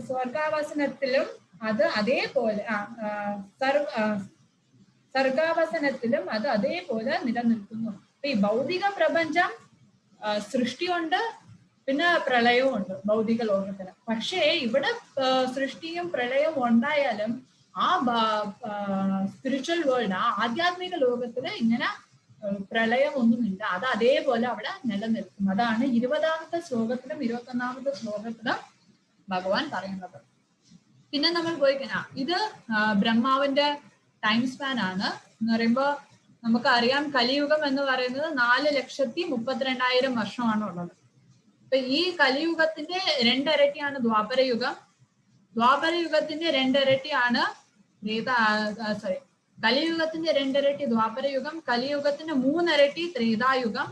സ്വർഗാവസനത്തിലും അത് അതേപോലെ സർഗാവസനത്തിലും അത് അതേപോലെ നിലനിൽക്കുന്നു. ഈ ഭൗതിക പ്രപഞ്ചം സൃഷ്ടിയുണ്ട്, പിന്നെ പ്രളയവും ഉണ്ട് ഭൗതിക ലോകത്തിന്. പക്ഷേ ഇവിടെ സൃഷ്ടിയും പ്രളയവും ഉണ്ടായാലും ആ സ്പിരിച്വൽ വേൾഡ്, ആ ആധ്യാത്മിക ലോകത്തിന് ഇങ്ങനെ പ്രളയം ഒന്നുമില്ല. അത് അതേപോലെ അവിടെ നിലനിൽക്കും. അതാണ് 20 ശ്ലോകത്തിലും 21 ശ്ലോകത്തിലും ഭഗവാൻ പറയുന്നത്. പിന്നെ നമ്മൾ പോയി ഇത് ബ്രഹ്മാവിന്റെ ടൈം സ്പാൻ ആണ് എന്ന് പറയുമ്പോ നമുക്കറിയാം, കലിയുഗം എന്ന് പറയുന്നത് 4,32,000 വർഷമാണ് ഉള്ളത്. അപ്പൊ ഈ കലിയുഗത്തിന്റെ 2 ഇരട്ടിയാണ് ദ്വാപരയുഗം. ദ്വാപരയുഗത്തിന്റെ 2 ഇരട്ടിയാണ് കലിയുഗത്തിന്റെ 2 ഇരട്ടി ദ്വാപരയുഗം, കലിയുഗത്തിന്റെ 3 ഇരട്ടി ത്രേതായുഗം,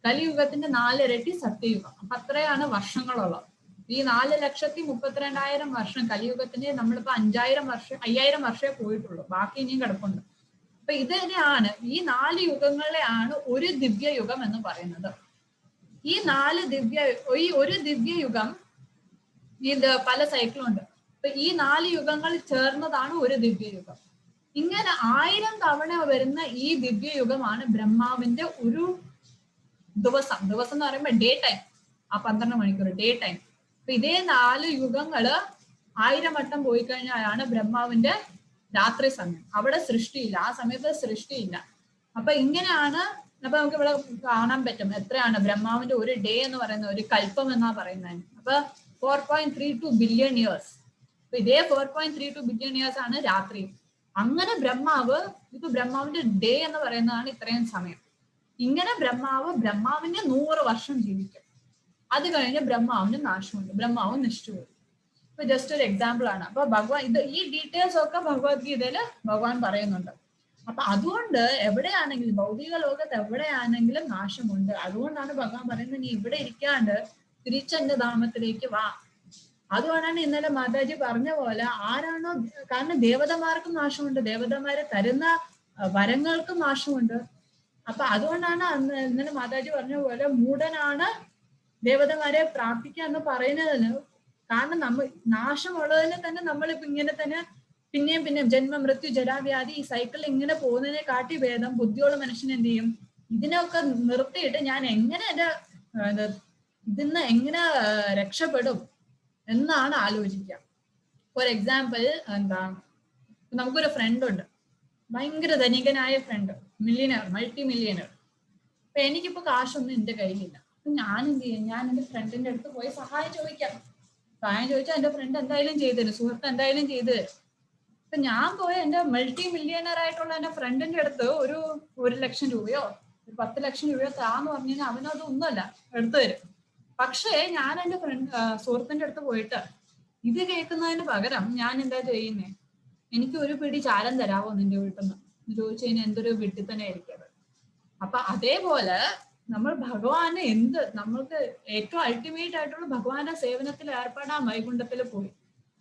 കലിയുഗത്തിന്റെ 4 ഇരട്ടി സത്യയുഗം. അപ്പൊ അത്രയാണ് വർഷങ്ങളുള്ളത്. ഈ 4,32,000 വർഷം കലിയുഗത്തിന്റെ നമ്മളിപ്പോ 5,000 വർഷമേ പോയിട്ടുള്ളൂ, ബാക്കി ഇനിയും കിടപ്പുണ്ട്. അപ്പൊ ഇത് തന്നെയാണ്, ഈ 4 യുഗങ്ങളെയാണ് ഒരു ദിവ്യയുഗം എന്ന് പറയുന്നത്. ഈ ഒരു ദിവ്യയുഗം ഇത് പല സൈക്കിളുണ്ട്. അപ്പൊ ഈ 4 യുഗങ്ങൾ ചേർന്നതാണ് ഒരു ദിവ്യയുഗം. ഇങ്ങനെ 1000 തവണ വരുന്ന ഈ ദിവ്യയുഗമാണ് ബ്രഹ്മാവിന്റെ ഒരു ദിവസം എന്ന് പറയുമ്പോൾ ഡേ ടൈം. ആ 12 മണിക്കൂർ ഡേ ടൈം. അപ്പൊ ഇതേ 4 യുഗങ്ങള് 1000 വട്ടം പോയി കഴിഞ്ഞാലാണ് ബ്രഹ്മാവിന്റെ രാത്രി സമയം. അവിടെ സൃഷ്ടിയില്ല, ആ സമയത്ത് സൃഷ്ടിയില്ല. അപ്പൊ ഇങ്ങനെയാണ്. അപ്പൊ നമുക്ക് ഇവിടെ കാണാൻ പറ്റും എത്രയാണ് ബ്രഹ്മാവിന്റെ ഒരു ഡേ എന്ന് പറയുന്നത്, ഒരു കൽപ്പം എന്നാ പറയുന്നത്. അപ്പൊ 4.32 ബില്യൺ ഇയേഴ്സ്. അപ്പൊ ഇതേ 4.32 ബില്യൺ ഇയേഴ്സ് ആണ് രാത്രി. അങ്ങനെ ബ്രഹ്മാവിന്റെ ഡേ എന്ന് പറയുന്നതാണ് ഇത്രയും സമയം. ഇങ്ങനെ ബ്രഹ്മാവിന്റെ 100 വർഷം ജീവിക്കും. അത് കഴിഞ്ഞ് ബ്രഹ്മാവിന് നാശമുണ്ട്, ബ്രഹ്മാവ് നശിച്ചുപോയി. ഇപ്പൊ ജസ്റ്റ് ഒരു എക്സാമ്പിൾ ആണ്. അപ്പൊ ഭഗവാൻ ഈ ഡീറ്റെയിൽസ് ഒക്കെ ഭഗവത്ഗീതയില് ഭഗവാൻ പറയുന്നുണ്ട്. അപ്പൊ അതുകൊണ്ട് എവിടെയാണെങ്കിലും ഭൗതിക ലോകത്ത് എവിടെയാണെങ്കിലും നാശമുണ്ട്. അതുകൊണ്ടാണ് ഭഗവാൻ പറയുന്നത്, നീ ഇവിടെ ഇരിക്കാണ്ട് തിരിച്ചെന്റെ ധാമത്തിലേക്ക് വാ. അതുകൊണ്ടാണ് ഇന്നലെ മാതാജി പറഞ്ഞ പോലെ ആരാണോ, കാരണം ദേവതമാർക്കും നാശമുണ്ട്, ദേവതമാരെ തരുന്ന വരങ്ങൾക്കും നാശമുണ്ട്. അപ്പൊ അതുകൊണ്ടാണ് ഇന്നലെ മാതാജി പറഞ്ഞ പോലെ മൂഢനാണ് ദേവതമാരെ പ്രാർത്ഥിക്കുക എന്ന് പറയുന്നതിന് കാരണം നാശമുള്ളതിന് തന്നെ നമ്മളിപ്പോ ഇങ്ങനെ തന്നെ പിന്നെയും ജന്മ മൃത്യു ജരാവ്യാധി ഈ സൈക്കിൾ ഇങ്ങനെ പോകുന്നതിനെ കാട്ടി ഭേദം ബുദ്ധിയുള്ള മനുഷ്യൻ എന്ത് ചെയ്യും, ഇതിനൊക്കെ നിർത്തിയിട്ട് ഞാൻ എങ്ങനെ ഇതിന്ന് എങ്ങനെ രക്ഷപ്പെടും എന്നാണ് ആലോചിക്കുക. ഫോർ എക്സാമ്പിൾ നമുക്കൊരു ഫ്രണ്ട് ഉണ്ട്, ഭയങ്കര ധനികനായ ഫ്രണ്ട്, മൾട്ടി മില്യണർ. അപ്പൊ എനിക്കിപ്പോ കാശൊന്നും എന്റെ കയ്യിലില്ല. അപ്പൊ ഞാൻ എന്ത് ചെയ്യും, ഞാൻ എന്റെ ഫ്രണ്ടിന്റെ അടുത്ത് പോയി സഹായം ചോദിച്ചാൽ എന്റെ ഫ്രണ്ട് എന്തായാലും ചെയ്തുതരും, സുഹൃത്ത് എന്തായാലും ചെയ്തു തരും. അപ്പൊ ഞാൻ പോയി എന്റെ മൾട്ടി മില്യണർ ആയിട്ടുള്ള എന്റെ ഫ്രണ്ടിന്റെ അടുത്ത് ഒരു 1,00,000 രൂപയോ 10 ലക്ഷം രൂപയോ താന്ന് പറഞ്ഞു കഴിഞ്ഞാൽ അവനത് ഒന്നുമല്ല എടുത്തു തരും. പക്ഷേ ഞാൻ എന്റെ സുഹൃത്തിന്റെ അടുത്ത് പോയിട്ട് ഇത് കേൾക്കുന്നതിന് പകരം ഞാൻ എന്താ ചെയ്യുന്നേ, എനിക്ക് ഒരു പിടി ചാരം തരാവോ നിന്റെ വീട്ടിൽ നിന്ന് ചോദിച്ചു കഴിഞ്ഞാൽ എന്തൊരു വീട്ടിൽ തന്നെ ആയിരിക്കും അത്. അപ്പൊ അതേപോലെ നമ്മൾ ഭഗവാന് നമ്മൾക്ക് ഏറ്റവും അൾട്ടിമേറ്റ് ആയിട്ടുള്ള ഭഗവാന്റെ സേവനത്തിൽ ഏർപ്പെടാൻ വൈകുണ്ഠത്തിൽ പോയി.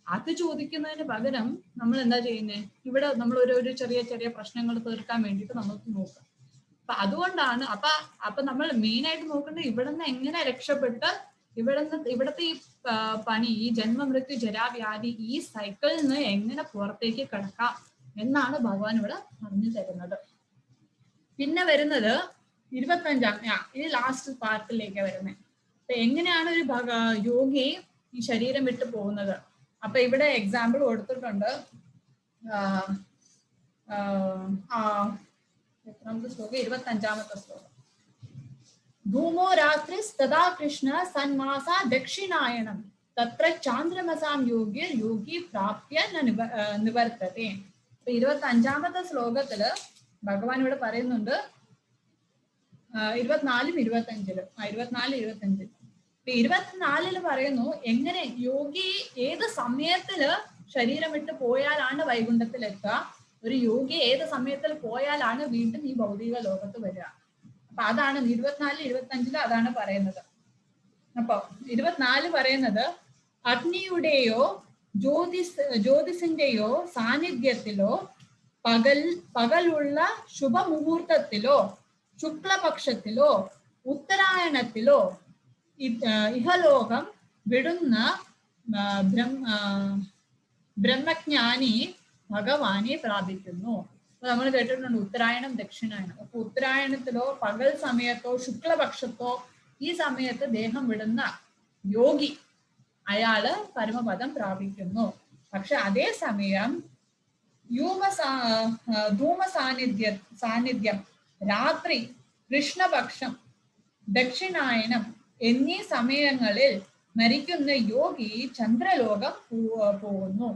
അത് ചോദിക്കുന്നതിന് പകരം നമ്മൾ എന്താ ചെയ്യുന്നത്, ഇവിടെ നമ്മൾ ഒരു ചെറിയ ചെറിയ പ്രശ്നങ്ങൾ തീർക്കാൻ വേണ്ടിയിട്ട് നമുക്ക് നോക്കാം. അപ്പൊ അതുകൊണ്ടാണ് അപ്പൊ നമ്മൾ മെയിൻ ആയിട്ട് നോക്കേണ്ടത് ഇവിടുന്ന് എങ്ങനെ രക്ഷപ്പെട്ട് ഇവിടുത്തെ ഈ പണി, ഈ ജന്മമൃത്യു ജരാവ്യാധി, ഈ സൈക്കിളിൽ നിന്ന് എങ്ങനെ പുറത്തേക്ക് കിടക്കാം എന്നാണ് ഭഗവാൻ ഇവിടെ പറഞ്ഞു തരുന്നത്. പിന്നെ വരുന്നത് 25-ാം, ഈ ലാസ്റ്റ് പാർട്ടിലേക്ക് വരുന്നത്. അപ്പൊ എങ്ങനെയാണ് ഒരു യോഗി ഈ ശരീരം വിട്ടു പോകുന്നത്? അപ്പൊ ഇവിടെ എക്സാമ്പിൾ കൊടുത്തിട്ടുണ്ട്. എത്രാമത്തെ ശ്ലോകം? 25-ാമത്തെ ശ്ലോകം. ധൂമോ രാത്രിസ്തദാ കൃഷ്ണ സന്മാസ ദക്ഷിണായനം തത്ര ചാന്ദ്രമസാം യോഗി പ്രാപ്യ നിവർത്തതേ. 25-ാമത്തെ ശ്ലോകത്തില് ഭഗവാൻ ഇവിടെ പറയുന്നുണ്ട്, 24-ഉം 25-ലും 24-25. 24-ല് പറയുന്നു എങ്ങനെ യോഗി ഏത് സമയത്തില് ശരീരം വിട്ട് പോയാലാണ് വൈകുണ്ഠത്തിലെത്തുക, ഒരു യോഗി ഏത് സമയത്തിൽ പോയാലാണ് വീണ്ടും ഈ ഭൗതിക ലോകത്ത് വരിക. അപ്പൊ അതാണ് 24-25-ല് അതാണ് പറയുന്നത്. അപ്പൊ 24 പറയുന്നത് അഗ്നിയുടെയോ ജ്യോതിസിന്റെയോ സാന്നിധ്യത്തിലോ പകലുള്ള ശുഭമുഹൂർത്തത്തിലോ ശുക്ലപക്ഷത്തിലോ ഉത്തരായണത്തിലോ ഇഹലോകം വിടുന്ന ബ്രഹ്മജ്ഞാനി ഭഗവാനെ പ്രാപിക്കുന്നു. അപ്പൊ നമ്മൾ കേട്ടിട്ടുണ്ട് ഉത്തരായണം ദക്ഷിണായനം. അപ്പൊ ഉത്തരായണത്തിലോ പകൽ സമയത്തോ ശുക്ലപക്ഷത്തോ ഈ സമയത്ത് ദേഹം വിടുന്ന യോഗി അയാള് പരമപദം പ്രാപിക്കുന്നു. പക്ഷെ അതേ സമയം ധൂമ സാന്നിധ്യം രാത്രി, കൃഷ്ണപക്ഷം, ദക്ഷിണായനം എന്നീ സമയങ്ങളിൽ മരിക്കുന്ന യോഗി ചന്ദ്രലോകം പോകുന്നു.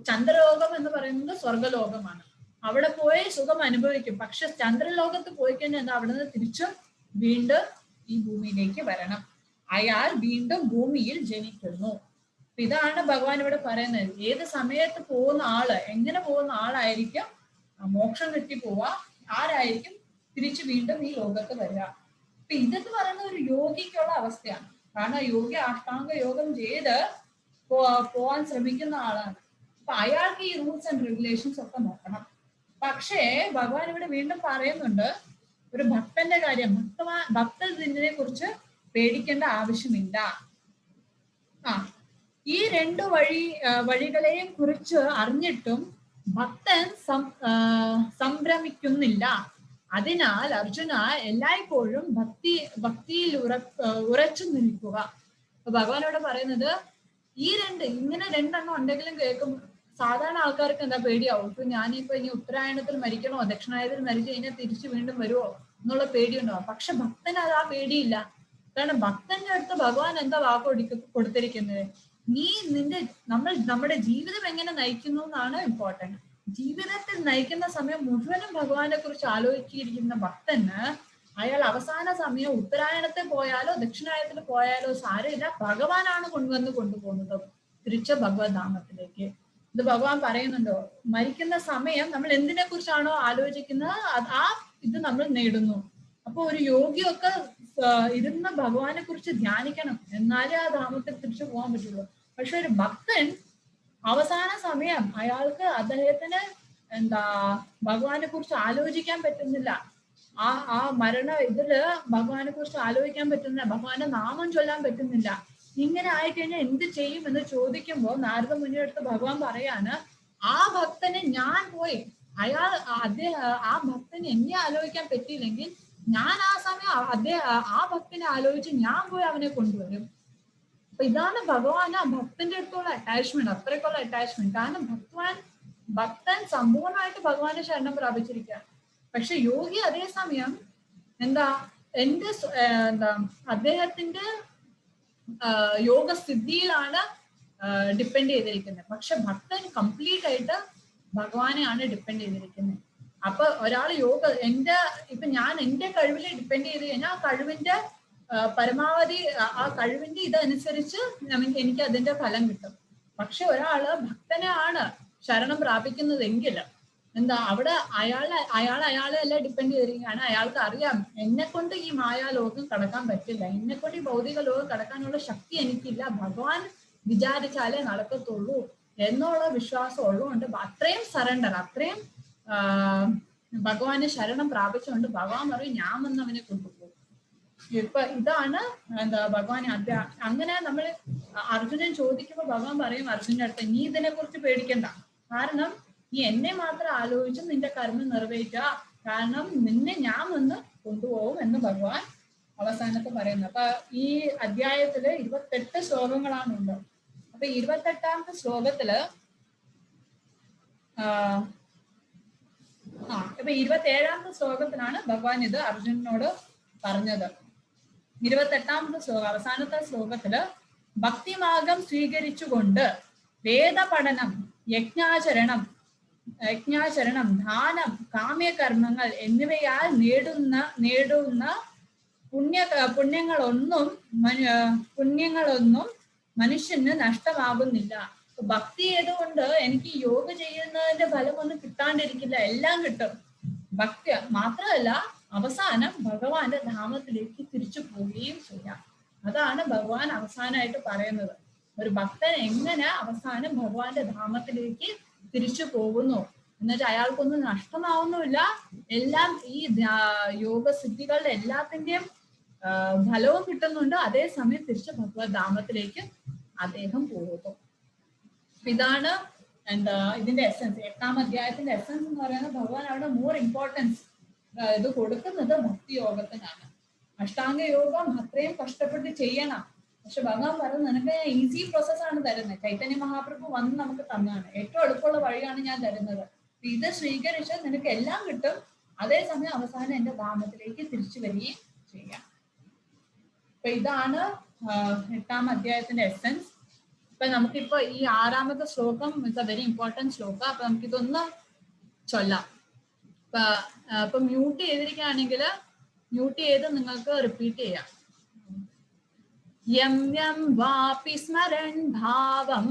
ചന്ദ്രലോകം എന്ന് പറയുന്നത് സ്വർഗലോകമാണ്. അവിടെ പോയി സുഖം അനുഭവിക്കും. പക്ഷെ ചന്ദ്രലോകത്ത് പോയി കഴിഞ്ഞാൽ എന്താ, അവിടെ നിന്ന് തിരിച്ചും വീണ്ടും ഈ ഭൂമിയിലേക്ക് വരണം. അയാൾ വീണ്ടും ഭൂമിയിൽ ജനിക്കുന്നു. ഇതാണ് ഭഗവാൻ ഇവിടെ പറയുന്നത്. ഏത് സമയത്ത് പോകുന്ന ആള്, എങ്ങനെ പോകുന്ന ആളായിരിക്കും മോക്ഷം കിട്ടി പോവാ, ആരായിരിക്കും തിരിച്ചു വീണ്ടും ഈ ലോകത്ത് വരിക. അപ്പൊ ഇതെന്ന് പറയുന്ന ഒരു യോഗിക്കുള്ള അവസ്ഥയാണ്. കാരണം യോഗി അഷ്ടാംഗ യോഗം ചെയ്ത് പോവാൻ ശ്രമിക്കുന്ന ആളാണ്. അപ്പൊ അയാൾക്ക് ഈ റൂൾസ് ആൻഡ് റെഗുലേഷൻസ് ഒക്കെ നോക്കണം. പക്ഷേ ഭഗവാൻ ഇവിടെ വീണ്ടും പറയുന്നുണ്ട് ഒരു ഭക്തന്റെ കാര്യം. ഭക്തൻ ഇതിനെ കുറിച്ച് പേടിക്കേണ്ട ആവശ്യമില്ല. ഈ രണ്ട് വഴികളെയും കുറിച്ച് അറിഞ്ഞിട്ടും ഭക്തൻ സംഭ്രമിക്കുന്നില്ല. അതിനാൽ അർജുന എല്ലായ്പ്പോഴും ഭക്തിയിൽ ഉറച്ചു നിൽക്കുക. അപ്പൊ ഭഗവാനോട് പറയുന്നത് ഇങ്ങനെ രണ്ടെണ്ണം ഉണ്ടെങ്കിലും കേൾക്കും. സാധാരണ ആൾക്കാർക്ക് എന്താ പേടിയാവും. ഇപ്പൊ ഞാനിപ്പോ ഇനി ഉത്തരായണത്തിൽ മരിക്കണോ ദക്ഷിണായനത്തിൽ മരിച്ചു കഴിഞ്ഞാൽ തിരിച്ചു വീണ്ടും വരുമോ എന്നുള്ള പേടിയുണ്ടാവും. പക്ഷെ ഭക്തന് അത് ആ പേടിയില്ല. കാരണം ഭക്തന്റെ അടുത്ത് ഭഗവാൻ എന്താ കൊടുത്തിരിക്കുന്നത്, നമ്മുടെ ജീവിതം എങ്ങനെ നയിക്കുന്നു എന്നാണ് ഇമ്പോർട്ടന്റ്. ജീവിതത്തിൽ നയിക്കുന്ന സമയം മുഴുവനും ഭഗവാനെ കുറിച്ച് ആലോചിച്ചിരിക്കുന്ന ഭക്തന് അയാൾ അവസാന സമയം ഉത്തരായണത്തിൽ പോയാലോ ദക്ഷിണായനത്തിൽ പോയാലോ സാരമില്ല, ഭഗവാനാണ് കൊണ്ടുപോകുന്നത് തിരിച്ച് ഭഗവത് ധാമത്തിലേക്ക്. ഇത് ഭഗവാൻ പറയുന്നുണ്ടോ, മരിക്കുന്ന സമയം നമ്മൾ എന്തിനെ കുറിച്ചാണോ ആലോചിക്കുന്നത് ഇത് നമ്മൾ നേടുന്നു. അപ്പൊ ഒരു യോഗിയൊക്കെ ഇരുന്ന് ഭഗവാനെ കുറിച്ച് ധ്യാനിക്കണം, എന്നാലേ ആ ധാമത്തിൽ തിരിച്ചു പോകാൻ പറ്റുള്ളൂ. പക്ഷെ ഒരു ഭക്തൻ അവസാന സമയം അയാൾക്ക് അദ്ദേഹത്തിന് ഭഗവാനെ കുറിച്ച് ആലോചിക്കാൻ പറ്റുന്നില്ല. ആ മരണ ഇതില് ഭഗവാനെ കുറിച്ച് ആലോചിക്കാൻ പറ്റുന്നില്ല, ഭഗവാന്റെ നാമം ചൊല്ലാൻ പറ്റുന്നില്ല. ഇങ്ങനെ ആയിക്കഴിഞ്ഞാൽ എന്ത് ചെയ്യും എന്ന് ചോദിക്കുമ്പോൾ നാരദ മുനിയുടെ അടുത്ത് ഭഗവാൻ പറയാണ്, ആ ഭക്തനെ ഞാൻ പോയി ആ ഭക്തന് എന്നെ ആലോചിക്കാൻ പറ്റിയില്ലെങ്കിൽ ഞാൻ ആ സമയം ആ ഭക്തനെ ആലോചിച്ച് ഞാൻ പോയി അവനെ കൊണ്ടുവരും. അപ്പൊ ഇതാണ് ഭഗവാൻ ആ ഭക്തന്റെ അടുത്തുള്ള അറ്റാച്ച്മെന്റ്, അത്രയ്ക്കുള്ള അറ്റാച്ച്മെന്റ്. കാരണം ഭക്തൻ സമ്പൂർണ്ണമായിട്ട് ഭഗവാന്റെ ശരണം പ്രാപിച്ചിരിക്കുകയാണ്. പക്ഷെ യോഗി അതേസമയം അദ്ദേഹത്തിന്റെ യോഗസ്ഥിതിയിലാണ് ഡിപ്പെൻഡ് ചെയ്തിരിക്കുന്നത്. പക്ഷെ ഭക്തൻ കംപ്ലീറ്റ് ആയിട്ട് ഭഗവാനെയാണ് ഡിപ്പെൻഡ് ചെയ്തിരിക്കുന്നത്. അപ്പൊ ഒരാൾ ഇപ്പൊ ഞാൻ എന്റെ കഴിവിൽ ഡിപ്പെൻഡ് ചെയ്ത് കഴിഞ്ഞാൽ ആ കഴിവിന്റെ പരമാവധി ആ കഴിവിന്റെ ഇതനുസരിച്ച് എനിക്ക് അതിന്റെ ഫലം കിട്ടും. പക്ഷെ ഒരാള് ഭക്തനെയാണ് ശരണം പ്രാപിക്കുന്നതെങ്കിൽ അവിടെ അയാളെ എല്ലാം ഡിപ്പെൻഡ് ചെയ്തിരിക്കുകയാണ്. അയാൾക്ക് അറിയാം, എന്നെ കൊണ്ട് ഈ മായാലോകം കടക്കാൻ പറ്റില്ല, എന്നെ കൊണ്ട് ഈ ഭൗതിക ലോകം കടക്കാനുള്ള ശക്തി എനിക്കില്ല, ഭഗവാൻ വിചാരിച്ചാലേ നടക്കത്തുള്ളൂ എന്നുള്ള വിശ്വാസം ഉള്ളതുകൊണ്ട് അത്രയും സറണ്ടർ, അത്രയും ഭഗവാനെ ശരണം പ്രാപിച്ചുകൊണ്ട് ഭഗവാൻ പറയും ഞാൻ വന്ന് അവനെ കൊണ്ടുപോകും. ഇപ്പൊ ഇതാണ് എന്താ ഭഗവാൻ അങ്ങനെ നമ്മൾ അർജുനൻ ചോദിക്കുമ്പോൾ ഭഗവാൻ പറയും അർജുനന്റെ അടുത്ത് നീ ഇതിനെ കുറിച്ച് പേടിക്കണ്ട, കാരണം നീ എന്നെ മാത്രം ആലോചിച്ച് നിന്റെ കർമ്മം നിറവേറ്റുക, കാരണം നിന്നെ ഞാൻ വന്ന് കൊണ്ടുപോകും എന്ന് ഭഗവാൻ അവസാനത്ത് പറയുന്നത്. അപ്പൊ ഈ അധ്യായത്തില് 28 ശ്ലോകങ്ങളാണുണ്ട്. അപ്പൊ 28ാമത്തെ ശ്ലോകത്തില് ഇപ്പൊ 27ാമത്തെ ശ്ലോകത്തിലാണ് ഭഗവാൻ ഇത് അർജുനനോട് പറഞ്ഞത്. 28ാമത്തെ ശ്ലോകം, അവസാനത്തെ ശ്ലോകത്തില് ഭക്തിമാർഗം സ്വീകരിച്ചുകൊണ്ട് വേദപഠനം, യജ്ഞാചരണം, ദാനം, കാമ്യകർമ്മങ്ങൾ എന്നിവയാൽ നേടുന്ന പുണ്യങ്ങളൊന്നും മനുഷ്യന് നഷ്ടമാകുന്നില്ല. ഭക്തി ചെയ്തുകൊണ്ട് എനിക്ക് യോഗ ചെയ്യുന്നതിന്റെ ഫലമൊന്നും കിട്ടാണ്ടിരിക്കില്ല, എല്ലാം കിട്ടും. ഭക്തി മാത്രമല്ല അവസാനം ഭഗവാന്റെ ധാമത്തിലേക്ക് തിരിച്ചു പോവുകയും ചെയ്യാം. അതാണ് ഭഗവാൻ അവസാനമായിട്ട് പറയുന്നത്. ഒരു ഭക്തൻ എങ്ങനെ അവസാനം ഭഗവാന്റെ ധാമത്തിലേക്ക് തിരിച്ചു പോകുന്നു എന്നുവെച്ചാൽ അയാൾക്കൊന്നും നഷ്ടമാവുന്നുമില്ല, എല്ലാം ഈ യോഗസിദ്ധികളുടെ എല്ലാത്തിന്റെയും ഫലവും കിട്ടുന്നുണ്ട്, അതേസമയം തിരിച്ച് ഭഗവത് ധാമത്തിലേക്ക് അദ്ദേഹം പോകുന്നു. ഇതാണ് എന്താ ഇതിന്റെ എസെൻസ്. 8ാം അധ്യായത്തിന്റെ എസെൻസ് എന്ന് പറയുന്നത് ഭഗവാൻ അവിടെ മോർ ഇമ്പോർട്ടൻസ് ഇത് കൊടുക്കുന്നത് ഭക്തി യോഗത്തിനാണ്. അഷ്ടാംഗ യോഗം അത്രയും കഷ്ടപ്പെട്ട് ചെയ്യണം, പക്ഷെ ഭഗവാൻ പറയുന്നത് നിനക്ക് ഈസി പ്രോസസ്സാണ് തരുന്നത്. ചൈതന്യ മഹാപ്രഭു വന്ന് നമുക്ക് തന്നാണ്, ഏറ്റവും എളുപ്പമുള്ള വഴിയാണ് ഞാൻ തരുന്നത്. ഇത് സ്വീകരിച്ച് നിനക്ക് എല്ലാം കിട്ടും, അതേസമയം അവസാനം എന്റെ ധാമത്തിലേക്ക് തിരിച്ചു വരികയും ചെയ്യാം. അപ്പൊ ഇതാണ് 8ാം അധ്യായത്തിന്റെ എസെൻസ്. ഇപ്പൊ നമുക്കിപ്പോ ഈ 6ാമത്തെ ശ്ലോകം ഇറ്റ്സ് എ വെരി ഇമ്പോർട്ടന്റ് ശ്ലോകം. അപ്പൊ നമുക്കിതൊന്ന് ചൊല്ലാം. ഇപ്പൊ മ്യൂട്ട് ചെയ്തിരിക്കുകയാണെങ്കിൽ മ്യൂട്ട് ചെയ്ത് നിങ്ങൾക്ക് റിപ്പീറ്റ് ചെയ്യാം. യം യം വാപി സ്മരൺ ഭാവം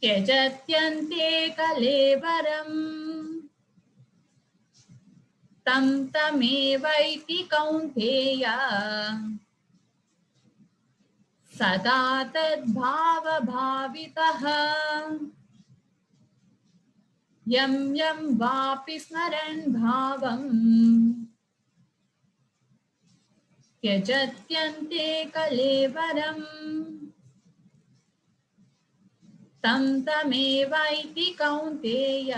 ത്യജത്യന്തെ കലേവരം തം തമേവൈതി കൗന്തേയ സദാ തദ്ഭാവഭാവിതഃ. യം യം വാപി സ്മരൺ ഭാവം ത്യജത്യന്തെ കലേവരം തം തമേവൈതി കൗന്തേയ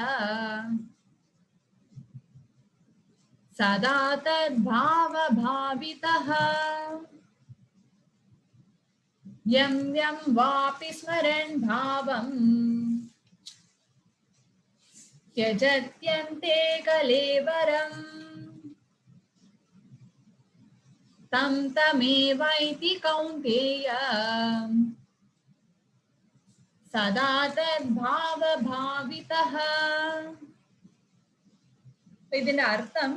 സദാ തദ്ഭാവഭാവിതഃ. യം യം വാപി സ്മരൺ ഭാവം ത്യജത്യന്തെ കലേവരം തം തമേവൈതി കൗന്തേയ സദാ തദ്ഭാവഭാവിതഃ. ഇതിന്റെ അർത്ഥം,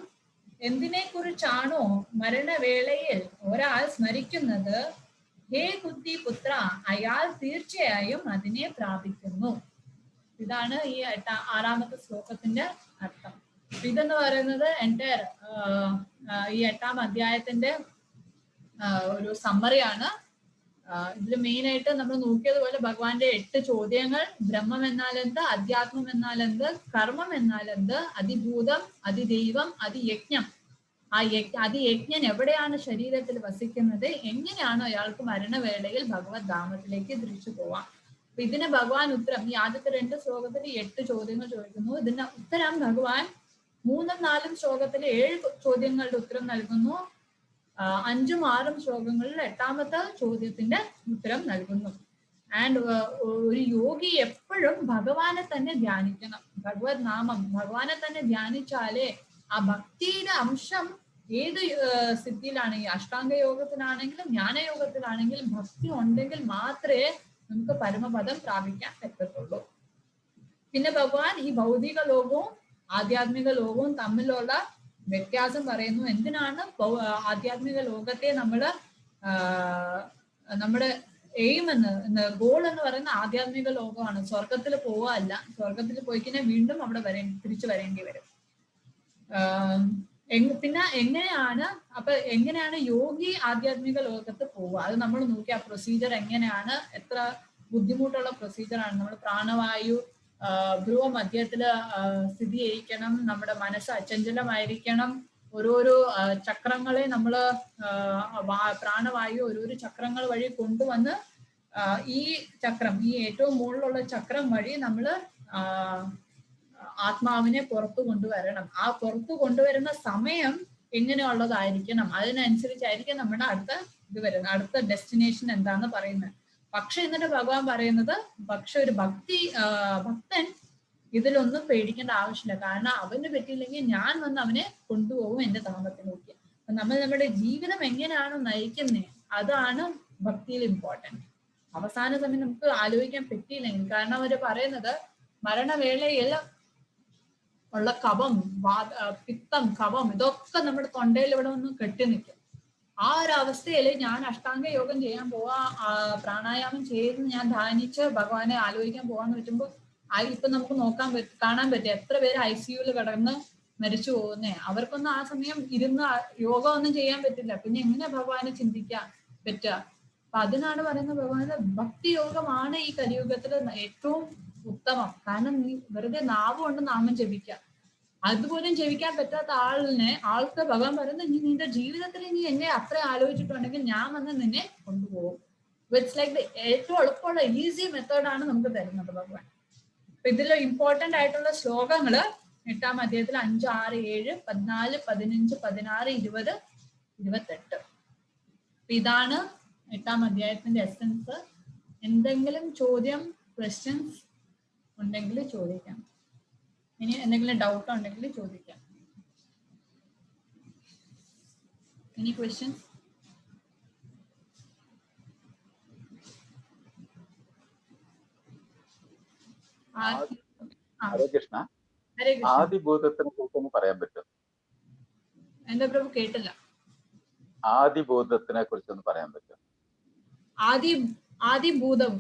എന്തിനെ കുറിച്ചാണോ മരണവേളയിൽ ഒരാൾ സ്മരിക്കുന്നത്, ഹേ ബുദ്ധിപുത്ര, അയാൾ തീർച്ചയായും അതിനെ പ്രാപിക്കുന്നു. ഇതാണ് ഈ 6ാമത്തെ ശ്ലോകത്തിന്റെ അർത്ഥം. ഇതെന്ന് പറയുന്നത് എൻ്റയർ ഈ 8ാം അധ്യായത്തിന്റെ ഒരു സമ്മറിയാണ്. ഇതിൽ മെയിൻ ആയിട്ട് നമ്മൾ നോക്കിയതുപോലെ ഭഗവാന്റെ 8 ചോദ്യങ്ങൾ, ബ്രഹ്മം എന്നാൽ എന്ത്, അധ്യാത്മം എന്നാൽ എന്ത്, കർമ്മം എന്നാൽ എന്ത്, അതിഭൂതം, അതിദൈവം, അതിയജ്ഞം. അതിയജ്ഞൻ എവിടെയാണ് ശരീരത്തിൽ വസിക്കുന്നത്, എങ്ങനെയാണ് അയാൾക്ക് മരണവേളയിൽ ഭഗവത് ധാമത്തിലേക്ക് തിരിച്ചു പോവാം. അപ്പൊ ഇതിന് ഭഗവാൻ ഉത്തരം, ഈ ആദ്യത്തെ 2 ശ്ലോകത്തിൽ 8 ചോദ്യങ്ങൾ ചോദിക്കുന്നു. ഇതിന് ഉത്തരം ഭഗവാൻ 3ഉം 4ഉം ശ്ലോകത്തിൽ 7 ചോദ്യങ്ങളുടെ ഉത്തരം നൽകുന്നു. 5ഉം 6ഉം ശ്ലോകങ്ങളിൽ 8ാമത്തെ ചോദ്യത്തിന്റെ ഉത്തരം നൽകുന്നു. ആൻഡ് ഒരു യോഗി എപ്പോഴും ഭഗവാനെ തന്നെ ധ്യാനിക്കണം. ഭഗവത് നാമം, ഭഗവാനെ തന്നെ ധ്യാനിച്ചാലേ ആ ഭക്തിയുടെ അംശം ഏത് സ്ഥിതിയിലാണെങ്കിൽ, അഷ്ടാംഗ യോഗത്തിലാണെങ്കിലും ജ്ഞാനയോഗത്തിലാണെങ്കിലും ഭക്തി ഉണ്ടെങ്കിൽ മാത്രമേ നമുക്ക് പരമപദം പ്രാപിക്കാൻ പറ്റത്തുള്ളൂ. പിന്നെ ഭഗവാൻ ഈ ഭൗതിക ലോകവും ആധ്യാത്മിക ലോകവും തമ്മിലുള്ള വ്യത്യാസം പറയുന്നു. എന്തിനാണ് ആധ്യാത്മിക ലോകത്തെ നമ്മുടെ എയിം ഗോൾ എന്ന് പറയുന്ന ആധ്യാത്മിക ലോകമാണ്. സ്വർഗത്തിൽ പോവുകയല്ല. സ്വർഗത്തിൽ പോയി കഴിഞ്ഞാൽ വീണ്ടും അവിടെ തിരിച്ചു വരേണ്ടി വരും. പിന്നെ എങ്ങനെയാണ് എങ്ങനെയാണ് യോഗി ആധ്യാത്മിക ലോകത്ത് പോവുക, അത് നമ്മൾ നോക്കി ആ പ്രൊസീജിയർ എങ്ങനെയാണ്, എത്ര ബുദ്ധിമുട്ടുള്ള പ്രൊസീജിയറാണ്. നമ്മൾ പ്രാണവായു ഭ്രുവ മധ്യത്തില് സ്ഥിതി ചെയ്യിക്കണം, നമ്മുടെ മനസ്സ് അചഞ്ചലമായിരിക്കണം, ഓരോരോ ചക്രങ്ങളെ നമ്മള് പ്രാണവായു ഓരോരോ ചക്രങ്ങൾ വഴി കൊണ്ടുവന്ന് ഈ ചക്രം, ഈ ഏറ്റവും മുകളിലുള്ള ചക്രം വഴി നമ്മള് ആത്മാവിനെ പുറത്തു കൊണ്ടുവരണം. ആ പുറത്തു കൊണ്ടുവരുന്ന സമയം എങ്ങനെയുള്ളതായിരിക്കണം, അതിനനുസരിച്ചായിരിക്കും നമ്മുടെ അടുത്ത ഇത് വരുന്നത്, അടുത്ത ഡെസ്റ്റിനേഷൻ എന്താന്ന് പറയുന്നത്. പക്ഷെ എന്നിട്ട് ഭഗവാൻ പറയുന്നത്, പക്ഷെ ഒരു ഭക്തൻ ഇതിലൊന്നും പേടിക്കേണ്ട ആവശ്യമില്ല. കാരണം അവന് പറ്റിയില്ലെങ്കിൽ ഞാൻ വന്ന് അവനെ കൊണ്ടുപോകും എന്റെ ധാമത്തിലേക്ക്. അപ്പൊ നമ്മൾ നമ്മുടെ ജീവിതം എങ്ങനെയാണ് നയിക്കുന്നത്, അതാണ് ഭക്തിയിൽ ഇമ്പോർട്ടൻറ്റ്. അവസാന സമയം നമുക്ക് ആലോചിക്കാൻ പറ്റിയില്ലെങ്കിൽ, കാരണം അവര് പറയുന്നത് മരണവേളയിൽ ഉള്ള കഫം, പിത്തം, കഫം ഇതൊക്കെ നമ്മുടെ തൊണ്ടയിൽ ഇവിടെ ഒന്ന് കെട്ടി നിൽക്കും. ആ ഒരു അവസ്ഥയിൽ ഞാൻ അഷ്ടാംഗ യോഗം ചെയ്യാൻ പോവാ, പ്രാണായാമം ചെയ്ത് ഞാൻ ധ്യാനിച്ച് ഭഗവാനെ ആലോചിക്കാൻ പോവാന്ന് പറ്റുമ്പോൾ ഇപ്പൊ നമുക്ക് കാണാൻ പറ്റും എത്ര പേര് ICUവിൽ കിടന്ന് മരിച്ചു പോകുന്നേ. അവർക്കൊന്നും ആ സമയം ഇരുന്ന് യോഗം ഒന്നും ചെയ്യാൻ പറ്റില്ല. പിന്നെ എങ്ങനെ ഭഗവാനെ ചിന്തിക്കാൻ പറ്റുക? അപ്പൊ അതിനാണ് പറയുന്നത്, ഭഗവാന്റെ ഭക്തി യോഗമാണ് ഈ കലിയുഗത്തില് ഏറ്റവും ഉത്തമം. കാരണം നീ വെറുതെ നാവ് കൊണ്ട് നാമം ജപിക്കുക, അതുപോലും ജപിക്കാൻ പറ്റാത്ത ആൾക്ക് ഭഗവാൻ പറയുന്നത്, നീ നിന്റെ ജീവിതത്തിൽ നീ എന്നെ അത്ര ആലോചിച്ചിട്ടുണ്ടെങ്കിൽ ഞാൻ വന്ന് നിന്നെ കൊണ്ടുപോകും. ഇറ്റ്സ് ലൈക്ക് ഏറ്റവും എളുപ്പമുള്ള ഈസി മെത്തേഡാണ് നമുക്ക് തരുന്നത് ഭഗവാൻ. അപ്പൊ ഇതിൽ ഇമ്പോർട്ടന്റ് ആയിട്ടുള്ള ശ്ലോകങ്ങള് 8-ാം അധ്യായത്തിൽ 5, 6, 7, 14, 15, 16, 20, 28. ഇതാണ് 8-ാം അധ്യായത്തിന്റെ എസൻസ്. എന്തെങ്കിലും ചോദ്യം, ക്വസ്റ്റ്യൻസ് ഉണ്ടെങ്കിൽ ചോദിക്കാം. ഇനി എന്തെങ്കിലും ഡൗട്ട് ഉണ്ടെങ്കിൽ ചോദിക്കാം. Any questions? ഹരേ കൃഷ്ണ. ആദിഭൂതത്തിനെ കുറിച്ചൊന്ന് പറയാൻ പറ്റും? എന്താ പ്രഭു, കേട്ടില്ല. ആദിഭൂതത്തിനെ കുറിച്ചൊന്ന് പറയാൻ പറ്റും? ആദിഭൂതം,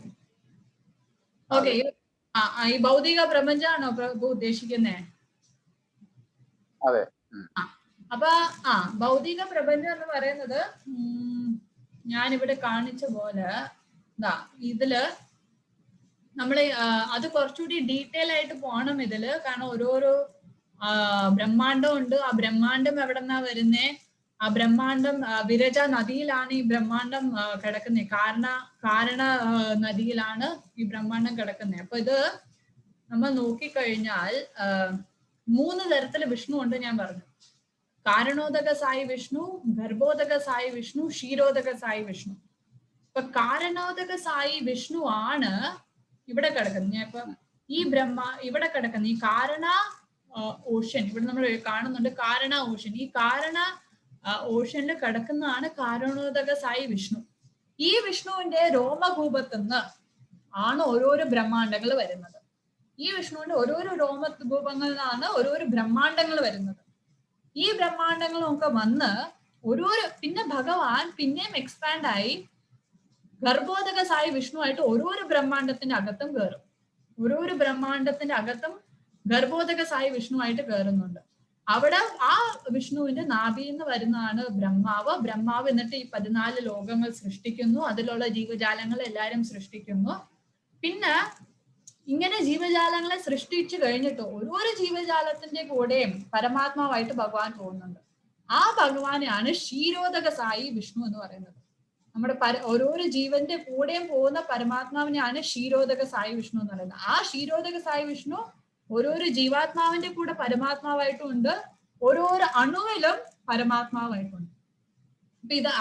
ഓക്കെ. ഈ ഭൗതിക പ്രപഞ്ചമാണോ പ്രഭു ഉദ്ദേശിക്കുന്നേ? അതെ. അപ്പൊ ഭൗതിക പ്രപഞ്ചം എന്ന് പറയുന്നത് ഞാനിവിടെ കാണിച്ച പോലെ ഇതില് നമ്മള് അത് കുറച്ചുകൂടി ഡീറ്റെയിൽ ആയിട്ട് പോകണം ഇതില്. കാരണം ഓരോരോ ബ്രഹ്മാണ്ടം ഉണ്ട്. ആ ബ്രഹ്മാണ്ടം എവിടെന്നാ വരുന്നേ? ആ ബ്രഹ്മാണ്ടം വിരജ നദിയിലാണ് ഈ ബ്രഹ്മാണ്ടം കിടക്കുന്നത്. കാരണ നദിയിലാണ് ഈ ബ്രഹ്മാണ്ടം കിടക്കുന്നത്. അപ്പൊ ഇത് നമ്മൾ നോക്കിക്കഴിഞ്ഞാൽ 3 തരത്തില് വിഷ്ണു ഉണ്ട് ഞാൻ പറഞ്ഞു. കാരണോദക സായി വിഷ്ണു, ഗർഭോദക സായി വിഷ്ണു, ക്ഷീരോദക സായി വിഷ്ണു. ഇപ്പൊ കാരണോദക സായി വിഷ്ണു ആണ് ഇവിടെ കിടക്കുന്നത്. ഇപ്പൊ ഈ ഇവിടെ കിടക്കുന്ന ഈ കാരണ ഓഷൻ, ഇവിടെ നമ്മൾ കാണുന്നുണ്ട് കാരണ ഓഷൻ. ഈ കാരണ ഓഷനിൽ കിടക്കുന്നതാണ് കാരണോദക സായി വിഷ്ണു. ഈ വിഷ്ണുവിന്റെ രോമകൂപത്തുനിന്ന് ആണ് ഓരോരോ ബ്രഹ്മാണ്ടങ്ങൾ വരുന്നത്. ഈ വിഷ്ണുവിന്റെ ഓരോരോ രോമകൂപങ്ങളിലാണ് ഓരോരോ ബ്രഹ്മാണ്ടങ്ങൾ വരുന്നത്. ഈ ബ്രഹ്മാണ്ടങ്ങളൊക്കെ വന്ന് പിന്നെ ഭഗവാൻ പിന്നെയും എക്സ്പാൻഡ് ആയി ഗർഭോദക സായി വിഷ്ണു ആയിട്ട് ഓരോരോ ബ്രഹ്മാണ്ടത്തിന്റെ അകത്തും കയറും. ഓരോരോ ബ്രഹ്മാണ്ടത്തിന്റെ അകത്തും ഗർഭോദക സായി വിഷ്ണു ആയിട്ട് കയറുന്നുണ്ട്. അവിടെ ആ വിഷ്ണുവിന്റെ നാഭിയിൽ നിന്ന് വരുന്നതാണ് ബ്രഹ്മാവ്. ബ്രഹ്മാവ് എന്നിട്ട് ഈ 14 ലോകങ്ങൾ സൃഷ്ടിക്കുന്നു. അതിലുള്ള ജീവജാലങ്ങൾ എല്ലാരും സൃഷ്ടിക്കുന്നു. പിന്നെ ഇങ്ങനെ ജീവജാലങ്ങളെ സൃഷ്ടിച്ചു കഴിഞ്ഞിട്ട് ഓരോരോ ജീവജാലത്തിന്റെ കൂടെയും പരമാത്മാവായിട്ട് ഭഗവാൻ പോകുന്നുണ്ട്. ആ ഭഗവാനെയാണ് ക്ഷീരോദക സായി വിഷ്ണു എന്ന് പറയുന്നത്. നമ്മുടെ ഓരോരോ ജീവന്റെ കൂടെയും പോകുന്ന പരമാത്മാവിനെയാണ് ക്ഷീരോദക സായി വിഷ്ണു എന്ന് പറയുന്നത്. ആ ക്ഷീരോദക സായി വിഷ്ണു ഓരോരോ ജീവാത്മാവിന്റെ കൂടെ പരമാത്മാവായിട്ടും ഉണ്ട്, ഓരോരോ അണുവിലും പരമാത്മാവായിട്ടുണ്ട്.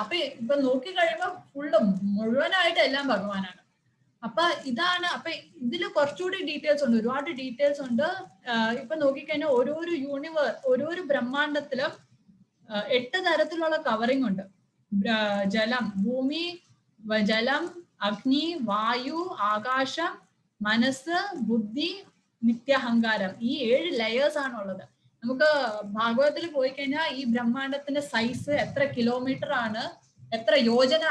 അപ്പൊ ഇപ്പൊ നോക്കിക്കഴിയുമ്പോ മുഴുവനായിട്ട് എല്ലാം ഭഗവാനാണ്. അപ്പൊ ഇതാണ്. അപ്പൊ ഇതില് കുറച്ചുകൂടി ഡീറ്റെയിൽസ് ഉണ്ട്, ഒരുപാട് ഡീറ്റെയിൽസ് ഉണ്ട്. ഇപ്പൊ നോക്കിക്കഴിഞ്ഞാൽ ഓരോരോ ബ്രഹ്മാണ്ടത്തിലും 8 തരത്തിലുള്ള കവറിംഗ് ഉണ്ട്. ജലം, ഭൂമി, ജലം, അഗ്നി, വായു, ആകാശം, മനസ്സ്, ബുദ്ധി, നിത്യഹങ്കാരം. ഈ 7 ലെയേഴ്സ് ആണുള്ളത്. നമുക്ക് ഭാഗവതത്തിൽ പോയി കഴിഞ്ഞാൽ ഈ ബ്രഹ്മാണ്ടത്തിന്റെ സൈസ് എത്ര കിലോമീറ്റർ ആണ്, എത്ര യോജന,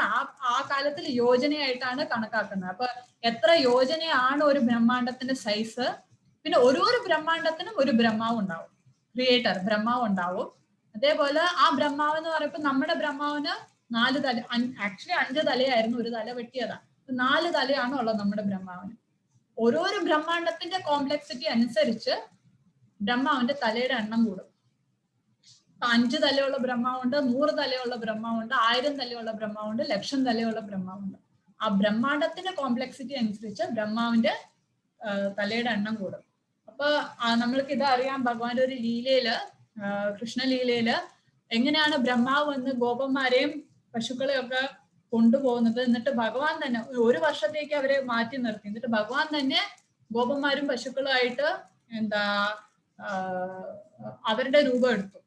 ആ കാലത്തിൽ യോജനയായിട്ടാണ് കണക്കാക്കുന്നത്. അപ്പൊ എത്ര യോജനയാണ് ഒരു ബ്രഹ്മാണ്ടത്തിന്റെ സൈസ്. പിന്നെ ഓരോരോ ബ്രഹ്മാണ്ടത്തിനും ഒരു ബ്രഹ്മാവ് ഉണ്ടാവും, ക്രിയേറ്റർ ബ്രഹ്മാവ് ഉണ്ടാവും. അതേപോലെ ആ ബ്രഹ്മാവ് എന്ന് പറയുമ്പോൾ നമ്മുടെ ബ്രഹ്മാവിന് 4 തല, ആക്ച്വലി 5 തലയായിരുന്നു, ഒരു തല വെട്ടിയതാ. 4 തലയാണ് ഉള്ളത് നമ്മുടെ ബ്രഹ്മാവിന്. ഓരോരോ ബ്രഹ്മാണ്ടത്തിന്റെ കോംപ്ലക്സിറ്റി അനുസരിച്ച് ബ്രഹ്മാവിന്റെ തലയുടെ എണ്ണം കൂടും. 5 തലയുള്ള ബ്രഹ്മാവുണ്ട്, 100 തലയുള്ള ബ്രഹ്മാവുണ്ട്, 1000 തലയുള്ള ബ്രഹ്മാവുണ്ട്, 1,00,000 തലയുള്ള ബ്രഹ്മാവുണ്ട്. ആ ബ്രഹ്മാണ്ടത്തിന്റെ കോംപ്ലക്സിറ്റി അനുസരിച്ച് ബ്രഹ്മാവിന്റെ തലയുടെ എണ്ണം കൂടും. അപ്പൊ നമ്മൾക്ക് ഇത് അറിയാം, ഭഗവാന്റെ ഒരു ലീലയില്, കൃഷ്ണലീലയില് എങ്ങനെയാണ് ബ്രഹ്മാവ് വന്ന് ഗോപന്മാരെയും പശുക്കളെയും ഒക്കെ കൊണ്ടുപോകുന്നത്. എന്നിട്ട് ഭഗവാൻ തന്നെ 1 വർഷത്തേക്ക് അവരെ മാറ്റി നിർത്തി. എന്നിട്ട് ഭഗവാൻ തന്നെ ഗോപന്മാരും പശുക്കളുമായിട്ട് അവരുടെ രൂപം എടുത്തു.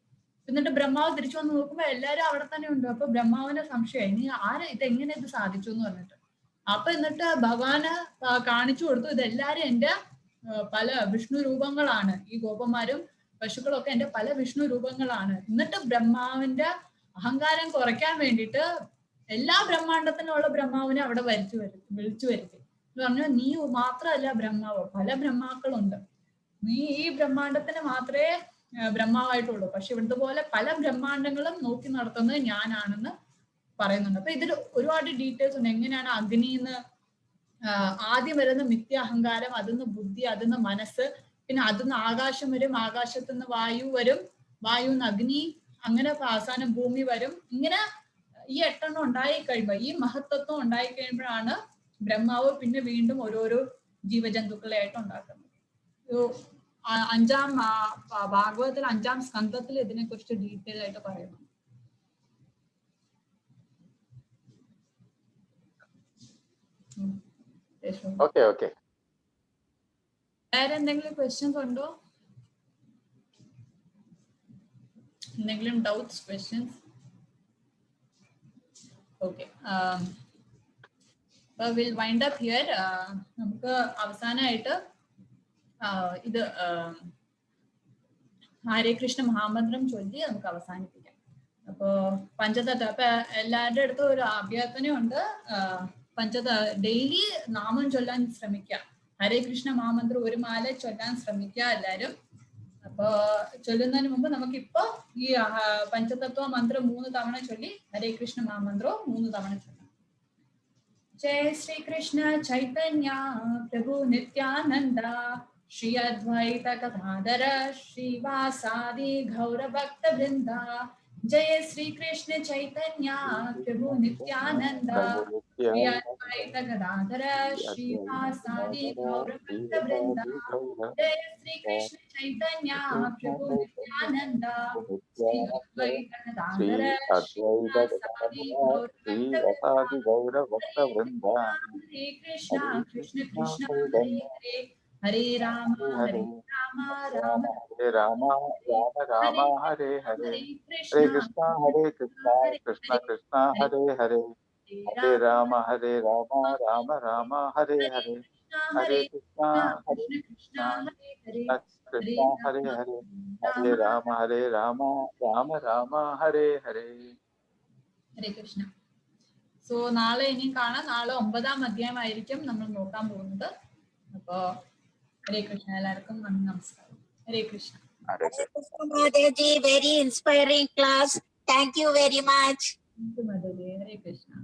എന്നിട്ട് ബ്രഹ്മാവ് തിരിച്ചു വന്ന് നോക്കുമ്പോ എല്ലാരും അവിടെ തന്നെ ഉണ്ട്. അപ്പൊ ബ്രഹ്മാവിന് സംശയമായി, നീ ഇതെങ്ങനെ ഇത് സാധിച്ചു എന്ന് പറഞ്ഞിട്ട്. അപ്പൊ എന്നിട്ട് ഭഗവാന് കാണിച്ചു കൊടുത്തു, ഇതെല്ലാരും എന്റെ പല വിഷ്ണു രൂപങ്ങളാണ്, ഈ ഗോപന്മാരും പശുക്കളൊക്കെ എന്റെ പല വിഷ്ണു രൂപങ്ങളാണ്. എന്നിട്ട് ബ്രഹ്മാവിന്റെ അഹങ്കാരം കുറയ്ക്കാൻ വേണ്ടിയിട്ട് എല്ലാ ബ്രഹ്മാണ്ടത്തിനുള്ള ബ്രഹ്മാവിനെ അവിടെ വിളിച്ചു വരുത്തി. എന്ന് പറഞ്ഞു, നീ മാത്രമല്ല ബ്രഹ്മാവ്, പല ബ്രഹ്മാക്കളുണ്ട്. നീ ഈ ബ്രഹ്മാണ്ടത്തിന് മാത്രമേ ബ്രഹ്മാവായിട്ടുള്ളൂ, പക്ഷെ ഇവിടുത്തെ പോലെ പല ബ്രഹ്മാണ്ടങ്ങളും നോക്കി നടത്തുന്നത് ഞാനാണെന്ന് പറയുന്നുണ്ട്. അപ്പൊ ഇതിൽ ഒരുപാട് ഡീറ്റെയിൽസ് ഉണ്ട്. എങ്ങനെയാണ് അഗ്നിന്ന് ആദ്യം വരുന്ന മിഥ്യ അഹങ്കാരം, അതിന്ന് ബുദ്ധി, അതിന്ന് മനസ്സ്, പിന്നെ അതിന്ന് ആകാശം വരും, ആകാശത്തുനിന്ന് വായു വരും, വായുന്ന് അഗ്നി, അങ്ങനെ അവസാനം ഭൂമി വരും. ഇങ്ങനെ ഈ 8 എണ്ണം ഉണ്ടായി കഴിയുമ്പോൾ, ഈ മഹത്തത്വം ഉണ്ടായി കഴിയുമ്പോഴാണ് ബ്രഹ്മാവ് പിന്നെ വീണ്ടും ഓരോരോ ജീവജന്തുക്കളായിട്ട് ഉണ്ടാക്കുന്നത്. 5-ാം ഭാഗവതത്തിൽ 5-ാം സ്കന്ധത്തിൽ ഇതിനെ കുറിച്ച് ഡീറ്റെയിൽ ആയിട്ട് പറയുന്നു. വേറെ എന്തെങ്കിലും ക്വസ്റ്റ്യൻസ് ഉണ്ടോ? എന്തെങ്കിലും doubts, questions? Okay, will wind up here. നമുക്ക് അവസാനമായിട്ട് ഇത് ഹരേ കൃഷ്ണ മഹാമന്ത്രം ചൊല്ലി നമുക്ക് അവസാനിപ്പിക്കാം. അപ്പോ പഞ്ചതത്വം, അപ്പൊ എല്ലാവരുടെ അടുത്തും ഒരു അഭ്യർത്ഥനയുണ്ട്, ഡെയിലി നാമം ചൊല്ലാൻ ശ്രമിക്കുക. ഹരേ കൃഷ്ണ മഹാമന്ത്രം 1 മാല ചൊല്ലാൻ ശ്രമിക്കുക എല്ലാവരും. അപ്പോ ചൊല്ലുന്നതിന് മുമ്പ് നമുക്കിപ്പോ ഈ പഞ്ചതത്വ മന്ത്രം 3 തവണ ചൊല്ലി ഹരേ കൃഷ്ണ മഹാമന്ത്രവും 3 തവണ ചൊല്ലാം. जय श्री कृष्ण चैतन्य प्रभु नित्यानंद, श्री अद्वैत गदाधर श्रीवासादि गौर भक्त वृंद. जय श्री कृष्ण चैतन्य प्रभु नित्यानंद, श्री अद्वैत गदाधर श्रीवासादि गौर भक्त वृंद. जय श्री कृष्ण चैतन्य प्रभु नित्यानंद, श्री अद्वैत गदाधर श्रीवासादि गौर भक्त वृंद. हरे कृष्णा कृष्ण कृष्ण हरे हरे, हरे राम राम राम हरे राम हरे हरे, हरे कृष्णा कृष्णा कृष्ण हरे हरे, हरे राम राम राम हरे हरे, हरे कृष्णा कृष्णा कृष्ण हरे हरे, हरे राम राम राम हरे हरे. ഹരേ കൃഷ്ണ. സോ നാളെ ഇനിയും കാണാം. നാളെ 9-ാം അധ്യായമായിരിക്കും നമ്മൾ നോക്കാൻ പോകുന്നത്. അപ്പോ ഹരേ കൃഷ്ണ, എല്ലാവർക്കും നന്ദി, നമസ്കാരം. ഹരേ Krishna. Hare Krishna Madhaji, very inspiring class. Thank you very much. Thank you, Madhaji. Hare Krishna.